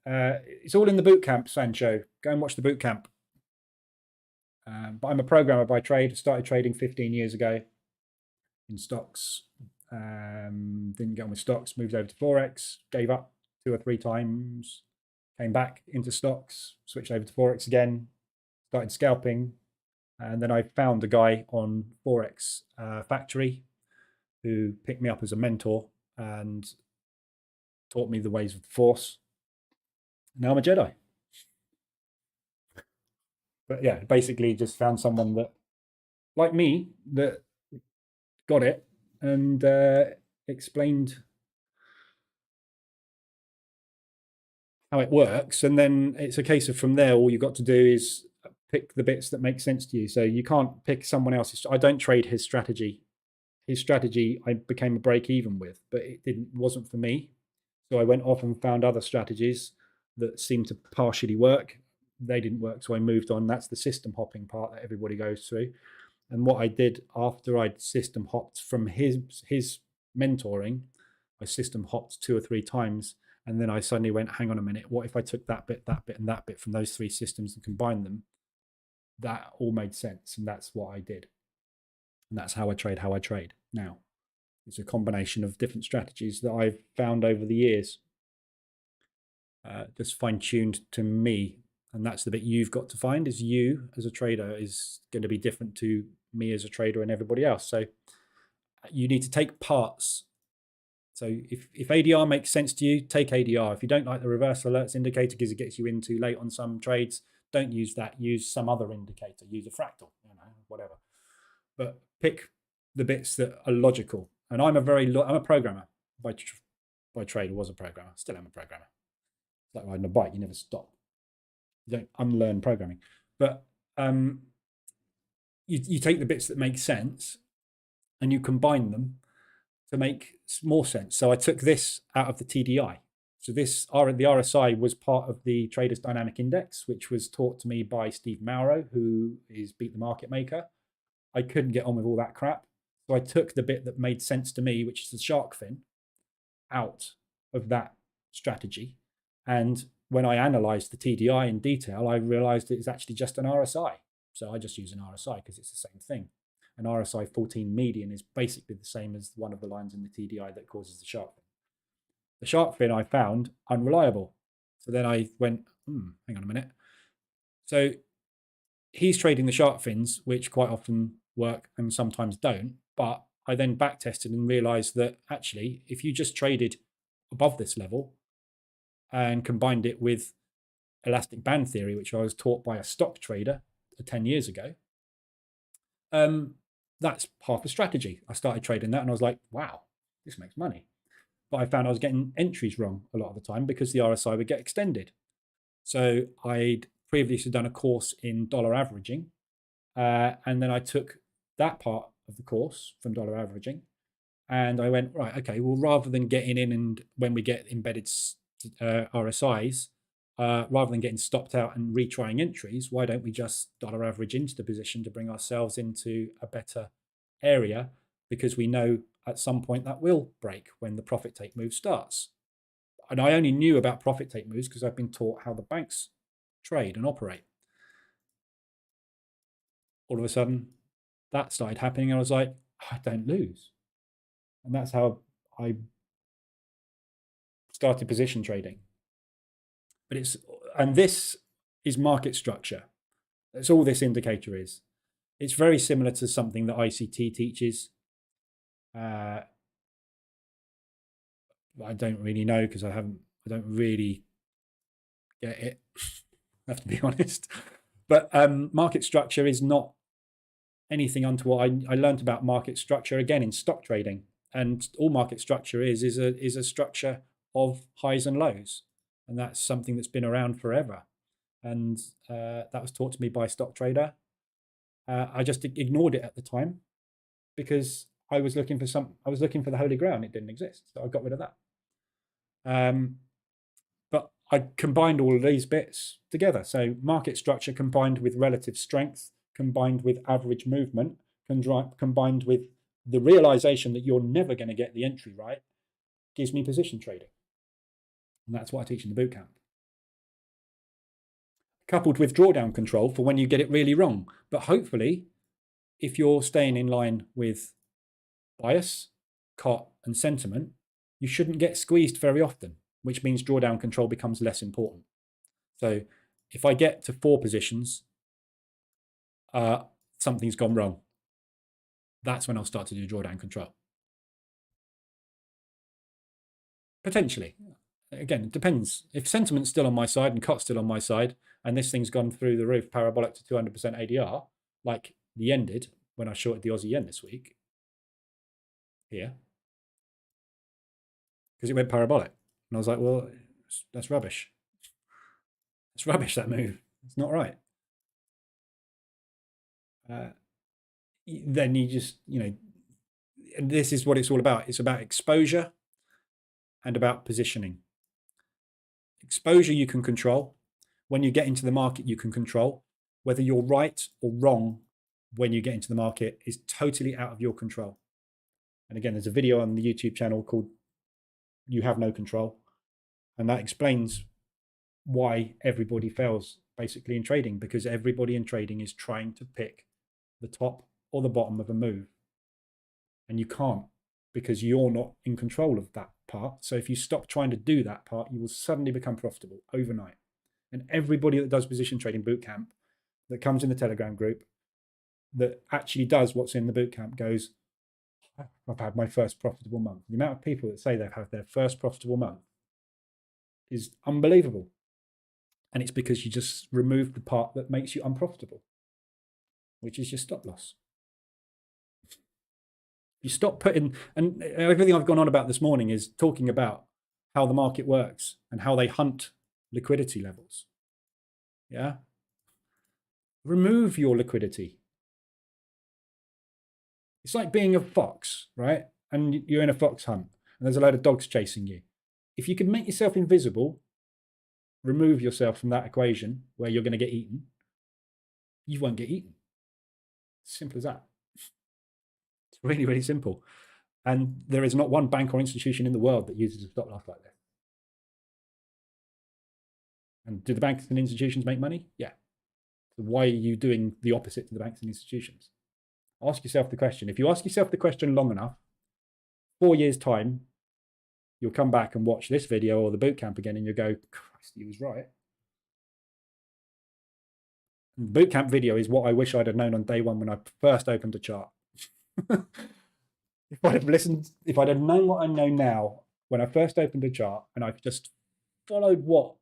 It's all in the Boocamp, Sancho. Go and watch the Boocamp. But I'm a programmer by trade. Started trading 15 years ago in stocks. Didn't get on with stocks, moved over to Forex, gave up 2 or 3 times, came back into stocks, switched over to Forex again, started scalping. And then I found a guy on Forex Factory who picked me up as a mentor and taught me the ways of the Force. Now I'm a Jedi. But yeah, basically just found someone that, like me, that got it and explained how it works. And then it's a case of from there, all you've got to do is pick the bits that make sense to you. So you can't pick someone else's. I don't trade his strategy. His strategy I became a break even with, but it wasn't for me. So I went off and found other strategies that seemed to partially work. They didn't work, so I moved on. That's the system hopping part that everybody goes through. And what I did after I'd system hopped from his mentoring, I system hopped 2 or 3 times. And then I suddenly went, hang on a minute, what if I took that bit, and that bit from those 3 systems and combined them? That all made sense. And that's what I did. And that's how I trade now. It's a combination of different strategies that I've found over the years, just fine-tuned to me. And that's the bit you've got to find, is you as a trader is going to be different to me as a trader and everybody else. So you need to take parts. So if ADR makes sense to you, take ADR. If you don't like the reversal alerts indicator because it gets you in too late on some trades, don't use that. Use some other indicator. Use a fractal, whatever. But pick the bits that are logical. And I'm a programmer by trade. Was a programmer. Still am a programmer. It's like riding a bike. You never stop. You don't unlearn programming. But you take the bits that make sense and you combine them to make more sense. So I took this out of the TDI. So the RSI was part of the Traders Dynamic Index, which was taught to me by Steve Mauro, who is Beat the Market Maker. I couldn't get on with all that crap. So I took the bit that made sense to me, which is the shark fin, out of that strategy. And when I analyzed the TDI in detail, I realized it's actually just an RSI. So I just use an RSI because it's the same thing. An RSI 14 median is basically the same as one of the lines in the TDI that causes the shark fin. The shark fin I found unreliable. So then I went, hang on a minute. So he's trading the shark fins, which quite often work and sometimes don't. But I then back tested and realized that actually, if you just traded above this level and combined it with elastic band theory, which I was taught by a stock trader 10 years ago, that's half a strategy. I started trading that and I was like, wow, this makes money. But I found I was getting entries wrong a lot of the time because the RSI would get extended. So I'd previously done a course in dollar averaging. And then I took that part of the course from dollar averaging and I went, right, okay, well, rather than getting in and when we get embedded RSIs, rather than getting stopped out and retrying entries, why don't we just dollar average into the position to bring ourselves into a better area? Because we know at some point that will break when the profit take move starts. And I only knew about profit take moves because I've been taught how the banks trade and operate. All of a sudden, that started happening. And I was like, I don't lose. And that's how I started position trading. But this is market structure. That's all this indicator is. It's very similar to something that ICT teaches. I don't really know because I don't really get it. I have to be honest. But market structure is not anything untoward. I learned about market structure again in stock trading, and all market structure is a structure of highs and lows, and that's something that's been around forever. And that was taught to me by a stock trader. I just ignored it at the time because I was looking for the Holy Grail and it didn't exist. So I got rid of that. But I combined all of these bits together. So market structure combined with relative strength, combined with average movement, combined with the realization that you're never going to get the entry right, gives me position trading. And that's what I teach in the bootcamp. Coupled with drawdown control for when you get it really wrong. But hopefully, if you're staying in line with bias, COT, and sentiment, you shouldn't get squeezed very often, which means drawdown control becomes less important. So if I get to 4 positions, something's gone wrong. That's when I'll start to do drawdown control. Potentially. Again, it depends. If sentiment's still on my side and COT's still on my side, and this thing's gone through the roof, parabolic to 200% ADR, like the yen did when I shorted the Aussie yen this week, here, because it went parabolic. And I was like, well, that's rubbish. It's rubbish, that move. It's not right. Then you just, and this is what it's all about. It's about exposure and about positioning. Exposure you can control. When you get into the market, you can control. Whether you're right or wrong when you get into the market is totally out of your control. And again, there's a video on the YouTube channel called You Have No Control. And that explains why everybody fails basically in trading, because everybody in trading is trying to pick the top or the bottom of a move. And you can't, because you're not in control of that part. So if you stop trying to do that part, you will suddenly become profitable overnight. And everybody that does position trading bootcamp, that comes in the Telegram group, that actually does what's in the bootcamp goes, I've had my first profitable month. The amount of people that say they've had their first profitable month is unbelievable. And it's because you just remove the part that makes you unprofitable, which is your stop loss. You stop putting, and everything I've gone on about this morning is talking about how the market works and how they hunt liquidity levels. Yeah. Remove your liquidity. It's like being a fox, right? And you're in a fox hunt and there's a load of dogs chasing you. If you can make yourself invisible, remove yourself from that equation where you're going to get eaten, you won't get eaten. Simple as that. It's really, really simple. And there is not one bank or institution in the world that uses a stop loss like this. And do the banks and institutions make money? Yeah. So why are you doing the opposite to the banks and institutions? Ask yourself the question. If you ask yourself the question long enough, 4 years' time, you'll come back and watch this video or the bootcamp again and you'll go, Christ, he was right. And the bootcamp video is what I wish I'd have known on day one when I first opened a chart. If I'd have listened, if I'd have known what I know now when I first opened a chart and I've just followed what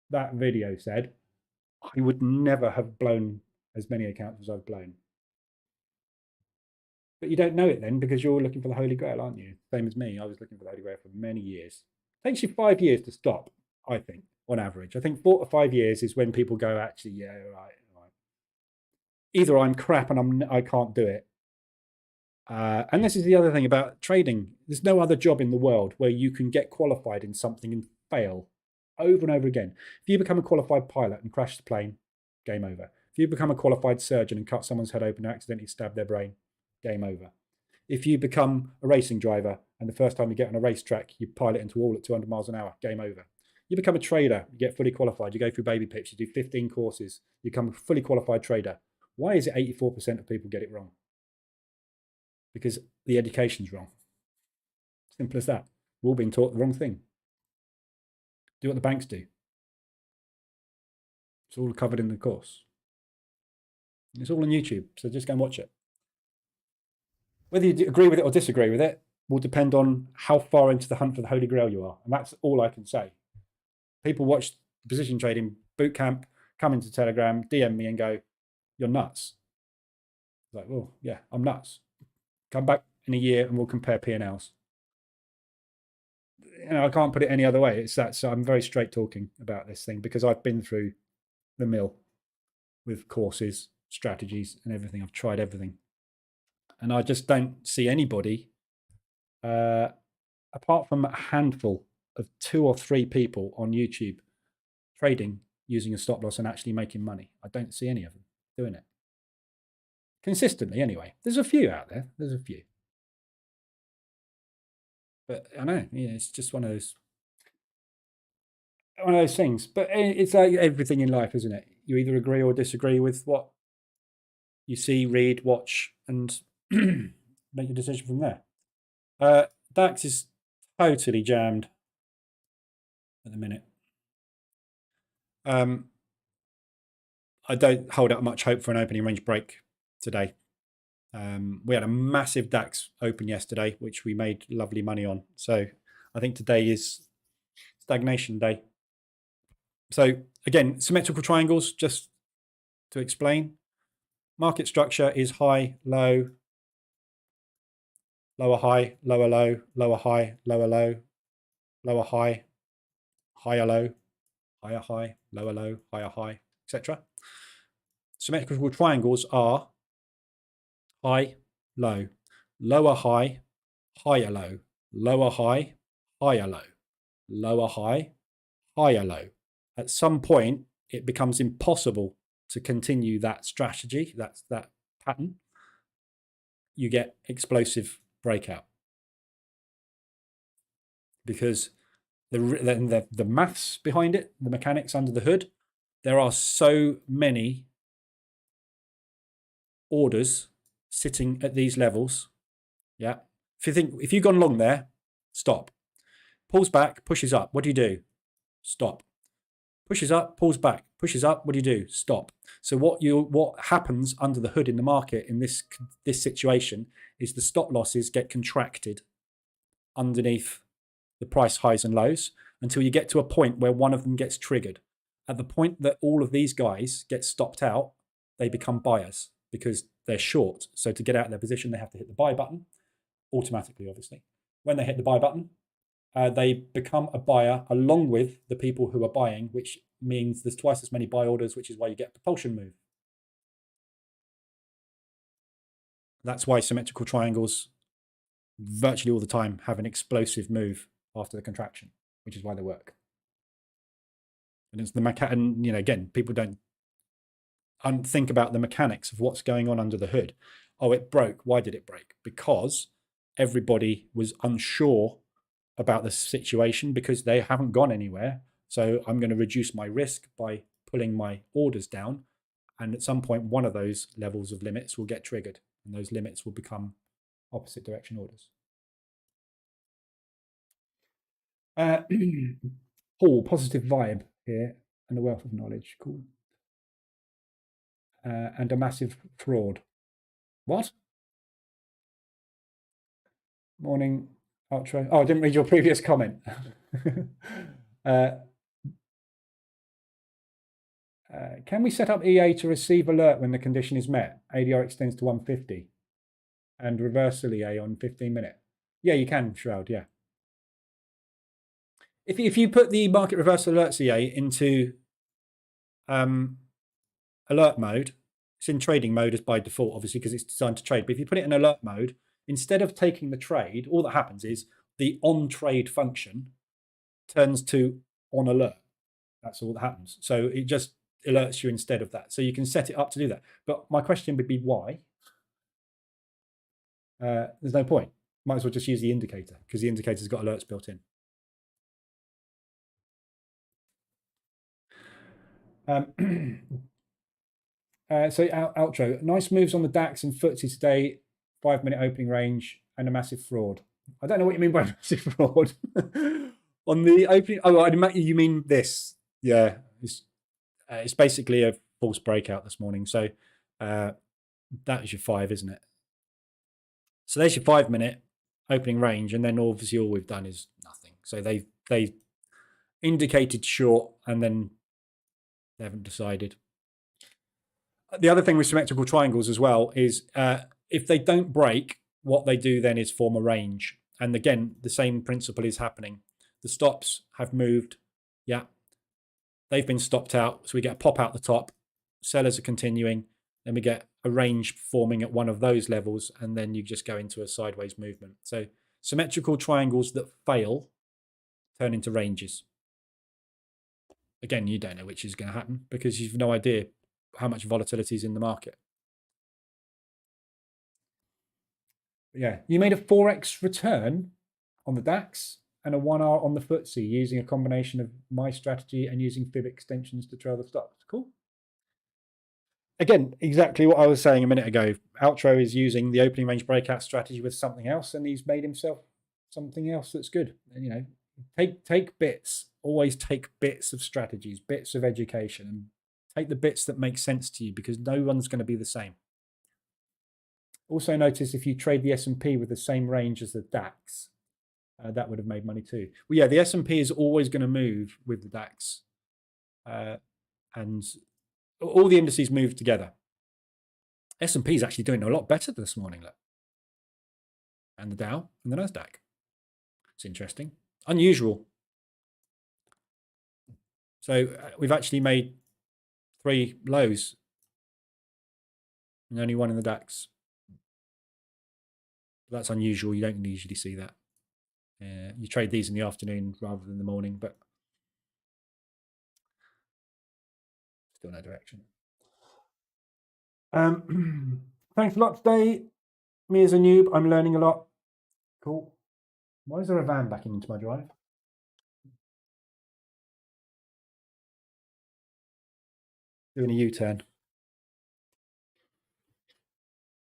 that video said, I would never have blown as many accounts as I've blown. But you don't know it then because you're looking for the Holy Grail, aren't you? Same as me. I was looking for the Holy Grail for many years. It takes you 5 years to stop, I think, on average. I think 4 to 5 years is when people go, actually, yeah, right. Either I'm crap and I can't do it. And this is the other thing about trading. There's no other job in the world where you can get qualified in something and fail over and over again. If you become a qualified pilot and crash the plane, game over. If you become a qualified surgeon and cut someone's head open and accidentally stab their brain, game over. If you become a racing driver and the first time you get on a racetrack, you pilot into a wall at 200 miles an hour, game over. You become a trader, you get fully qualified, you go through baby pips, you do 15 courses, you become a fully qualified trader. Why is it 84% of people get it wrong? Because the education's wrong. Simple as that. We're all being taught the wrong thing. Do what the banks do. It's all covered in the course. It's all on YouTube, so just go and watch it. Whether you agree with it or disagree with it will depend on how far into the hunt for the Holy Grail you are. And that's all I can say. People watch position trading bootcamp, come into Telegram, DM me and go, you're nuts. It's like, well, yeah, I'm nuts. Come back in a year and we'll compare P&Ls. I can't put it any other way. It's that. So I'm very straight talking about this thing because I've been through the mill with courses, strategies, and everything. I've tried everything. And I just don't see anybody, apart from a handful of 2 or 3 people on YouTube trading using a stop loss and actually making money. I don't see any of them doing it consistently anyway. There's a few out there. There's a few. But I know, yeah, it's just one of those things. But it's like everything in life, isn't it? You either agree or disagree with what you see, read, watch, and make a decision from there. Dax is totally jammed at the minute. I don't hold out much hope for an opening range break today. We had a massive Dax open yesterday, which we made lovely money on. So I think today is stagnation day. So again, symmetrical triangles, just to explain. Market structure is high, low, lower high, lower low, lower high, lower low, lower high, higher low, higher high, lower low, higher high, etc. Symmetrical triangles are high, low, lower high, higher low, lower high, higher low, lower high, higher low. At some point, it becomes impossible to continue that strategy, that pattern. You get explosive breakout because the maths behind it, the mechanics under the hood, there are so many orders sitting at these levels. Yeah. If you've gone long there, stop. Pulls back, pushes up. What do? Stop. Pushes up, pulls back, pushes up. What do? Stop. So what happens under the hood in the market in this situation is the stop losses get contracted underneath the price highs and lows until you get to a point where one of them gets triggered. At the point that all of these guys get stopped out, they become buyers because they're short. So to get out of their position, they have to hit the buy button automatically, obviously. When they hit the buy button, they become a buyer along with the people who are buying, which means there's twice as many buy orders, which is why you get a propulsion move. That's why symmetrical triangles virtually all the time have an explosive move after the contraction, which is why they work. And it's and again, people don't think about the mechanics of what's going on under the hood. Oh, it broke. Why did it break? Because everybody was unsure about the situation because they haven't gone anywhere. So I'm going to reduce my risk by pulling my orders down. And at some point, one of those levels of limits will get triggered, and those limits will become opposite direction orders. Paul, positive vibe here and a wealth of knowledge. Cool. And a massive fraud. What? Morning, Ultra. Oh, I didn't read your previous comment. Can we set up EA to receive alert when the condition is met? ADR extends to 150 and reversal EA on 15-minute. Yeah, you can, Shroud, yeah. If you put the market reversal alerts EA into alert mode, it's in trading mode as by default, obviously, because it's designed to trade. But if you put it in alert mode, instead of taking the trade, all that happens is the on trade function turns to on alert. That's all that happens. So it just alerts you instead of that. So you can set it up to do that. But my question would be why? There's no point. Might as well just use the indicator because the indicator's got alerts built in. So outro, nice moves on the Dax and FTSE today, 5-minute opening range and a massive fraud. I don't know what you mean by massive fraud. On the opening, oh, you mean this? Yeah, it's basically a false breakout this morning. So that is your 5, isn't it? So there's your 5-minute opening range, and then obviously all we've done is nothing. So they indicated short, and then they haven't decided. The other thing with symmetrical triangles as well is if they don't break, what they do then is form a range. And again, the same principle is happening. The stops have moved. Yeah. they've been stopped out. So we get a pop out the top, sellers are continuing, then we get a range forming at one of those levels, and then you just go into a sideways movement. So symmetrical triangles that fail turn into ranges. Again, you don't know which is going to happen because you've no idea how much volatility is in the market. Yeah, you made a Forex return on the DAX and a 1R on the FTSE using a combination of my strategy and using fib extensions to trail the stocks. Cool. Again, exactly what I was saying a minute ago. Outro is using the opening range breakout strategy with something else, and he's made himself something else that's good. And, you know, take bits. Always take bits of strategies, bits of education, and take the bits that make sense to you, because no one's going to be the same. Also notice if you trade the S&P with the same range as the DAX, that would have made money too. Well, yeah, the S&P is always going to move with the DAX, and all the indices move together. S&P is actually doing a lot better this morning, look. And the Dow and the Nasdaq. It's interesting, unusual. So we've actually made 3 lows and only 1 in the DAX. That's unusual. You don't usually see that. You trade these in the afternoon rather than the morning, but still no direction. Thanks a lot today. Me as a noob, I'm learning a lot. Cool. Why is there a van backing into my drive? Doing a U-turn.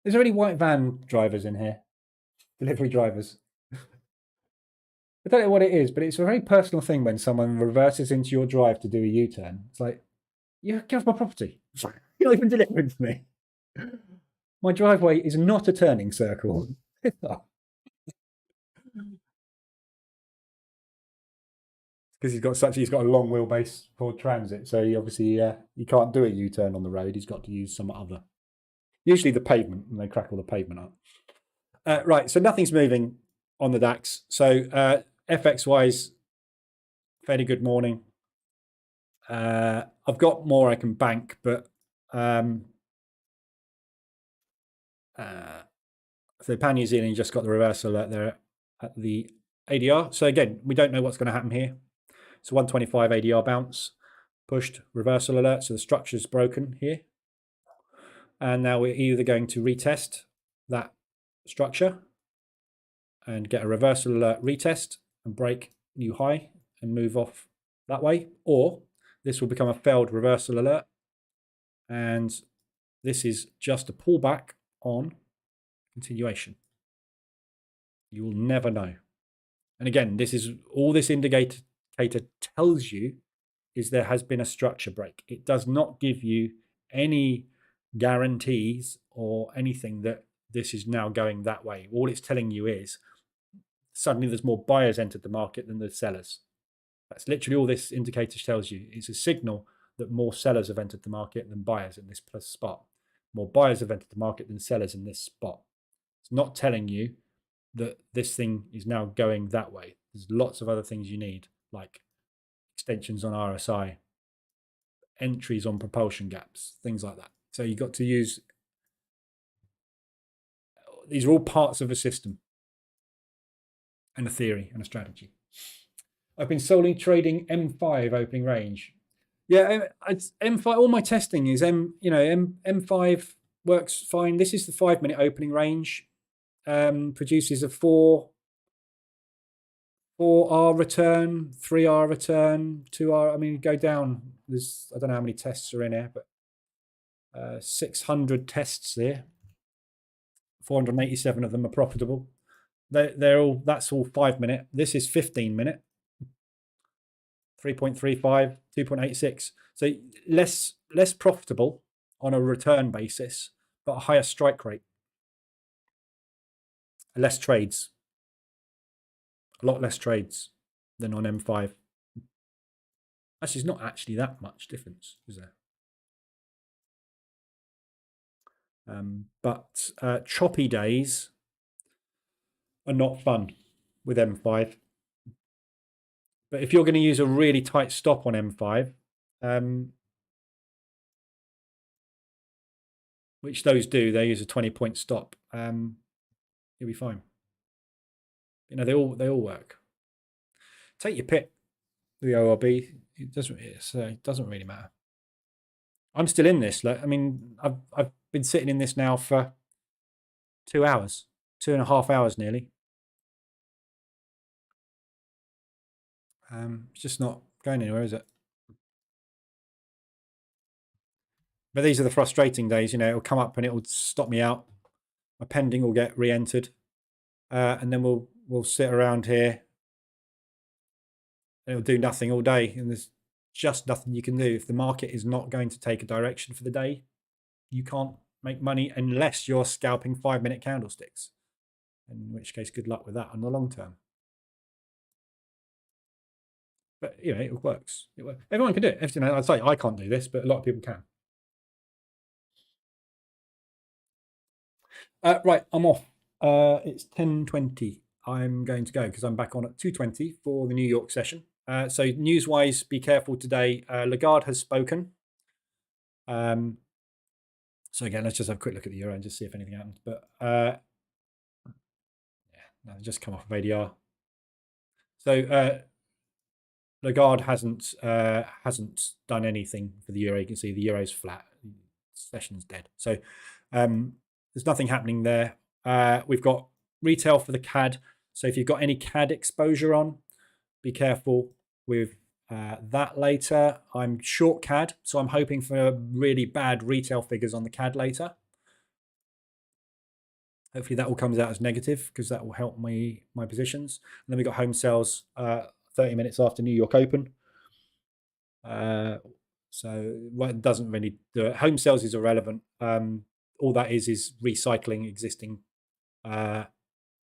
Is there any white van drivers in here? Delivery drivers? I don't know what it is, but it's a very personal thing when someone reverses into your drive to do a U-turn. It's like, you get off my property. You're not even delivering to me. My driveway is not a turning circle. Because he's got a long wheelbase for transit, so he obviously he can't do a U-turn on the road. He's got to use some other, usually the pavement, and they crack all the pavement up. Right, so nothing's moving on the DAX. So FX wise, fairly good morning. I've got more I can bank, but so Pan New Zealand just got the reversal alert there at the ADR. So again, we don't know what's going to happen here. So 125 ADR bounce, pushed, reversal alert. So the structure's broken here. And now we're either going to retest that structure and get a reversal alert retest and break new high and move off that way, or this will become a failed reversal alert, and this is just a pullback on continuation. You will never know. And again, this is all this indicator tells you is there has been a structure break. It does not give you any guarantees or anything that this is now going that way. All it's telling you is suddenly there's more buyers entered the market than the sellers. That's literally all this indicator tells you. It's a signal that more sellers have entered the market than buyers in this spot. More buyers have entered the market than sellers in this spot. It's not telling you that this thing is now going that way. There's lots of other things you need, like extensions on RSI, entries on propulsion gaps, things like that. So you've got to use, these are all parts of a system and a theory and a strategy. I've been solely trading M5 opening range. Yeah, it's M5. All my testing is M5 works fine. This is the 5-minute opening range. Produces a 4R return, 3R return, 2R. I mean, go down. There's, I don't know how many tests are in here, but 600 tests there. 487 of them are profitable. They're all, that's all 5-minute. This is 15-minute. 3.35, 2.86. So less profitable on a return basis, but a higher strike rate. Less trades. A lot less trades than on M5. Actually, it's not actually that much difference, is there? But choppy days are not fun with M5. But if you're going to use a really tight stop on M5, which those do. They use a 20-point stop. You'll be fine. You know, they all work. Take your pick. The ORB, it doesn't really matter. I'm still in this. I mean, I've been sitting in this now for 2 hours, 2.5 hours nearly. It's just not going anywhere, is it? But these are the frustrating days. You know, it'll come up and it'll stop me out. My pending will get re-entered, and then we'll sit around here. And it'll do nothing all day, and there's just nothing you can do. If the market is not going to take a direction for the day, you can't make money unless you're scalping 5-minute candlesticks, in which case good luck with that on the long term. But you know, it works. Everyone can do it. You know, I'd say I can't do this, but a lot of people can. Right, I'm off. It's 10:20. I'm going to go because I'm back on at 2:20 for the New York session. So news-wise, be careful today. Lagarde has spoken. So again, let's just have a quick look at the euro and just see if anything happens. But yeah, no, just come off of ADR. So Lagarde hasn't done anything for the euro. You can see the euro's flat. Session's dead. So there's nothing happening there. We've got retail for the CAD. So if you've got any CAD exposure on, be careful with that later. I'm short CAD, so I'm hoping for really bad retail figures on the CAD later. Hopefully that all comes out as negative because that will help my positions. And then we got home sales 30 minutes after New York Open. So it doesn't really do it. Home sales is irrelevant. All that is recycling existing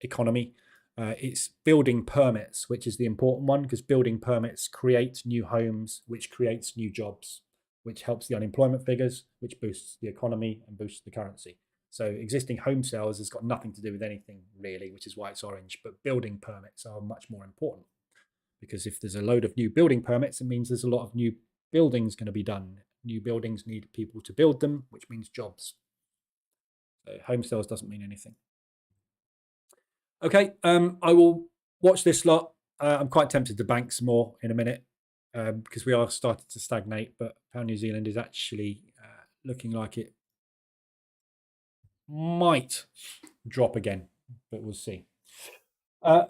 economy. It's building permits, which is the important one, because building permits create new homes, which creates new jobs, which helps the unemployment figures, which boosts the economy and boosts the currency. So existing home sales has got nothing to do with anything really, which is why it's orange. But building permits are much more important, because if there's a load of new building permits, it means there's a lot of new buildings going to be done. New buildings need people to build them, which means jobs. So home sales doesn't mean anything. Okay, I will watch this lot. I'm quite tempted to bank some more in a minute because we are starting to stagnate, but pound New Zealand is actually looking like it might drop again, but we'll see.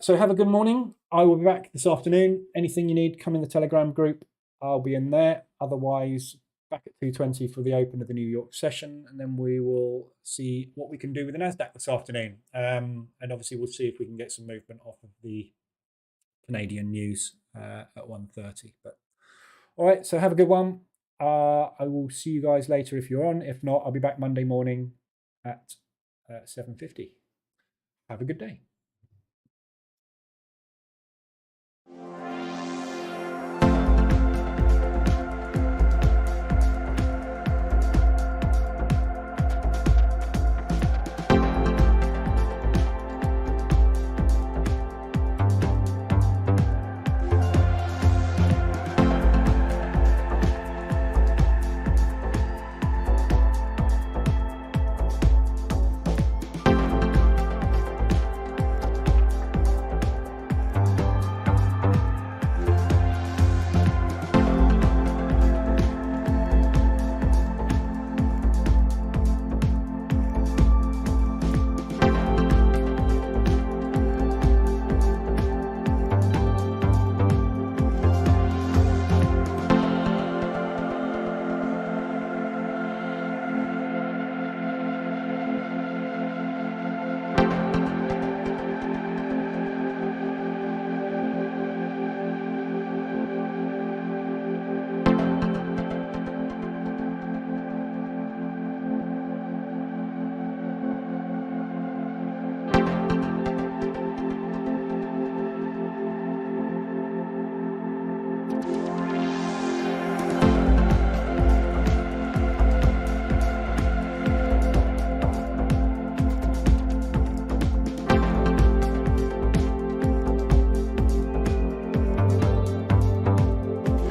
So have a good morning. I will be back this afternoon. Anything you need, come in the Telegram group. I'll be in there. Otherwise, back at 2:20 for the open of the New York session, and then we will see what we can do with the Nasdaq this afternoon. And obviously, we'll see if we can get some movement off of the Canadian news at 1:30. But all right, so have a good one. I will see you guys later if you're on. If not, I'll be back Monday morning at 7:50. Have a good day.